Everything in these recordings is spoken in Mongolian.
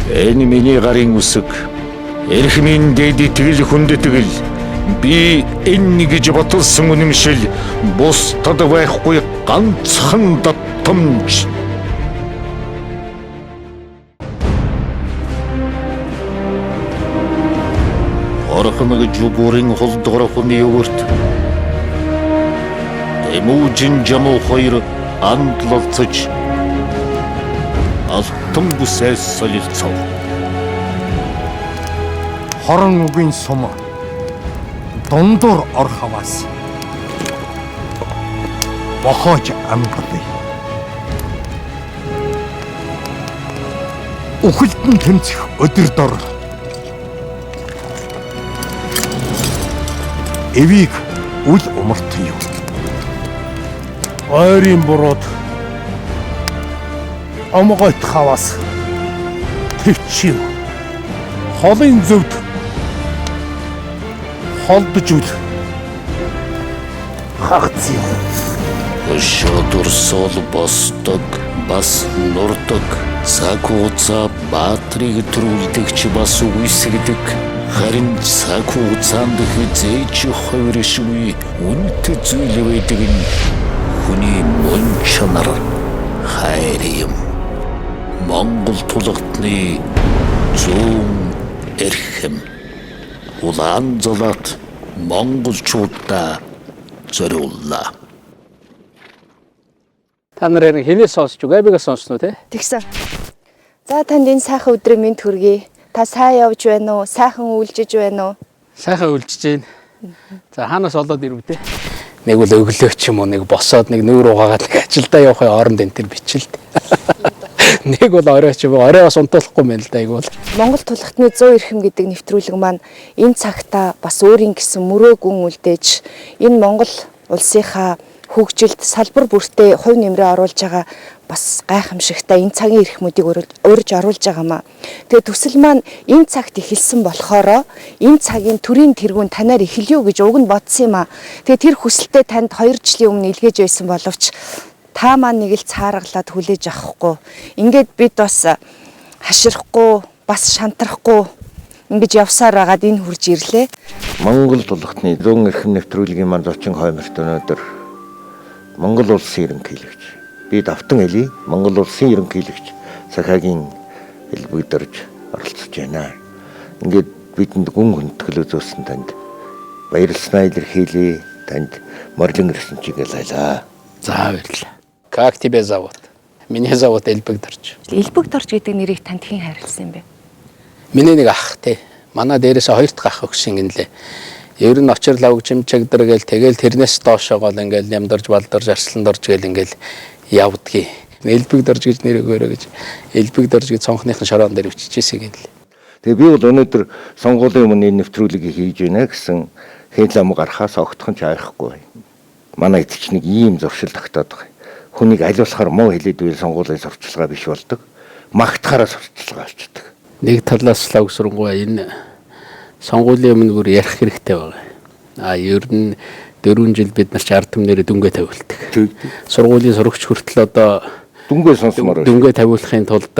Энэ миний гарын үсэг. Эрх минь дэд итгэл хүнд итгэл. Би энэ гэж баталсан үнэмшил бусдад байхгүй ганцхан давтамж. Орхон гэж бүрийн холдгор хүний өрт. Эмүүжин жамуу хоёр андлалцаж алтан бүсээс солилцов. Хорон үгийн сум дундуур ор хаваас бохож амгадъя. Үхэлдэн тэмцэх өдөр дор эвийг үл умартыг. Ойрын бурууд омгойт хаваас төвчив. Холын зөвд холдож үл хагцъя. Өшөөдөр сол босдог, бас нурдаг. Цаг хугацаа баатрыг төрүүлдэгч бас үгүйсгдэг. Харин цаг хугацаанд хязээж хувиршгүй үнэт зүйл байдаг нь хүний мөн чанар хайр юм. Монгол тулгтны зүүн эрхэм. Улаан золот монголчуудаа зориуллаа. Та нарыг хинээс сонсч уу? Габигаас сонссноо те? Тэгсэн. За танд энэ сайхан өдрийн мэнд хүргэе. Та сайн явж байна уу? Сайхан үйлжиж байна уу? Сайхан үлжиж байна. За хаанаас олоод ирв те? Нэг үл өглөөч юм уу, нэг босоод нэг нүүр угаагаад нэг ажилдаа явахын оронд энэ төр бичилт. Нэг бол оройч юм уу, орой бас унтуулахгүй мэн л да айгуул. Монгол тулгтны 100 эрхэм гэдэг нэвтрүүлэг маань энэ цагта бас өөрийн гэсэн мөрөө гүн үлдээж энэ Монгол улсынхаа хөгжилд салбар бүртээ хувь нэмрээ оруулж байгаа бас гайхамшигтай энэ цагийн эрхмүүдийг урьж оруулж байгаамаа. Тэгээ төсөл маань энэ цагт эхэлсэн болохоор энэ цагийн төрийн тэргүүн танаар эхэлё гэж уг нь бодсон юм аа. Тэгээ тэр хүсэлтэд танд 2 жилийн өмнө илгээж байсан боловч та маань нэг л цааргалаад хүлээж авахгүй. Ингээд бид бас хаширахгүй, бас шантрахгүй ингэж явсаар байгаад энэ хурж ирлээ. Монгол тулгтны 100 эрхэм нэвтрүүлгийн маань зочин хойморт өнөөдөр Монгол улсын ерөнхийлөгч би давтан элий Монгол улсын ерөнхийлөгч Сахагийн элбэгдэрж оролцож байна. Ингээд бидэнд гүн хүндэтгэл үзүүлсэн танд баярлалаа илэрхийлье. Танд морлон ирсэн чиглэлээ. За баярлалаа. Как тебе зовут? Меня зовут Элбэгдэрч. Элбэгдэрч гэдэг нэрийг танд хэн хайрласан юм бэ? Миний нэг ах те. Манай дээрээс 2 дахь ах өгсөн гинлээ. Ер нь очир лавг чимчэгдэр гээл тэгэл тэрнээс доошоо гол ингээл нямдарж балдарж арслан дорж гээл ингээл явдгийг. Элбэгдэрч гэж нэр өгөөрэй гэж Элбэгдэрч гэж цонхныхын шороон дээр өччихсэн гинлээ. Тэгээ би бол өнөөдөр сонгуулийн өмнө нэвтрүүлгийг хийж байна гэсэн хэл ам гарахаас огтхон ч айхгүй. Манай эцэгч нэг ийм зуршил тогтоод байгаа. Хүнийг аливаалахаар муу хэлээд үйл сонгуулийн сурталчилгаа биш болдог. Магтахаараа сурталчилгаа болчихдог. Нэг талаас лав сурангуй энэ сонгуулийн өмнө бүр ярих хэрэгтэй байгаа. Ер нь 4 жил бид нар ч ард түмнэрээ дүнгээ тавиулдаг. Сургуулийн сурагч хүртэл одоо дүнгээ сонсомоор дүнгээ тавиулахын тулд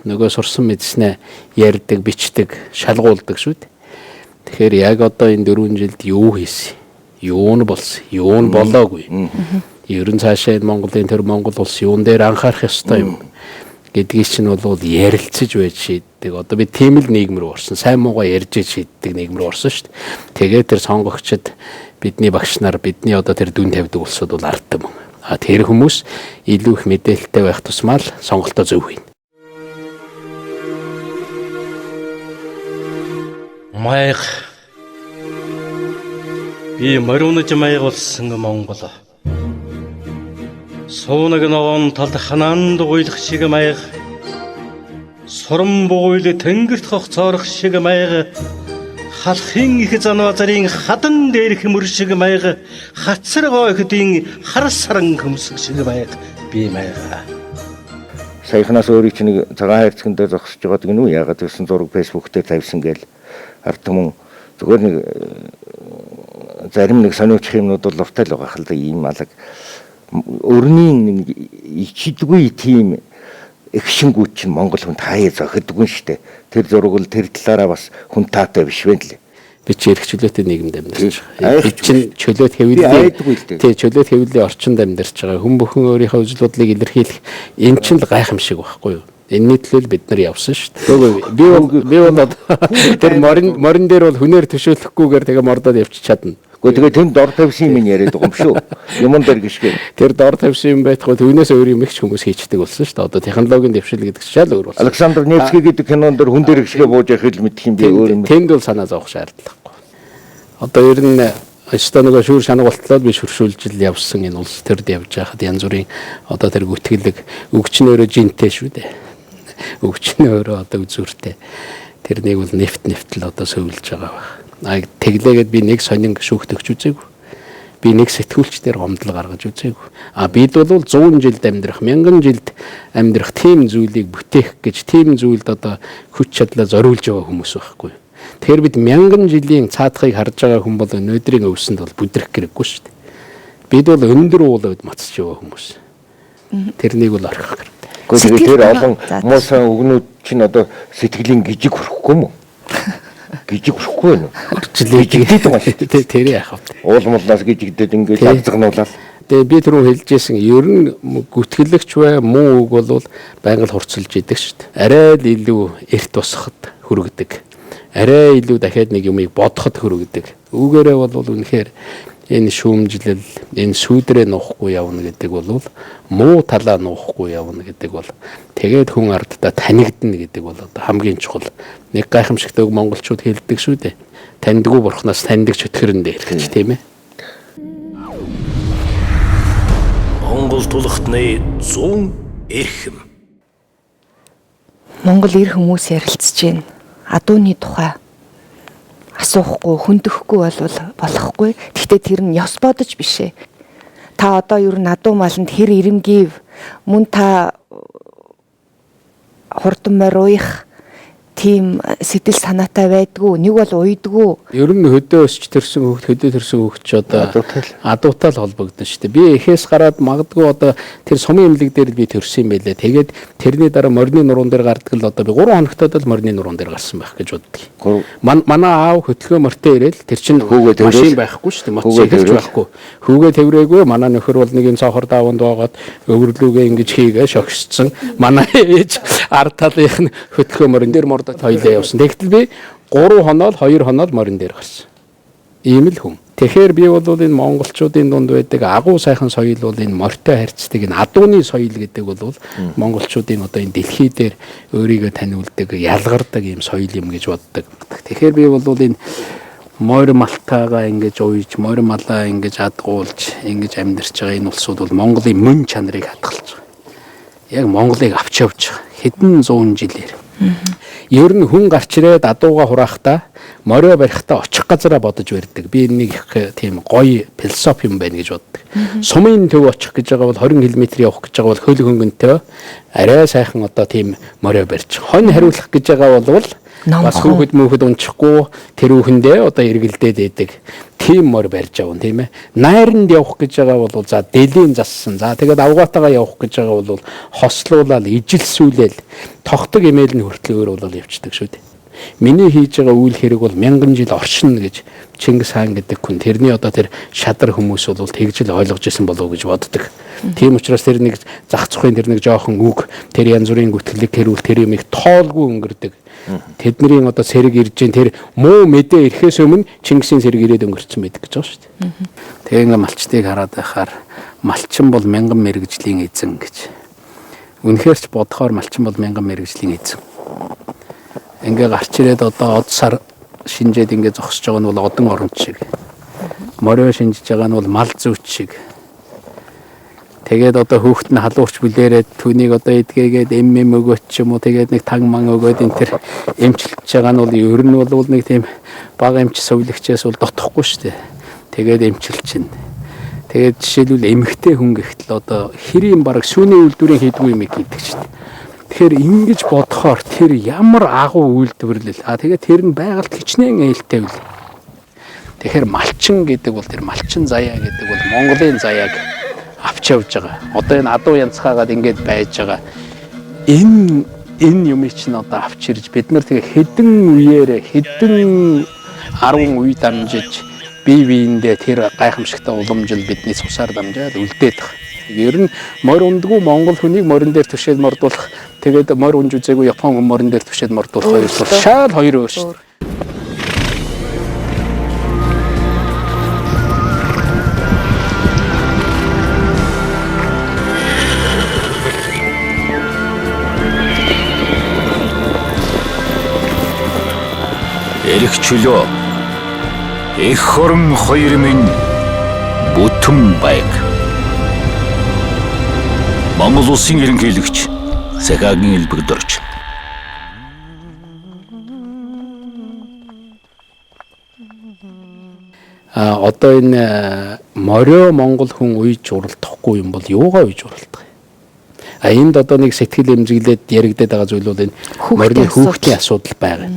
нөгөө сурсан мэдснээ ярьдаг, бичдэг, шалгуулдаг шүү дээ. Тэгэхээр яг одоо энэ 4 жилд юу хийсэн? Юу нь болсон? Юу нь болоогүй? Ер нь цаашаа энэ Монголын төр Монгол улс юун дээр анхаарах ёстой юм гэдгийг чинь бол ярилцаж байж шийддэг. Одоо би тийм л нийгэм рүү орсон. Сайн муугаа ярьж шийддэг нийгэм рүү орсон шүү дээ. Тэгээд тэр сонгогчид бидний багш нар бидний одоо тэр дүн тавьдаг улсууд бол ардтам. Тэр хүмүүс илүү их мэдээлэлтэй байх тусмаа л сонголтоо зөв хийнэ. Маяг. Би морионож маяг болсон Монгол. Суунаг новон талд ханаанд уйлах шиг маяг. Сурам буйл тэнгэрт хогцоорох шиг маяг. Халахын их занвазарын хадан дээрх мөр шиг маяг. Хацар гойхдын хар саран хөмсг шиг маяг. Би маяг. Саяхнаас өөрийг чинь нэг цагаан хайрцагт дээр зогсож байгааг нь үү? Ягаад гэсэн зураг фэйсбүүк дээр тавьсан гээл ард түмэн зүгээр нэг зарим нэг сониучих юмнууд бол уртай л байгаа хэл ийм алаг өрний нэг ичдэггүй тийм их шингүүд чинь Монгол хүнд хаяа зохидгүй штэ. Тэр зураг л тэр талаараа бас хүн таатай биш вэ лээ. Би ч эрх чөлөөтэй нийгэмд амьдарч байгаа. Айх Би чинь чөлөөт Би айдгүй л дээ. хэвлэлийн чөлөөт хэвлэлийн орчинд амьдарч байгаа. Хүн бүхэн өөрийнхөө үзэл бодлыг илэрхийлэх энэ чинь л гайхамшиг байхгүй юу? Энэний төлөө бид нар явсан шүү дээ. Би бол тэр морин дээр бол хүнээр төшөөлөхгүйгээр тэгээ мордоод явчих чадна. Гэхдээ тэгээ тэнд дор тавьсан юм яриад байгаа юм шүү. Юмн дээр гიშгэ. Тэр дор тавьсан юм байхгүй түүнээс өөр юм их ч хүмүүс хийчдэг болсон шүү дээ. Одоо технологийн дэвшил гэдэг чинь шал өөр болсон. Александр Невский гэдэг кинонд дэр хүн дээр гიშгэ бууж явах хэл мэдх юм би өөр юм. Тэнд бол санаа зовох шаардлагагүй. Одоо ер нь өстөө нөгөө шүүр шанаг болтлоод би шүршүүлж л явсан энэ улс төрд явж байхад янз бүрийн одоо тэр гүтгэлэг өгчнөөрөө жинтэй шүү дээ. Өгчнөөрөө одоо үзүүртэй. Тэрнийг бол нефтл одоо сөүлж байгаа баг. Тэглээгээд би нэг сонин шүүхт өгч үзээгүй. Би нэг сэтгүүлч дээр гомдол гаргаж үзээгүй. Бид бол 100 жилд амьдрах, 1000 жилд амьдрах тийм зүйлийг бүтээх гэж тийм зүйлд одоо хүч чадлаа зориулж байгаа хүмүүс байхгүй. Тэгэхээр бид 1000 жилийн цаатахыг харж байгаа хүн бол өнөөдрийн өвсөнд бол бүдрэх хэрэггүй шүү дээ. Бид бол өндөр уулууд мацж байгаа хүмүүс. Тэрнийг бол орхих хэрэгтэй. Гэхдээ тэр олон муусан өгнүүд чинь одоо сэтгэлийн гижиг хүрхгүй юм уу? Гижиг хүрхгүй байна уу? Гижигдээд байгаа шүү дээ. Тэр яах вэ? Уулмалнаас гижигдээд ингээд лавцгнуулаад. Тэгээ би түрүү хэлжсэн ер нь гүтгэлэгч бай муу үг бол байнга л хурцлж идэг шүү дээ. Арай л илүү эрт босоход хүргэдэг. Арай илүү дахиад нэг юмыг бодоход хүргэдэг. Үүгээрээ бол үнэхээр энэ шүүмжлэл, энэ сүйдрээ нуухгүй явна гэдэг бол муу талаа нуухгүй явна гэдэг бол тэгээд хүн ардаа танигдана гэдэг бол одоо хамгийн чухал. Нэг гайхамшигтай үг монголчууд хэлдэг шүү дээ. Таньдгүй бурхнаас таньдаг чөтгөрөн дээр гэж тийм ээ. Монгол тулхтны 100 эрхэм. Монгол эр хүмүүс ярилцж байна. Адууны тухай асуухгүй, хөндөхгүй бол болохгүй. Гэхдээ тэр нь ёс бодож биш ээ. Та одоо ер нь адуу маланд хэр ирэмгийв, мөн та хурдан морь уух тийм сэтэл санаатай байдгүй. Нэг бол уйдгүй. Ер нь хөдөө өсч төрсөн хүүхд хөдөө төрсөн хүүхд ч одоо адуутай л холбогдсон шүү дээ. Би эхээс гараад магадгүй одоо тэр сумын имлэг дээр би төрсөн юм байлээ. Тэгээд тэрний дараа морины нуруунд дээр гардаг л одоо би 3 хоногтод л морины нуруунд дээр гарсан байх гэж боддог. Манай аав хөдөлгөөн морьтой ирээл тэр чинь машин байхгүй шүү дээ. Мотоциклч байхгүй. Хүүгээ тэврээгүй. Манай нөхөр бол нэг юм цаахар даванд байгаад өвөрлүүгээ ингэж хийгээ шогсцсон. Манай ээж ард талынх нь хөдөлгөөн морин дээр хоёлаа явсан. Тэгтэл би 3 хоноод 2 хоноод морин дээр гарсан. Ийм л хүн. Тэгэхээр би бол энэ монголчуудын дунд байдаг агуу сайхан соёл бол энэ морьтой харьцдаг энэ адууны соёл гэдэг бол монголчуудын одоо энэ дэлхий дээр өөрийгөө таниулдаг, ялгардаг ийм соёл юм гэж боддог. Тэгэхээр би бол энэ морь малтаагаа ингэж уйж, морь малаа ингэж адгуулж, ингэж амьдарч байгаа энэ улсууд бол Монголын мөн чанарыг хадгалж байгаа. Яг Монголыг авч явж байгаа. Хэдэн зуун жилээр. Ер нь хүн гарч ирээд адууга хураахтаа морио барихтаа очих газараа бодож барьдаг. Би нэг тийм гоё философи юм байна гэж боддог. Сумын төв очих гэж байгаа бол 20 км явах гэж байгаа бол хөл хөнгөнтэй арай сайхан одоо тийм морио барьж. Хонь хариулах гэж байгаа бол бас хүүхэд мөнхөд унчихгүй тэр хүүхэндээ одоо эргэлдээд байдаг. Тийм морь барьж авна тийм ээ. Найранд явах гэж байгаа бол за дэлийн зассан. За тэгээд авгаатайгаа явах гэж байгаа бол хослуулаад ижилсүүлээл тогтог имэйл нь хүртэл өөр бол явцдаг шүү дээ. Миний хийж байгаа үйл хэрэг бол 1000 жил оршино гэж Чингис хаан гэдэг хүн тэрний одоо тэр шадар хүмүүс бол тэгж л ойлгож исэн болов уу гэж боддог. Тийм учраас тэр нэг зах зохын тэр нэг жоохон үг тэр янз бүрийн гүтгэлэг хэрүүл тэр юм их тоолгүй өнгөрдөг. Тэдний одоо сэрэг ирж гин тэр муу мэдээ ирэхээс өмнө Чингисийн сэрэг ирээд өнгөрцөн байдаг гэж байгаа шүү дээ. Тэгээ ингээ малчтыг хараад байхаар малчин бол 1000 мэрэгжлийн эзэн гэж. Үнэхээр ч бодохоор малчин бол 1000 мэрэгжлийн эзэн. Ингээ гарч ирээд одоо од сар шинжээд ингээ зогсож байгаа нь бол одон оронч шиг. Морио шинжиж байгаа нь бол мал зүйч шиг. Тэгээд одоо хүүхэд нь халуурч бүлээрээд түүнийг одоо эдгээгээд өгөөч ч юм уу тэгээд нэг таг ман өгөөд энэ тэр эмчилж байгаа нь бол ер нь бол нэг тийм бага эмч сувлагчээс бол дотохгүй шүү дээ. Тэгээд эмчилж чинь. Тэгээд жишээлбэл эмэгтэй хүн гэхтэл одоо хэрийн бараг сүүний үйлдвэрийн хийдгүй юм гэдэг шүү дээ. Тэгэхээр ингэж бодохоор тэр ямар агуу үйлдвэрлэл. Тэгээд тэр нь байгальд хичнээн ээлтэй үл. Тэгэхээр малчин гэдэг бол тэр малчин заяа гэдэг бол Монголын заяаг авч явж байгаа. Одоо энэ адуу янцхаагаад ингэж байж байгаа. энэ юм чинь одоо авч ирж бид нар тэгээ хэдэн үеэрээ хэдэн 10 үе дамжиж бие биендээ тэр гайхамшигтай уламжил бидний цусаар дамжаад үлдээд байгаа. Ер нь морь ундгүй монгол хүнийг морин дээр түшээд мордуулах тэгээд морь унж үзээгүй япон хүн морин дээр түшээд мордуулах хоёр бол шал хоёр өөр шүү. Эрх чөлөө эх хорон хоёр минь бүтэн байг. Монгол улсын ерөнхийлөгч Сахагийн элбэгдэрч одоо энэ морио монгол хүн уйж уралдахгүй юм бол юугаа уйж уралдах юм? Энд одоо нэг сэтгэл эмзэглээд яригдаад байгаа зүйл бол энэ морины хүүхдийн асуудал байгаа.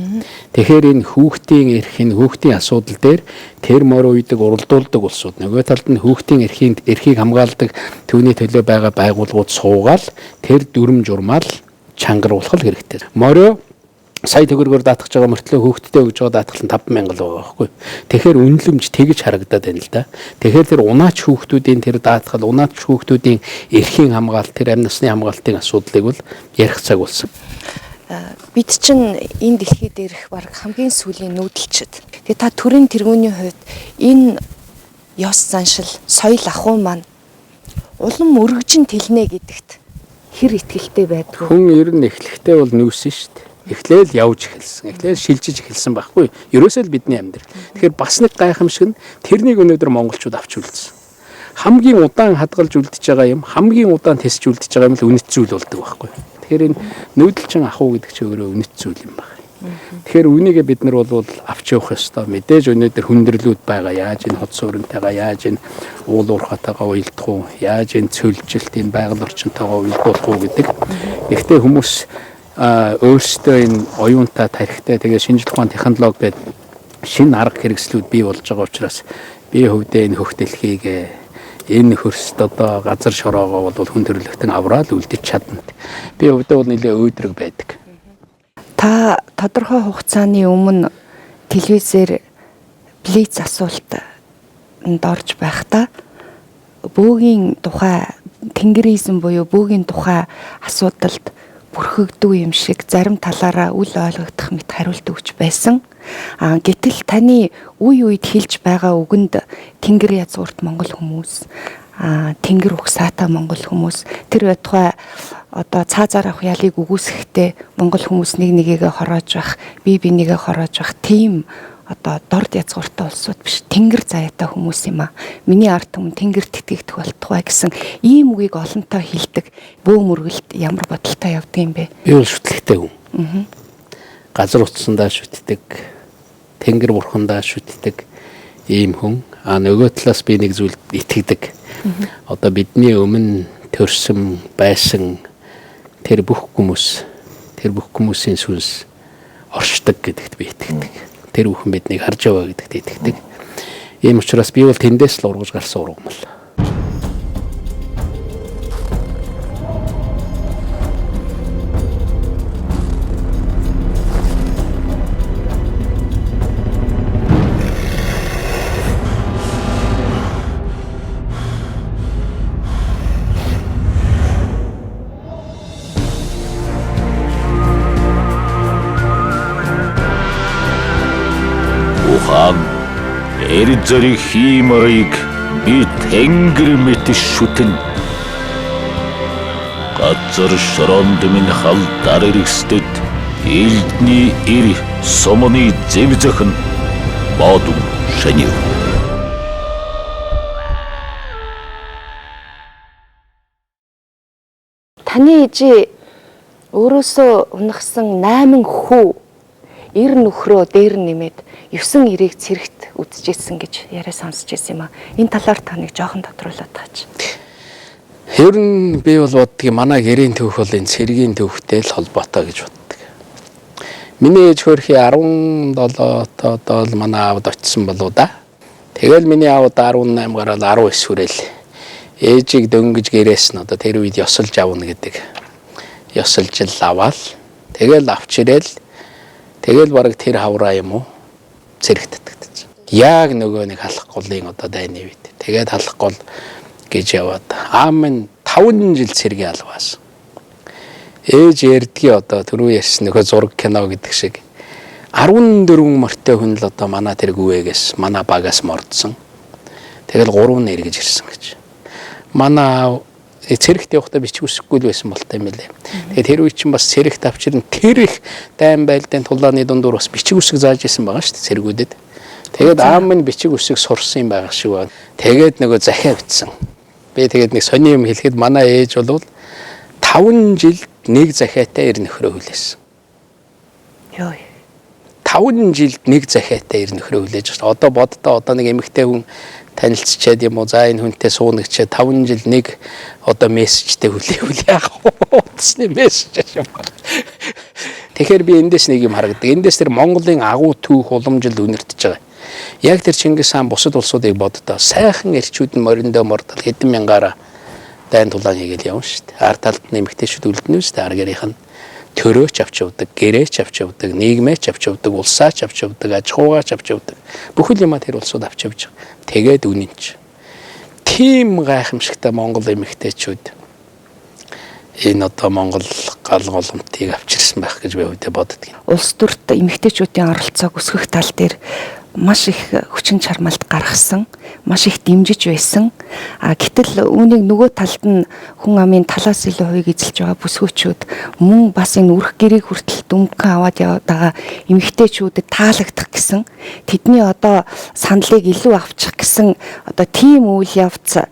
Тэгэхээр энэ хүүхдийн эрхийн хүүхдийн асуудал дээр тэр морь уйдаг уралдуулдаг улсууд нөгөө талд нь хүүхдийн эрхийг хамгаалдаг түүний төлөө байгаа байгууллагууд суугаал тэр дүрм журмаал чангаруулах хэрэгтэй. Морио сая төгрөгөөр даатгаж байгаа мөртлөө хүүхдтэй өгж байгаа даатгал нь 5,000 байгаа байхгүй. Тэгэхээр үнэлэмж тэгж харагдаад байна л да. Тэгэхээр тэр унаач хүүхдүүдийн тэр даатгал, унаач хүүхдүүдийн эрхийн хамгаалалт, тэр амь насны хамгаалтын асуудлыг бол ярих цаг болсон. Бид чинь энэ дэлхий дээрх баг хамгийн сүүлийн нүүдэлчд. Тэгээ та төрийн тэргүүний хувьд энэ ёс заншил, соёл ахуй маань улам өргөжин тэлнэ гэдэгт хэр итгэлтэй байдгүй. Хүн ер нь эхлэхдээ бол нүүсэн шүү дээ. Эхлээл явж эхэлсэн. Эхлээл шилжиж эхэлсэн байхгүй. Ерөөсөө л бидний амьдрал. Тэгэхээр бас нэг гайхамшиг нь тэрнийг өнөөдөр монголчууд авч үлдсэн. Хамгийн удаан хадгалж үлдэж байгаа юм, хамгийн удаан тесч үлдэж байгаа юм л үнэт зүйл болдог байхгүй. Тэгэхээр энэ нүүдэлчин ахуй гэдэг чинь өөрөө үнэт зүйл юм байна. Тэгэхээр үнийгээ бид нар бол авч явах ёстой. Мэдээж өнөөдөр хүндрэлүүд байгаа. Яаж энэ хот сууринтайгаа, яаж энэ уул уурхатайгаа уялдах уу, яаж энэ цөлжилт энэ байгаль орчинтойгоо уялдуулах уу гэдэг. Гэхдээ хүмүүс өөрсдөө энэ оюунтай тарихтай тэгээ шинжлэх ухааны технологи гэдэг шинэ арга хэрэгслүүд бий болж байгаа учраас би хөвдөө энэ хөвтөлхийг энэ хөрст одоо газар шороогоо бол хүн төрлөختөн авраад үлдэж чадна. Би хөвдөө бол нэлээ өөдрөг байдаг. Та тодорхой хугацааны өмнө телевизээр блиц асуулт орж байхдаа бөөгийн тухай тэнгэризм буюу бөөгийн тухай асуудалд бүрхэгдүү юм шиг зарим талаараа үл ойлгогдох мэт хариулт өгч байсан. Гэтэл таны үе үед хэлж байгаа үгэнд тэнгэр язгуурт монгол хүмүүс, тэнгэр угсаатай монгол хүмүүс тэр байтугай одоо цаазаар авах ялыг үгүйсэхдээ монгол хүмүүс нэг нэгээгээ хороож байх, бие бинийгээ хороож байх тийм одоо дорд язгууртай улсууд биш, тэнгэр заяатай хүмүүс юм аа. Миний ард түмэн тэнгэрт итгэгдэх болтугай гэсэн ийм үгийг олонтоо хэлдэг бөө мөргөлд ямар бодолтой явдаг юм бэ? Би бол шүтлэгтэй хүн. Газар утсандаа шүтдэг, тэнгэр бурхандаа шүтдэг ийм хүн. Нөгөө талаас би нэг зүйлд итгэдэг. Одоо бидний өмнө төрсөн байсан тэр бүх хүмүүсийн сүнс оршдог гэдэгт би итгэдэг. Тэр бүхэн биднийг харж байгаа гэдэгт итгэдэг. Ийм учраас би бол тэндээс л ургаж гарсан ургамал. Эр зэрэг хиймэрийг би тэнгэр мэт шүтэн. Газар шоронд минь хал дарэрэгстэд элдний эр сомоны зэв зөхөн бодум шанив. Таны ээжи өөрөөсөө унахсан 8 хүү эр нөхрөө дээр нэмээд 9 эрийг цэрэгт үдчихсэн гэж яриа сонсч байсан юм а. Энэ талаар та нэг жоохон тодруулаад таач. Ер нь би бол боддгийг манай гэрийн төвх бол энэ цэргийн төвхтэй л холбоотой гэж боддог. Миний ээж хөрхи 17 одоо л манай аавд очисон болоо да. Тэгэл миний аавд 18 гараад 19 хүрээл ээжийг дөнгөж гэрээс нь одоо тэр үед ёсолж авна гэдэг ёсолжил аваад тэгэл авч ирээл тэгэл бараг тэр хавраа юм уу зэрэгтдэг. Яг нөгөө нэг халах голын одоо дайны үед. Тэгээд халах гол гэж яваад аав минь 5 жил цэргийн албаас. Ээж ярдгийн одоо түрүү ярьсан нөхө зураг кино гэдэг шиг 14 морьтой хүн л одоо манай тэр гүвээгээс манай багаас мордсон. Тэгэл 3 нь эргэж ирсэн гэж. Манай цэрэгт явахдаа бичих үсэхгүй л байсан болтой юм лээ. Тэгээд тэр үе чинь бас цэрэгт авчирн тэр их дайм байлдааны тулааны дундуур бас бичих үсэг зааж исэн байгаа шүү дээ цэргүүдэд. Тэгээд аав минь бичих үсэг сурсан юм байгаа шиг байна. Тэгээд нөгөө захиа битсэн. Би тэгээд нэг сони юм хэлэхэд манай ээж бол 5 жил нэг захиатай ир нөхрөө хүлээсэн. Йоо. 5 жилд нэг захиатай ир нөхрөө хүлээж байгаа. Одоо боддоо одоо нэг эмэгтэй хүн танилцчаад юм уу за энэ хүнтэй сууна гэчээ 5 жил нэг одоо мессежтэй хүлээвэл яах вэ? Утасны мессеж юм. Тэгэхээр би эндээс нэг юм харагдаг. Эндээс тэр Монголын агуу түүх уламжил үнэртэж байгаа. Яг тэр Чингис хаан бусад улсуудыг боддоо сайхан эрчүүд нь мориндоо мордол хэдэн мянгаараа дайн тулаан хийгээл явна шүү дээ. Ар талд нэмэгтэйчүүд үлдэнэ шүү дээ. Ар гэрийнх нь төрөөч авч явдаг, гэрээч авч явдаг, нийгмээч авч явдаг, улсаач авч явдаг, аж ахуйгаач авч явдаг. Бүхэл юмаа тэр улсууд авч явж байгаа. Тэгээд үнэнч. Тим гайхамшигтай Монгол эмэгтэйчүүд энэ одоо Монгол гал голомтыг авчирсан байх гэж би үүдээ боддог. Улс төрт эмэгтэйчүүдийн оролцоог өсгөх тал дээр маш их хүчин чармаалт гаргасан, маш их дэмжиж байсан. Гэтэл үүнийг нөгөө талд нь хүн амын талаас илүү хувийг эзэлж байгаа бүсгүүчүүд мөн бас энэ үрх гэрийг хүртэл дүнхэн аваад яваад байгаа эмэгтэйчүүдэд таалагдах гэсэн тэдний одоо саналыг илүү авчих гэсэн одоо тийм үйл явц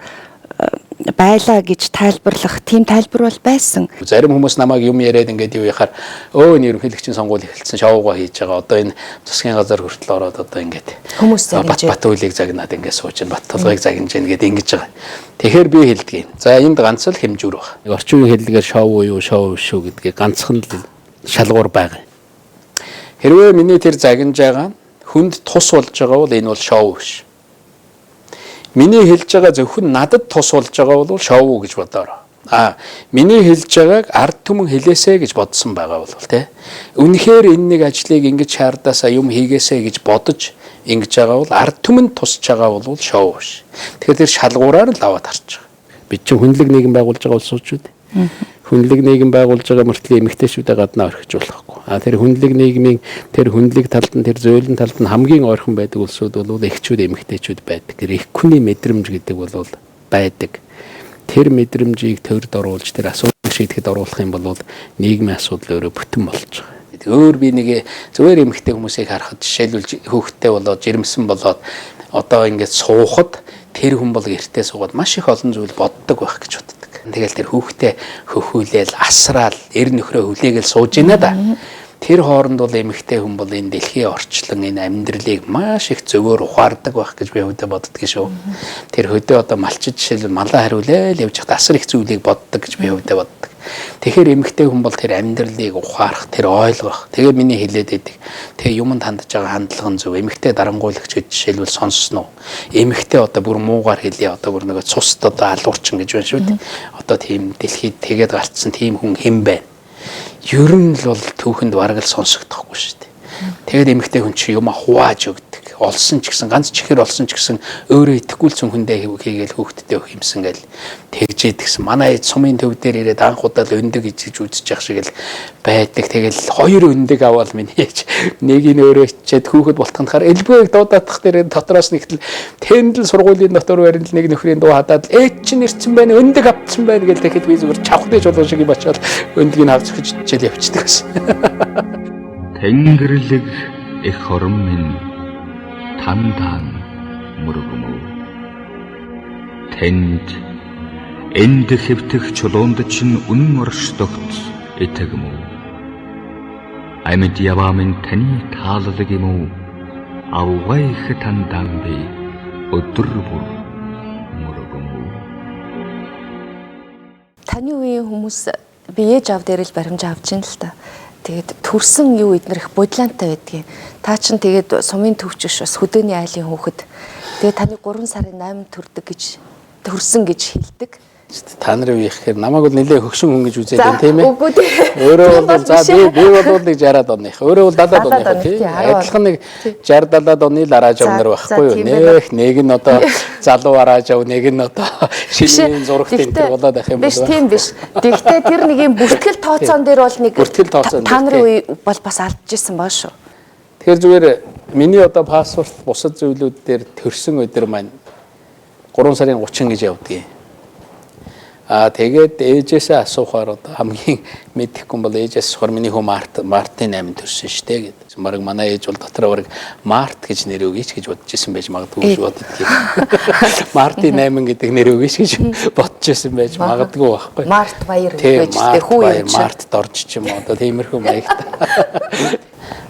байлаа гэж тайлбарлах тийм тайлбар бол байсан. Зарим хүмүүс намайг юм яриад ингээд юу яхаар өө энэ ерөнхийлөгчийн сонгуул эхэлсэн шоугаа хийж байгаа. Одоо энэ засгийн газар хүртэл ороод одоо ингээд Хүмүүс загнаж бат үйлийг загнаад ингээд сууж байна. Бат толгойг загнаж байна гэдэг ингэж байгаа. Тэгэхээр би хэлдгийг. За энд ганц л хэмжүүр байна. Орчин үеийн хэллэгээр шоу юу шоу шүү гэдгийг ганцхан л шалгуур байгаа. Хэрвээ миний тэр загнаж байгаа хүнд тус болж байгаа бол энэ бол шоу биш. Миний хэлж байгаа зөвхөн надад тус болж байгаа бол шоу гэж бодоорой. Миний хэлж байгааг ард түмэн хэлээсэ гэж бодсон байгаа бол тий. Үнэхээр энэ нэг ажлыг ингэж шаардасаа юм хийгээсэ гэж бодож ингэж байгаа бол ард түмэн тусч байгаа бол шоу биш. Тэгэхээр тэр шалгуураар л аваад харж байгаа. Бид чинь хүнлэг нийгэм байгуулж байгаа улсууд. Хүнлэг нийгэм байгуулж байгаа мөртлөө эмэгтэйчүүдээ гаднаа орхиж болохгүй. Тэр хүнлэг нийгмийн тэр хүнлэг талд нь тэр зөөлөн талд нь хамгийн ойрхон байдаг улсууд бол эхчүүд эмэгтэйчүүд байдаг. Тэр их хүний мэдрэмж гэдэг бол байдаг. Тэр мэдрэмжийг төвд оруулж тэр асуудал шийдэхэд оруулах юм бол нийгмийн асуудал өөрөө бүтэн болж байгаа. Өөр би нэг зөвөр эмэгтэй хүмүүсийг харахад жишээлбэл хүүхдтэй болоод жирэмсэн болоод одоо ингээд суухад тэр хүн бол гэртээ суугаад маш их олон зүйл боддог байх гэж боддог. Тэгэл тэр хүүхдээ хөхүүлээл асраал эр нөхрөө хүлээгээл сууж ийна да. Тэр хооронд бол эмэгтэй хүн бол энэ дэлхийн орчлон энэ амьдралыг маш их зөвөр ухаардаг байх гэж би үүдээ боддог шүү. Тэр хөдөө одоо малчид жишээл малаа хариулээл явж хат асар их зүйлийг боддог гэж би үүдээ боддог. Тэгэхээр эмэгтэй хүн бол тэр амьдралыг ухаарах, тэр ойлгох. Тэгээ миний хэлээд байдаг. Тэгээ юмд хандж байгаа хандлага нь зөв. Эмэгтэй дарангуйлагч гэж жишээлбэл сонссноо. Эмэгтэй одоо бүр муугаар хэлээ. Одоо бүр нэг цуст одоо алуурчин гэж байна шүү дээ. Одоо тийм дэлхийд тэгээд гарцсан тийм хүн хэн бэ? Ер нь л бол түүхэнд бараг л сонсогдохгүй шүү дээ. Тэгээд эмэгтэй хүн чи юм хувааж өгдөг. Олсон ч гэсэн ганц чихэр олсон ч гэсэн өөрөө итгэхгүй л цүнхэндээ хийгээл хүүхдтэй өгөх юмсан гэл тэгжээд гисэн. Манай ээж сумын төв дээр ирээд анх удаа л өндөг ижиж үзэж явах шиг л байдаг. Тэгэл хоёр өндөг аваад миний ээж нэг нь өөрөө ичээд хүүхэд болтохнохоор элбэг дуудаадах дээр дотроос нэгтэл тэнд л сургуулийн дотор барин л нэг нөхрийн дуу хадаад ээж чинь ирсэн байна өндөг авцсан байна гэл тэгэхэд би зүгээр чавхдэж болгоо шиг юм бачаад өндгийг авч хичээл явчихдаг гэсэн. Тэнгэрлэг их хором минь тандан мөргөмөө тэнд энд хэвтэх чулуунд чинь үнэн оршдогт итгэмөө амьд яваамын таны тааллаг юм уу авгайх тандан би өдөр бүр мөргөмөө. Таны үеийн хүмүүс бие жав дээр л баримжаа авч ин л та. Тэгээд төрсөн юу эднэр их бодлантай байдгийг. Та чинь тэгээд сумын төвчөш бас хөдөөний айлын хүүхэд. Тэгээд таны 3 сарын 8 төрсөн гэж хэлдэг. Та нарын үе ихээр намайг бол нэлээ хөгшин хүн гэж үзээд байна тийм ээ. Үгүй дээ. Өөрөө бол за би бол нэг 60-аад оных. Өөрөө бол 70-аад оных тийм. Адилхан нэг 60-70-аад оны ларааж авнар байхгүй юу? Нэг нь одоо залуу арааж ав, нэг нь одоо шинийн зурагт энэ төр болоод байх юм бол. Биш тийм биш. Тэгвэл тэр нэг юм бүртгэл тооцоон дээр бол нэг та нарын үе бол бас алдчихсан баа шүү. Тэгэхээр зүгээр миний одоо паспорт бусад зүйлүүд дээр төрсөн өдөр маань 3 сарын 30 гэж явдгийг. Тэгээд ээжээсээ асуухаар одоо хамгийн мэдэхгүй бол ээжээс асуухаар миний хүү Мартын 8 төрсөн шүү дээ гэдэг. Бараг манай ээж бол дотроо бараг Март гэж нэр өгье ч гэж бодож исэн байж магадгүй гэж боддгийг. Мартын 8 гэдэг нэр өгье ч гэж бодож исэн байж магадгүй байхгүй. Март баяр гэж дээ хүү юм чи. Март дорж ч юм одоо тиймэрхүү маягтай.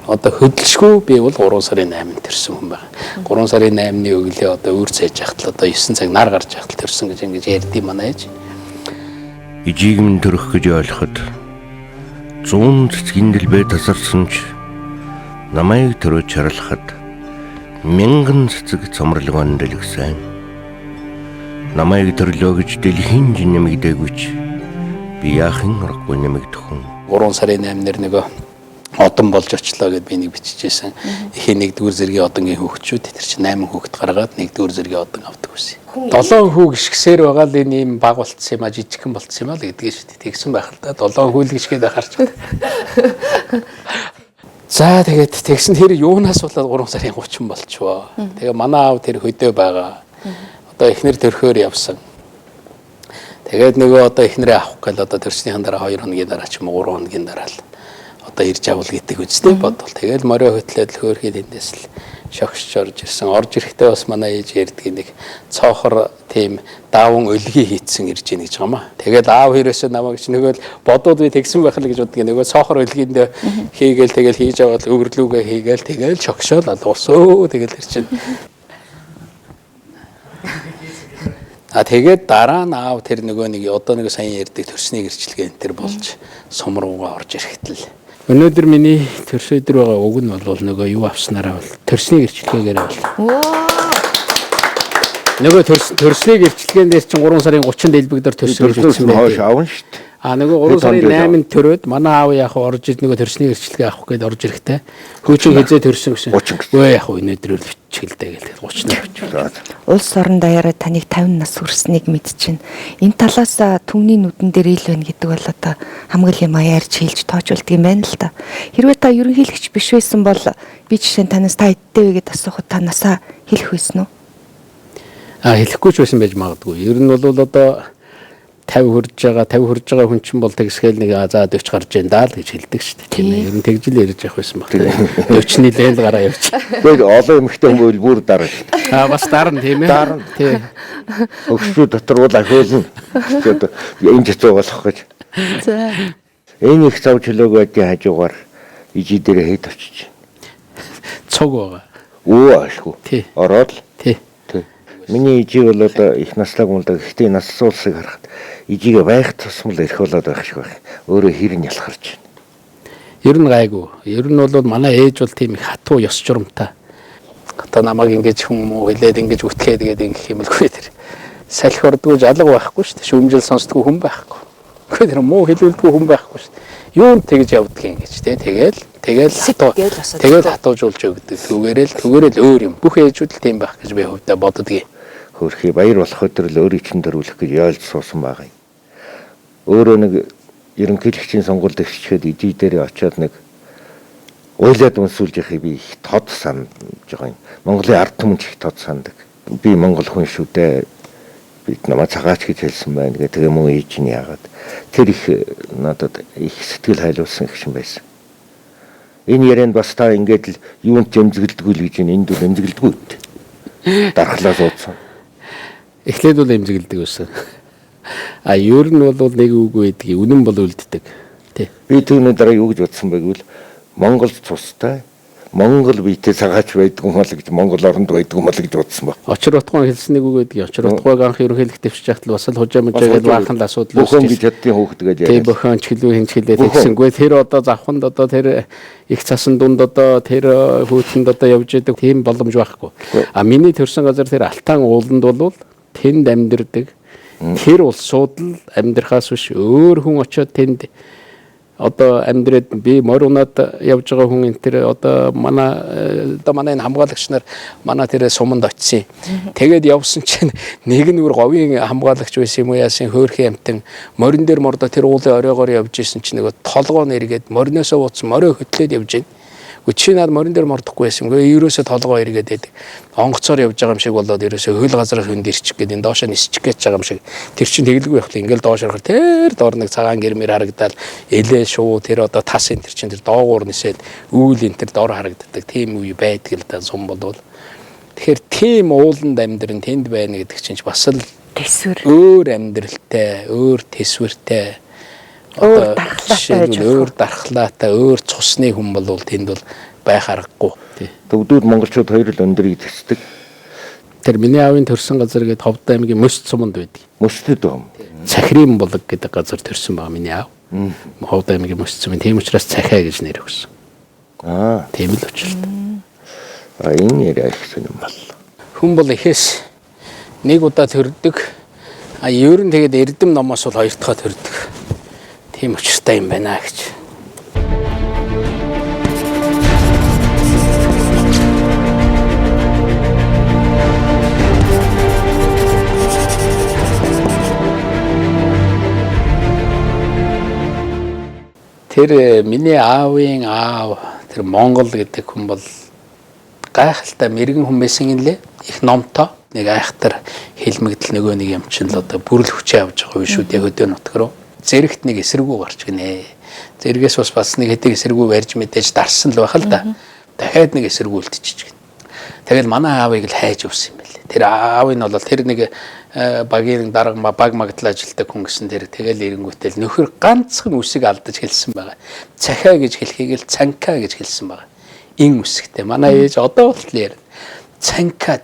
Одоо хөдөлшгүй би бол 3 сарын 8-нд төрсөн хүн байна. 3 сарын 8-ны өглөө одоо үр цайж яхтал одоо 9 цаг нар гарч яхтал төрсөн гэж ингэж ярьдیں۔ Манай ээж. Ижийг минь төрөх гэж ойлгоход 100 цэцгийн дэлбээ тасарсан ч намайг төрөж чарлахад 1000 цэцэг цомрлогоон дэлгсэн. Намайг төрлөө гэж дэлхийн нэмэгдээгүйч би яахын аргагүй нэмэгдэх хүн. 3 сарын 8-нэр нөгөө одон болж очлоо гэд би нэг бичижсэн. Эхий 1-р зэргийн одонгийн хүүхдчүүд тэр чинь 8 хүүхэд гаргаад 1-р зэргийн одон авдаг байсан. 7 хүү гიშгсээр байгаа л энэ юм баг болцсон юм а жижигхэн болцсон юм а л гэдгийг шүү дээ. Тэгсэн байх л да. 7 хүү л гიშгээд ахарч. За тэгээд тэгсэн тэр юунаас болоод 3 сарын 30 болчихвоо. Тэгээ манай аав тэр хөдөө байгаа. Одоо эхнэр төрхөөр явсан. Тэгээд нөгөө одоо эхнэрээ авах гэл одоо төрснийхэн дараа 2 хоногийн дараа ч юм уу 3 хоногийн дараа л одоо ирж авал гэдэг үстэй бодвол тэгэл морио хөтлөөд хөөрхийд эндээс л шогшж орж ирсэн. Орж ирэхдээ бас манай ээж ярьдгийг нэг цоохор тийм даавн өлгий хийцэн ирж ийн гэж байгаа маа. Тэгээд аав хэрээсээ намайг ч нөгөө бодоод би тэгсэн байх л гэж боддог. Нөгөө цоохор өлгийнд хийгээл тэгэл хийж аваад өвөрлүүгээ хийгээл тэгэл шогшоол алуусөө тэгэл ир чинь. Тэгээд дараа нь аав тэр нөгөө нэг одоо нэг сайн ярьдаг төрсний гэрчлэгээ энэ төр болж сум руугаа орж ирэхтэл өнөөдөр миний төрс өдөр байгаа уг нь бол нөгөө юу авснараа бол төрсний гэрчлэгээр бол. Нөгөө төрсний гэрчлэгээр дээр чинь 3 сарын 30-нд элбэгдэр төрсөн гэж үзсэн байх. Хойш авна шүү дээ. Нөгөө 3 сарын 8-нд төрөөд манай аав яах вэ орж ир нөгөө төрсний гэрчлэгээ авах гээд орж ирэхтэй. Хөөчөө хизээ төрсөн гэсэн. Өө яах вэ өнөөдөр бичихэлтэй гээл 30. Улс орон даяараа таныг 50 нас хүрснийг мэдчихэв. Энэ талаас түмний нүдэн дээр ил байна гэдэг бол одоо хамгийн юм аяарч хэлж тоожулдаг юм байна л да. Хэрвээ та ерөнхийлөгч биш байсан бол би жишээ нь танаас та эдтэй вэ гэдээ асуухад та насаа хэлэх байсан уу? Хэлэхгүй ч байсан байж магадгүй. Ер нь бол одоо 50 хүрж байгаа хүн чинь бол тэгсгээл нэг за 40 гарч जैन даа л гэж хэлдэг шүү дээ. Тийм ээ. Ер нь тэгжил ярьж явах байсан баг. 40-ны лээл гараа явж. Тэгээд олон эмэгтэй хүмүүс бүр дараа шүү дээ. Бас дарна тийм ээ. Дарна. Тийм. Өгшүү дотор бол ахиулна. Тэгээд энэ хэцүү болох гэж. За. Энэ их цав чөлөөгөөдийн хажуугаар ижи дээр хэд очиж. Цог байгаа. Өө ашгүй. Ороод л. Тий. Миний ижи бол одоо их наслаг мундаг. Гэхдээ нас суулсыг харахад ижигээ байх тусмал ирэх болоод байх шиг байх. Өөрөө хэрэг ялхарч байна. Ер нь гайгүй. Ер нь бол манай ээж бол тийм их хатуу ёс журамтай. Одоо намайг ингэж хүмүүс хэлээд ингэж үтгээд тэгээд ингэх юмлгүй тэр. Салхи ордгүй жалга байхгүй шүү дээ. Шүүмжил сонсдгүй хүн байхгүй. Гэхдээ тэр муу хэлүүлдэггүй хүн байхгүй шүү дээ. Юунд тэгж явдгийг ингэж тий. Тэгэл хатуужуулж өгдөг. Түгээрэл өөр юм. Бүх ээжүүд л тийм байх гэж би хувьдаа боддгийг. Хөрхий баяр болох өдөр л өөрийн чинь төрүүлэх гэж яалж суусан байгаа юм. Өөрөө нэг ерөнхийлөгчийн сонгуульд ирчихэд ижи дээр очиод нэг уйлаад өмсүүлж яхих би их тод санаж байгаа юм. Монголын ард түмэн их тод сандаг. Би монгол хүн шүү дээ. Бид намайг цагаач гэж хэлсэн байна. Тэгээ мөн ээж нь яагаад тэр их надад их сэтгэл хайлуулсан их юм байсан. Энэ ярианд бас та ингээд л юунд зэмзгэлдэггүй л гэж энэ дүр зэмзгэлдэггүй. Дархлаа суудсан. Эхлээд бол эмзэгэлдэг байсан. Ер нь бол нэг үг байдгийг үнэн бол үлддэг. Тий. Би түүний дараа юу гэж бодсон бэ гэвэл Монгол цустай Монгол биетэй цагаач байдгүй мал гэж Монгол оронд байдгүй мал гэж бодсон баг. Очир утгын хэлсэн нэг үг байдгийг. Очир утгыг анх ерөнхийлөгч дэвшиж яхад бас л хужаамжаагээд баахан л асуудал үүсчихсэн. Бүхэн гэж ядтын хөөхд гэж яриа. Тий бүхэн чөлөө хинчгэлээ тэгсэнгүй тэр одоо завханд одоо тэр их цасан дунд одоо тэр хүүтэнд одоо явж идэг тийм боломж байхгүй. Миний төрсэн газар тэр алтан ууланд бол тэнд амьдэрдэг Тэр улсууд л амьдрахаас биш өөр хүн очиод тэнд одоо амьдрээд би морь унаад явж байгаа хүн энэ тэр одоо манай энэ хамгаалагч нар манай тэр суманд очив. Тэгээд явсан чинь нэг нь өөр говийн хамгаалагч байсан юм уу яасан хөөрхөн амтэн морин дээр мордо тэр уулын оройгоор явж исэн чинь нэг толгоо нэргээд мориноосоо ууцсан морио хөтлөөд явж байна. Чи над морин дээр мордохгүй байсан. Ерөөсө толгоо эргээд байдаг. Онгоцоор явж байгаа юм шиг болоод ерөөсө хөл газраас хөнд ирчих гээд энэ доошоо нисчих гэж байгаа юм шиг. Тэр чинь тэглгүй байх л ингээл доош харахаар тэр доор нэг цагаан гэрмэр харагдаад элээ шуу тэр одоо тас энэ тэр чинь тэр доогуур нисээд үүл энэ тэр доор харагддаг. Тийм үе байдаг л да сум болвол. Тэгэхээр тийм ууланд амьдрын тэнд байна гэдэг чинь бас л Тэсвэр. Өөр амьдралтай, өөр тэсвэртэй. Өөр дархлаатай байж өөр дархлаатай, өөр цусны хүн бол тэнд бол байх аргагүй. Төвдүүд монголчууд хоёр л өндрийг тэсдэг. Тэр миний аавын төрсэн газар гээд Ховд аймгийн Мөс цуманд байдаг. Мөсдөд юм. Цахирын булаг гэдэг газар төрсэн байгаа миний аав. Ховд аймгийн Мөс цумын тийм учраас цахиа гэж нэр өгсөн. Тийм л учиртай. Энэ яриа их юм бол. Хүн бол ихээс нэг удаа төрдөг. Ер нь тэгээд эрдэм номоос бол хоёр дахь төрдөг. Тийм учиртай юм байна гэж. Тэр миний аавын аав тэр Монгол гэдэг хүн бол гайхалтай мэрэгэн хүн байсан юм лээ. Их номтой нэг айхтар хэлмэгдэл нөгөө нэг юм чинь л одоо бүрэл хүчээ авч байгаа шүү дээ хөдөө нутг руу. Зэрэгт нэг эсэргүү гарч гинэ. Зэрэгээс бас нэг хэдэг эсэргүү барьж мэдээж дарсан л байх л да. Дахиад нэг эсэргүү үлдчихэж гин. Тэгэл манай аавыг л хайж өгсөн юм байлээ. Тэр аав нь бол тэр нэг багийн дарга баг магтал ажилтдаг хүн гэсэн тэр тэгэл ирэнгүүтэл нөхөр ганцхан үсэг алдаж хэлсэн байгаа. Цахиа гэж хэлхийг л цанка гэж хэлсэн байгаа. Ин үсгтэй. Манай ээж одоо бол яар. Цанка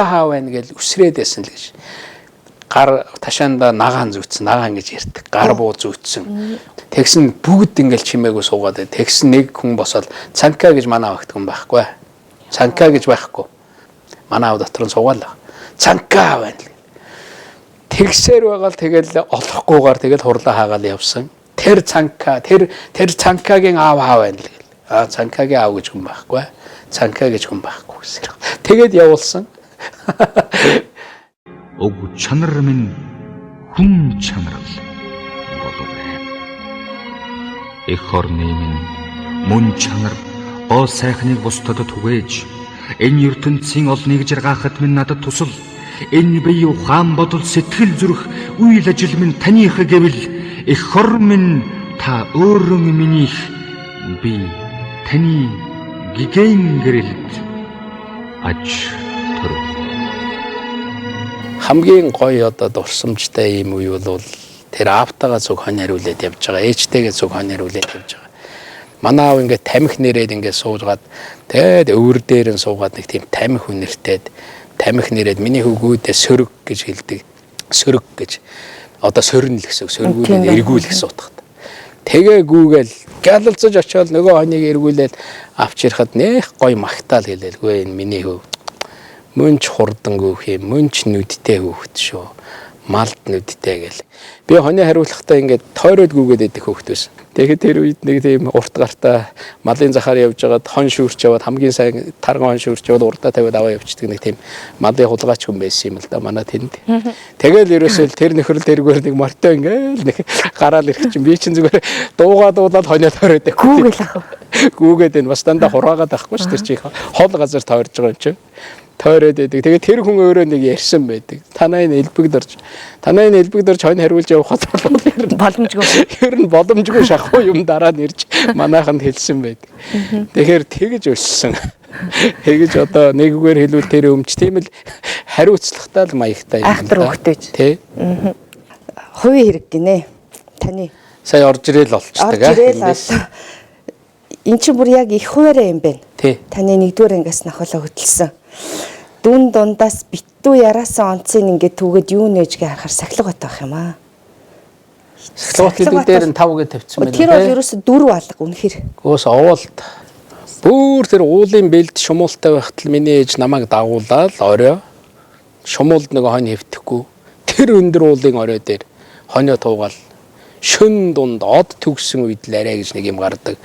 хаа байна гэж үсрээд байсан л гэж. Гар ташаанда нагаан зүүцсэн, нагаан гэж ярьдаг. Гар буу зүүцсэн. Тэгсэн бүгд ингээл чимээгүй суугаад бай. Тэгсэн нэг хүн босоод цанка гэж манай авахт хүн байхгүй. Цанка гэж байхгүй. Манай ав дотор нь суугаалаа. Цанка байна. Тэгсээр байгаал тэгэл олохгүйгээр тэгэл хурлаа хаагаал явсан. Тэр цанкагийн аав байна л гэл. Цанкагийн аав гэж хүн байхгүй. Цанка гэж хүн байхгүй гэсэн. Тэгээд явуулсан. Өг чанар минь хүн чанарл болов. Эх орны минь мөн чанар гоо сайхныг бусдад түгээж энэ ертөнцийн олныг жаргахад минь надад тусал. Энэ бие ухаан бодол сэтгэл зүрх үйл ажил минь таних гэвэл эх ор минь та өөрөн минийх би таны гигэн гэрэлд аж төрөв. Хамгийн гоё одоо дурсамжтай юм уу бол тэр аавтайгаа зүг хон хариулээд явж байгаа. Ээжтэйгээ зүг хон хариулээд явж байгаа. Манай аав ингээд тамхи нэрээд ингээд суужгаад тэгээд өвөр дээр нь суугаад нэг тийм тамхи үнэртээд тамхи нэрээд миний хөвгүүдээ сөрөг гэж хэлдэг. Сөрөг гэж одоо сөрнө л гэсэн. Сөргүүл эргүүл гэсэн утгатай. Тэгээ гүүгээл галалцаж очиод нөгөө хоныг эргүүлээд авч ирхад нэх гоё магтаал хэлээлгүй энэ миний хөв. Мөнч хурдан гүөх юм, мөнч нүдтэй хөөхт шүү. Малд нүдтэй гэл. Би хоны хариулахтаа ингээд тойроод гүгээд идэх хөөхт байсан. Тэгэхээр тэр үед нэг тийм урт гартаа малын захаар явж байгаад хон шүүрч яваад хамгийн сайн тарган хон шүүрч яваад урдаа тавиад аваа явчихдаг нэг тийм малын хулгайч хүн байсан юм л да манай тэнд. Тэгэл ерөөсөө тэр нөхрөл тэргээр нэг мортой ингээл нэг гараал ирэх чинь би чинь зүгээр дуугаад хонио тойроод байх. Гүүгэл ах. Гүүгээд энэ бас дандаа хураагаад байхгүй ш тэр чи хол газар тойрж байгаа юм чи. Тойроод байдаг. Тэгээд тэр хүн өөрөө нэг ярьсан байдаг. Танаа энэ элбэгд орж хонь хариулж явах бол боломжгүй. Ер нь боломжгүй шахуу юм дараа нь ирж манайханд хэлсэн байдаг. Тэгэхээр тэгж өссөн. Тэгж одоо нэггээр хэлвэл тэр өмч тийм л хариуцлагатай л маягтай юм. Айхтар хөвгтэйч. Тий. Хувийн хэрэг гинэ. Таны. Сая орж ирэл олчдаг аа. Эн чинь бүр яг их хуваараа юм байна. Тий. Таны нэгдүгээр ангиас нахвалаа хөтөлсөн. Дүн дундаас битүү яраасан онцыг ингээд түүгээд юу нээжгээ харахаар сахилга бат байх юм аа. Сахилга дээр нь 5 гэж тавьчихсан байна. Тэр бол ерөөсө 4 алга үнэхэр. Гоос овоолт. Бүр тэр уулын бэлд шумуултай байхад л миний ээж намайг дагуулаад орой шумуулд нэг хонь хөвтөхгүй Тэр өндөр уулын орой дээр хонио туугаал шөн дунд од төгсөн үед л арай гэж нэг юм гардаг.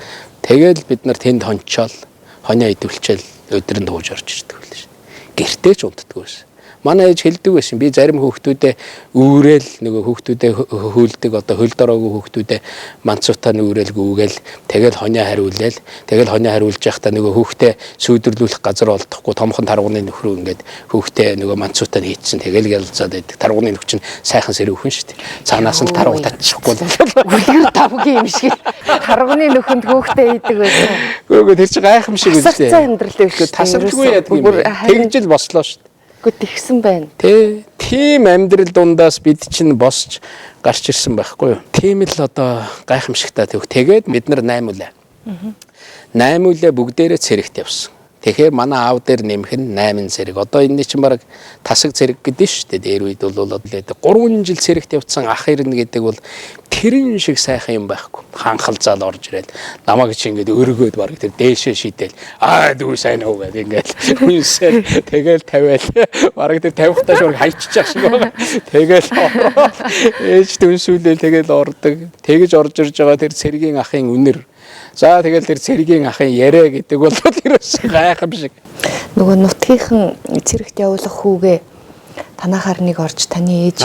Тэгэл бид нар тэнд хончоол хонио идэвчээл өдөр нь тууж орж ирдэг байлээ шин. Гэртээ ч унтдаг байсан. Манай ээж хэлдэг байсан. Би зарим хүүхдүүдэд үүрэл нөгөө хүүхдүүдэд хөөлдөг одоо хөл дороогүй хүүхдүүдэд манцуутаа нүрэл гүүгээл тэгэл хонио хариулээл тэгэл хонио хариулж явахдаа нөгөө хүүхдээ сүйдэрлүүлэх газар олдохгүй томхон таргууны нөхрөө ингээд хүүхдээ нөгөө манцуутаа хийцэн тэгэл ялцаад байдаг. Таргууны нөх чинь сайхан сэрүүхэн шүү дээ. Цаанаас нь таргуу татчихгүй л үлгэр тавгийн юм шиг таргууны нөхөнд хөөхтэй идэг байсан. Гүг тэр чинь гайхамшиг үлдээ. Тасарцсан амьдрал биш шүү дээ. Тасарчгүй яадаг юм бэ? Тэгжил бослоо шүү дээ. Гэхдээ тэгсэн байна. Тийм амьдрал дундаас бид чинь босч гарч ирсэн байхгүй юу? Тийм л одоо гайхамшигтай түүх. Тэгээд бид нар 8 үлээ. 8 үлээ бүгдээрээ цэрэгт явсан. Тэгэхээр манай аав дээр нэмэх нь 8 цэрэг. Одоо энэ чинь баг тасаг цэрэг гэдэг шүү дээ. Дээр үед бол 3 жил цэрэгт явцсан ах ирнэ гэдэг бол тэрэн шиг сайхан юм байхгүй. Ханхалзаал орж ирэл. Намайг чи ингээд өргөөд баг тэр дээшээ шийдэл. Дүү сайн уу гэдэг ингээд үнсэл тэгэл тавиал. Баг тэр тавихтаа шууд хайччих шиг байна. Тэгэл ороод ээж дүнсүүлэл тэгэл ордог. Тэгэж орж ирж байгаа тэр цэргийн ахын үнэр. За тэгэл тэр цэргийн ахын яриа гэдэг бол тэрс гайхамшиг. Нөгөө нутгийнхан цэрэгт явуулах хүүгээ танахаар нэг орж таны ээж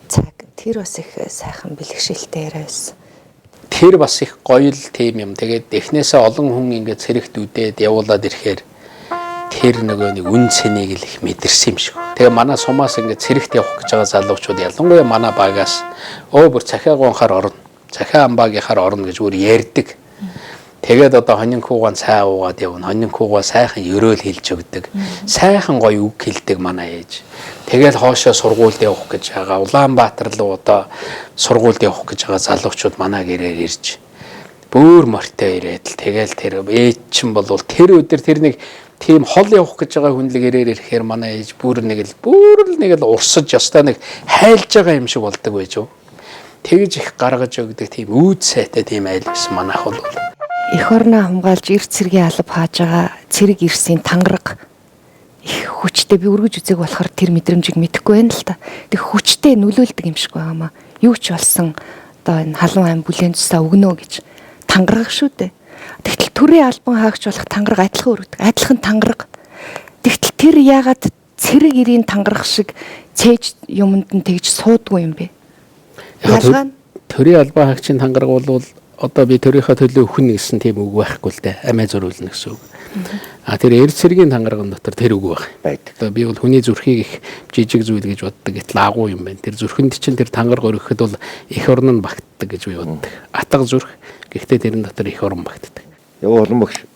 цаг тэр бас их сайхан бэлгшээлтэй яриа байсан. Тэр бас их гоё л тийм юм. Тэгээд эхнээсээ олон хүн ингээд цэрэгт үдээд явуулаад ирэхээр тэр нөгөө нэг үн цэнийг л их мэдэрсэн юм шиг. Тэгээ манай сумаас ингээд цэрэгт явах гэж байгаа залуучууд ялангуяа манай багаас бүр цахиа гонхаар орно. Цахиа амбаагийнхаар орно гэж өөр ярьдаг. Тэгээд одоо хонин куугаан цай уугаад явна. Хонин куугаа сайхан өрөөл хэлж өгдөг. Сайхан гоё үг хэлдэг манай ээж. Тэгэл хоошоо сургуульд явах гэж байгаа. Улаанбаатар руу одоо сургуульд явах гэж байгаа залуучууд манай гэрээр ирж бүр морьтой ирээд л тэгэл тэр ээж чинь бол тэр өдөр тэр нэг тийм хол явах гэж байгаа хүн л гэрээр ирэхээр манай ээж бүр нэг л урсаж ястаа нэг хайлж байгаа юм шиг болдог байж юу. Тэгж их гаргаж өгдөг тийм үүд сайтай тийм айл гэсэн манайх бол Эх орноо хамгаалж эрт цэргийн алба хааж байгаа цэрэг ирсийн тангараг их хүчтэй би өргөж үзег болохоор тэр мэдрэмжийг мэдэхгүй байна л та. Тэг хүчтэй нөлөөлдөг юм шиг байгаамаа. Юу ч болсон одоо энэ халуун ам бүлээн цусаа өгнө гэж тангараг шүү дээ. Тэгтэл төрийн албан хаагч болох тангараг адилхан өргөдөг. Адилхан тангараг. Тэгтэл тэр яагаад цэрэг ирийн тангараг шиг цээж юмд нь тэгж суудгүй юм бэ? Ялгаа нь төрийн албан хаагчийн тангараг бол одоо би төрийнхөө төлөө өхнө гэсэн тийм үг байхгүй л дээ. Амиа зөрүүлнэ гэсэн үг. Тэр эрд цэргийн тангарагын дотор тэр үг байдаг. Одоо би бол хүний зүрхийг их жижиг зүйл гэж боддог. Гэтэл агуу юм байна. Тэр зүрхэнд чинь тэр тангараг өргөхөд бол эх орн нь багтдаг гэж би боддог. Атга зүрх. Гэхдээ тэрэн дотор эх орн багтдаг. Яваа олон багш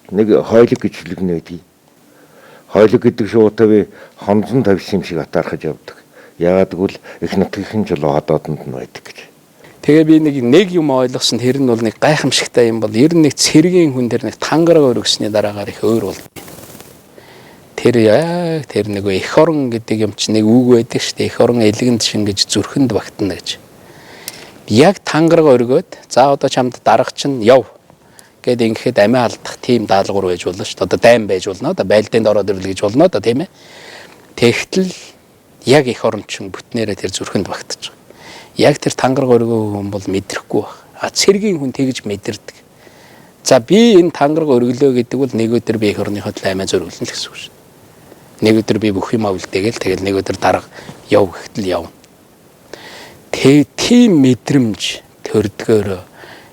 нэг хойлог гэж хэлгэнэ байдгийг. Хойлог гэдэг шуудаа би хонзон тавьсан юм шиг атаархаж явдаг. Яагаад гэвэл их нутгийн жолоо хадууданд нь байдаг гэж. Тэгээ би нэг юм ойлгосон тэр нь бол нэг гайхамшигтай юм бол ер нь нэг цэргийн хүн тэр нэг тангараг өргөсний дараагаар их өөр бол. Тэр нөгөө эх орн гэдэг юм чинь нэг үг байдаг шүү дээ. Эх орн элгэнд шингэж зүрхэнд багтана гэж. Яг тангараг өргөөд за одоо чамд дарга чинь яв гэд ингэхэд амиа алдах тийм даалгавар байж болно шүү дээ. Одоо дайм байж болно. Одоо байлдаанд ороод ирлээ гэж болно. Одоо тийм ээ. Тэгтэл яг эх орн чинь бүтнээрээ тэр зүрхэнд багтаж байгаа. Яг тэр тангараг өргөө хүн бол мэдрэхгүй баг. Цэргийн хүн тэгж мэдэрдэг. За би энэ тангараг өргөлөө гэдэг бол нэг өдөр би эх орныхоо төлөө амиа зөрүүлнэ л гэсэн үг шин. Нэг өдөр би бүх юм авилдэгээл тэгэл нэг өдөр дарга яв гэхтэл явна. Тийм мэдрэмж төрдгөөрөө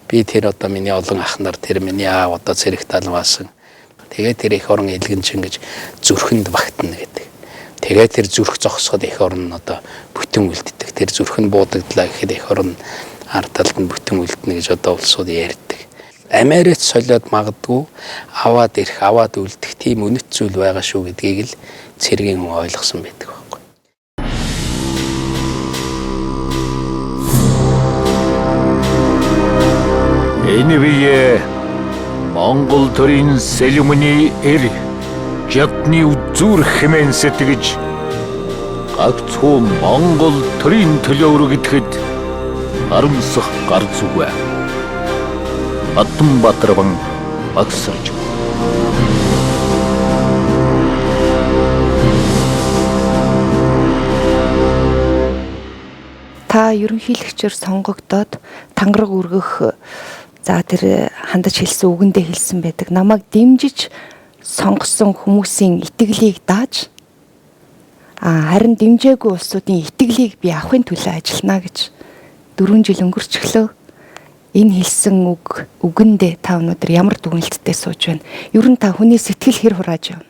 би тэр одоо миний олон ах нар тэр миний аав одоо цэрэг талваасан. Тэгээд тэр эх орн элгэн чингэж зүрхэнд багтана гэдэг. Тэгээд тэр зүрх зогсоход эх орн нь одоо бүтэн үлддэг. Тэр зүрх нь буудагдлаа гэхэд эх орн ард талд нь бүтэн үлдэнэ гэж одоо улсууд ярьдаг. Америкт солиод магадгүй аваад ирэх, аваад үлдэх тийм үнэт зүйл байгаа шүү гэдгийг л цэргийн хүн ойлгосон байдаг байхгүй. Энэ бие Монгол төрийн сэлмүний эр Жапны үзүр хэмээн сэтгэж гагцхүү Монгол төрийн төлөө өргөдөд харамсах гар зүгвэ. Батбатар ban багсарч. та ерөнхийлөгчөөр сонгогдоод тангараг өргөх за тэр хандаж хэлсэн үгэндээ хэлсэн байдаг. Намайг дэмжиж сонгосон хүмүүсийн итгэлийг дааж харин дэмжээгүй улсуудын итгэлийг би авахын төлөө ажиллана гэж 4 жил өнгөрчихлөө. Энэ хэлсэн үгэндээ та өнөөдөр ямар дүгнэлттэй сууж байна? Ер нь та хүний сэтгэл хэр хурааж байна?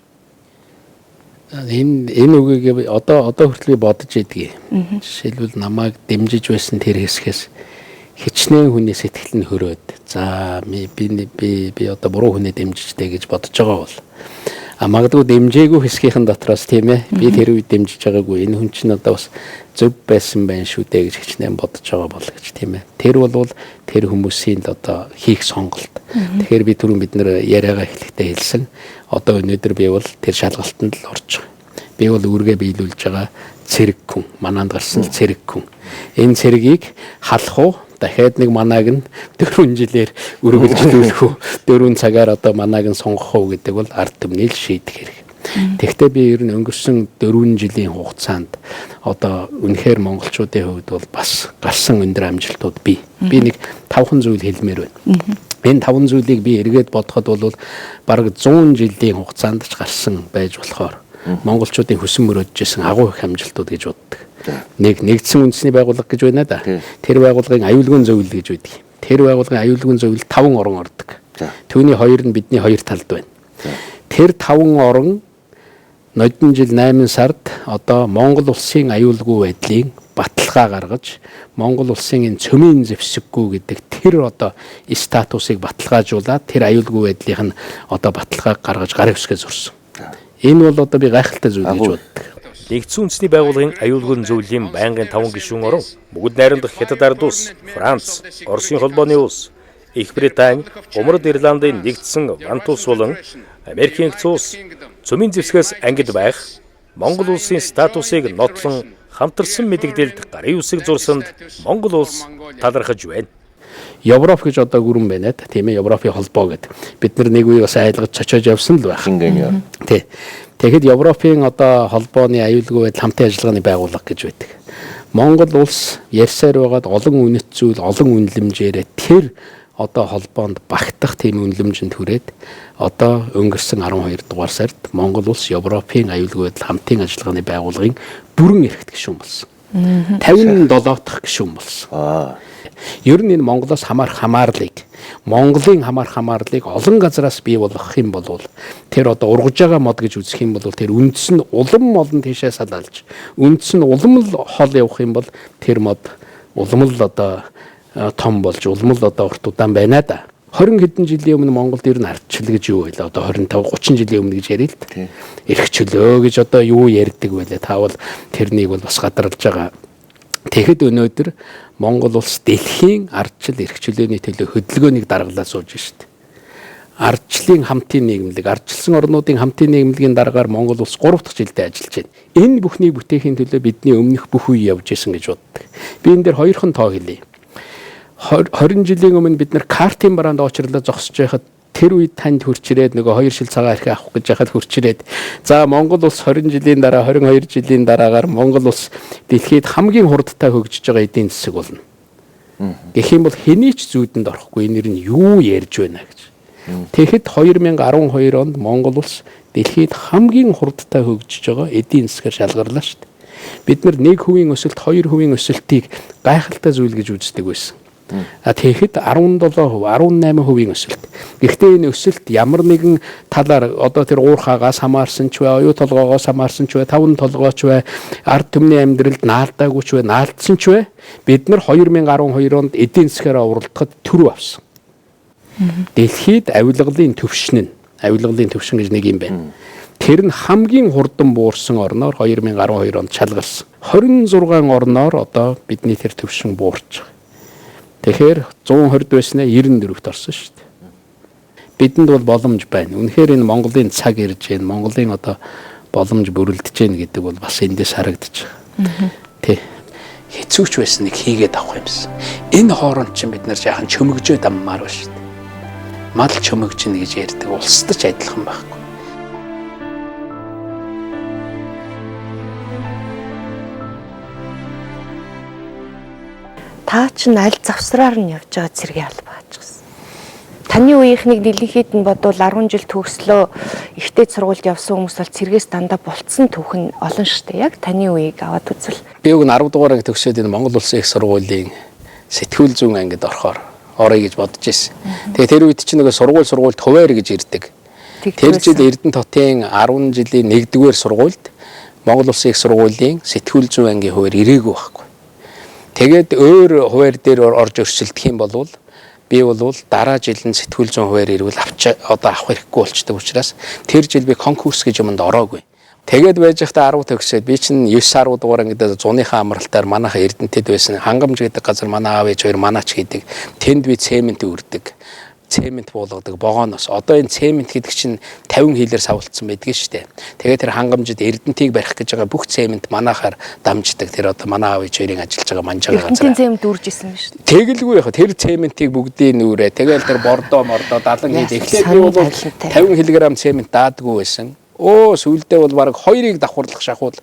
Энэ үгийг одоо хүртэл би бодож идэгий. Жишээлбэл намайг дэмжиж байсан тэр хэсгээс хичнээн хүний сэтгэл нь хөрөөд за би одоо буруу хүнээ дэмжижтэй гэж бодож байгаа бол магадгүй дэмжээгүй хэсгийнхэн дотроос тийм ээ би тэр үед дэмжиж байгаагүй энэ хүн чинь одоо бас зөв байсан байх шүү дээ гэж хичнээн бодож байгаа бол гэж тийм ээ тэр бол тэр хүмүүсийн одоо хийх сонголт. Тэгэхээр би түрүүн бид нэр яриагаа эхлэхдээ хэлсэн одоо өнөөдөр би бол тэр шалгалтанд л орж байгаа. Би бол үүргээ биелүүлж байгаа цэрэг хүн мананд гарсан цэрэг хүн. Энэ цэрэгийг халах уу дахиад нэг манааг нь 4 жилээр үргэлжлүүлэх үү 4 цагаар одоо манааг нь сонгох уу гэдэг бол ард түмний шийдэх хэрэг. Тэгвэл би ер нь өнгөрсөн 4 жилийн хугацаанд одоо үнэхээр монголчуудын хувьд бол бас гарсан өндөр амжилтууд би нэг 5 зүйл хэлмээр байна. Энэ 5 зүйлийг би эргээд бодоход бол бараг 100 жилийн хугацаанд ч гарсан байж болохоор монголчуудын хүсэн мөрөөдж исэн агуу их амжилтууд гэж боддог. Нэгдсэн үндэсний байгууллага гэж байна да. Тэр байгууллагын аюулгүйн зөвлөл гэж байдаг. Тэр байгууллагын аюулгүйн зөвлөл 5 орон ордог. Түүний 2 нь бидний 2 талд байна. Тэр 5 орон нодон жил 8 сард одоо Монгол улсын аюулгүй байдлын баталгаа гаргаж Монгол улсын энэ цөмийн зэвсэггүй гэдэг тэр одоо статусыг баталгаажуулаад тэр аюулгүй байдлын одоо баталгааг гаргаж гар хэвсгээ зурсан. Энэ бол одоо би гайхалтай зүйл гэж боддог. Нэгдсэн үндэсний байгууллагын аюулгүйн зөвлөлийн байнгын 5 гишүүн орон бүгд найрамдах Хятад ард улс, Франц, Оросын холбооны улс, Их Британи, Умард Ирландын нэгдсэн Вант улс болон Америкийн улс цөмийн зэвсгээс ангид байх Монгол улсын статусыг нотлон хамтарсан мэдэгдэлд гарын үсэг зурсанд Монгол улс талархаж байна. Европ гэж одоо гүрэн байна тийм ээ Европын холбоо гэдэг. Бид нар нэг үе бас айлгаж чочоож явсан л байх. Тий. Тэгэхэд Европын одоо холбооны аюулгүй байдал хамтын ажиллагааны байгууллага гэж байдаг. Монгол улс ярьсаар байгаад олон үнэт зүйл, олон үнэлэмжээр тэр одоо холбоонд багтах тийм үнэлэмжинд хүрээд одоо өнгөрсөн 12 дугаар сард Монгол улс Европын аюулгүй байдал хамтын ажиллагааны байгууллагын бүрэн эрхт гишүүн болсон. 57 дахь гишүүн болсон. Ер нь энэ Монголоос хамаарлыг Монголын хамаарлыг олон газраас бий болгох юм бол тэр одоо ургаж байгаа мод гэж үзэх юм бол тэр үндэс нь улам олон тийшээ салалж үндэс нь улам л хол явах юм бол тэр мод улам л одоо том болж улам л одоо урт удаан байна да. 20 хэдэн жилийн өмнө Монголд ер нь ардчил гэж юу байлаа одоо 25 30 жилийн өмнө гэж ярил л да. Эрх чөлөө гэж одоо юу ярьдаг байлаа. Таавал тэрнийг бол бас гадарлаж байгаа. Тэгэхэд өнөөдөр Монгол улс дэлхийн ардчил эрх чөлөөний төлөө хөдөлгөөнийг даргалаа сууж шít. Ардчлалын хамтын нийгэмлэг, ардчилсан орнуудын хамтын нийгэмлэгийн дараагаар Монгол улс 3 дахь жилдээ ажиллаж байна. Энэ бүхний бүтээхийн төлөө бидний өмнөх бүх үе явж исэн гэж боддог. Би энэ дээр хоёрхан тоо хэлье. 20 жилийн өмнө бид нар картын бараанд очрлоо зогсож байхад тэр үед танд хурцрээд нөгөө 2 шил цагаан архи авах гэж яхад хурцрээд за Монгол улс 20 жилийн дараа 22 жилийн дараагаар Монгол улс дэлхийд хамгийн хурдтай хөгжиж байгаа эдийн засаг болно. Гэх юм бол хэний ч зүйдэнд орохгүй энэ нь юу ярьж байна гэж. Тэгэхэд 2012 онд Монгол улс дэлхийд хамгийн хурдтай хөгжиж байгаа эдийн засгаар шалгарлаа шүү дээ. Бид нар 1% өсөлт 2% өсөлтийг гайхалтай зүйл гэж үздэг байсан. Тэгэхэд 17%, 18% өсөлт. Гэхдээ энэ өсөлт ямар нэгэн талаар одоо тэр уурхаагаас хамаарсан ч бай, оюу толгоогоос хамаарсан ч бай, таван толгооч бай, ард түмний амьдралд наалдаагүй ч бай, наалдсан ч бай. Бид нар 2012 онд эдийн засгаараа уралдахад төрөв авсан. Дэлхийд авилгалын төвшин гэж нэг юм байна. Тэр нь хамгийн хурдан буурсан орноор 2012 онд шалгарсан. 26 орноор одоо бидний тэр төвшин буурч байгаа. Тэгэхээр 120 байснаа 94-т орсон шүү дээ. Бидэнд бол боломж байна. Үнэхээр энэ Монголын цаг ирж байна. Монголын одоо боломж бүрэлдэж байна гэдэг бол бас эндээс харагдаж байгаа. Тэ. Хэцүүч байсан нэг хийгээд авах юмсан. Энэ хооронд чинь бид нар жаахан чөмөгжөөд аммаар ба шүү дээ. Мал чөмөгжнө гэж ярьдаг. Улсдаж адилхан байхгүй. та чинь аль завсраар нь явж байгаа цэргийн алба ачсан. Таны үеийнхнийг дэлгэхэд нь бодвол 10 жил төгслөө ихтэй сургуульд явсан хүмүүс бол цэргээс дандаа болцсон түүхэн олон штэ. Яг таны үеийг аваад үзвэл. Би уг нь 10 дугаарыг төгсөөд энэ Монгол Улсын их сургуулийн сэтгүүл зүүн ангид орё гэж бодож ирсэн. Тэгээ тэр үед чинь нөгөө сургуульд хуваар гэж ирдэг. Тэр жил Эрдэнэ хотын 10 жилийн 1-р сургуульд Монгол Улсын их сургуулийн сэтгүүл зүүн ангийн хуваар ирээгүй байхгүй. Тэгээд өөр хуваар дээр орж өрсөлдөх юм бол би бол дараа жил нь сэтгүүл зүүн хуваар ирвэл одоо авах хэрэггүй болчдөг учраас тэр жил би конкурс гэж юмд ороогүй. Тэгээд байж байхдаа 10 төгсөөд би чинь 9-10 дугаар ангид зуныхаа амралтаар манайхаа Эрдэнэтэд байсан хангамж гэдэг газар манай аав ээж хоёр манаач хийдэг. Тэнд би цемент үрдэг. Цемент буулгадаг богоноос. Одоо энэ цемент гэдэг чинь 50 хилээр савлцсан байдгийг шүү дээ. Тэгээд тэр хангамжид Эрдэнэтийг барих гэж байгаа бүх цемент манайхаар дамждаг. Тэр одоо манай аав ээж хоёрын ажиллаж байгаа манжаага газар. Эрдэнэтийн цемент үрж исэн биз дээ. Тэгэлгүй яг тэр цементийг бүгдийг нүүрээ. Тэгэл тэр бордоо далан хийж эхлээд би бол 50 кг цемент даадгүй байсан. Сүүлдээ бол баг 2-ыг давхарлах шахуул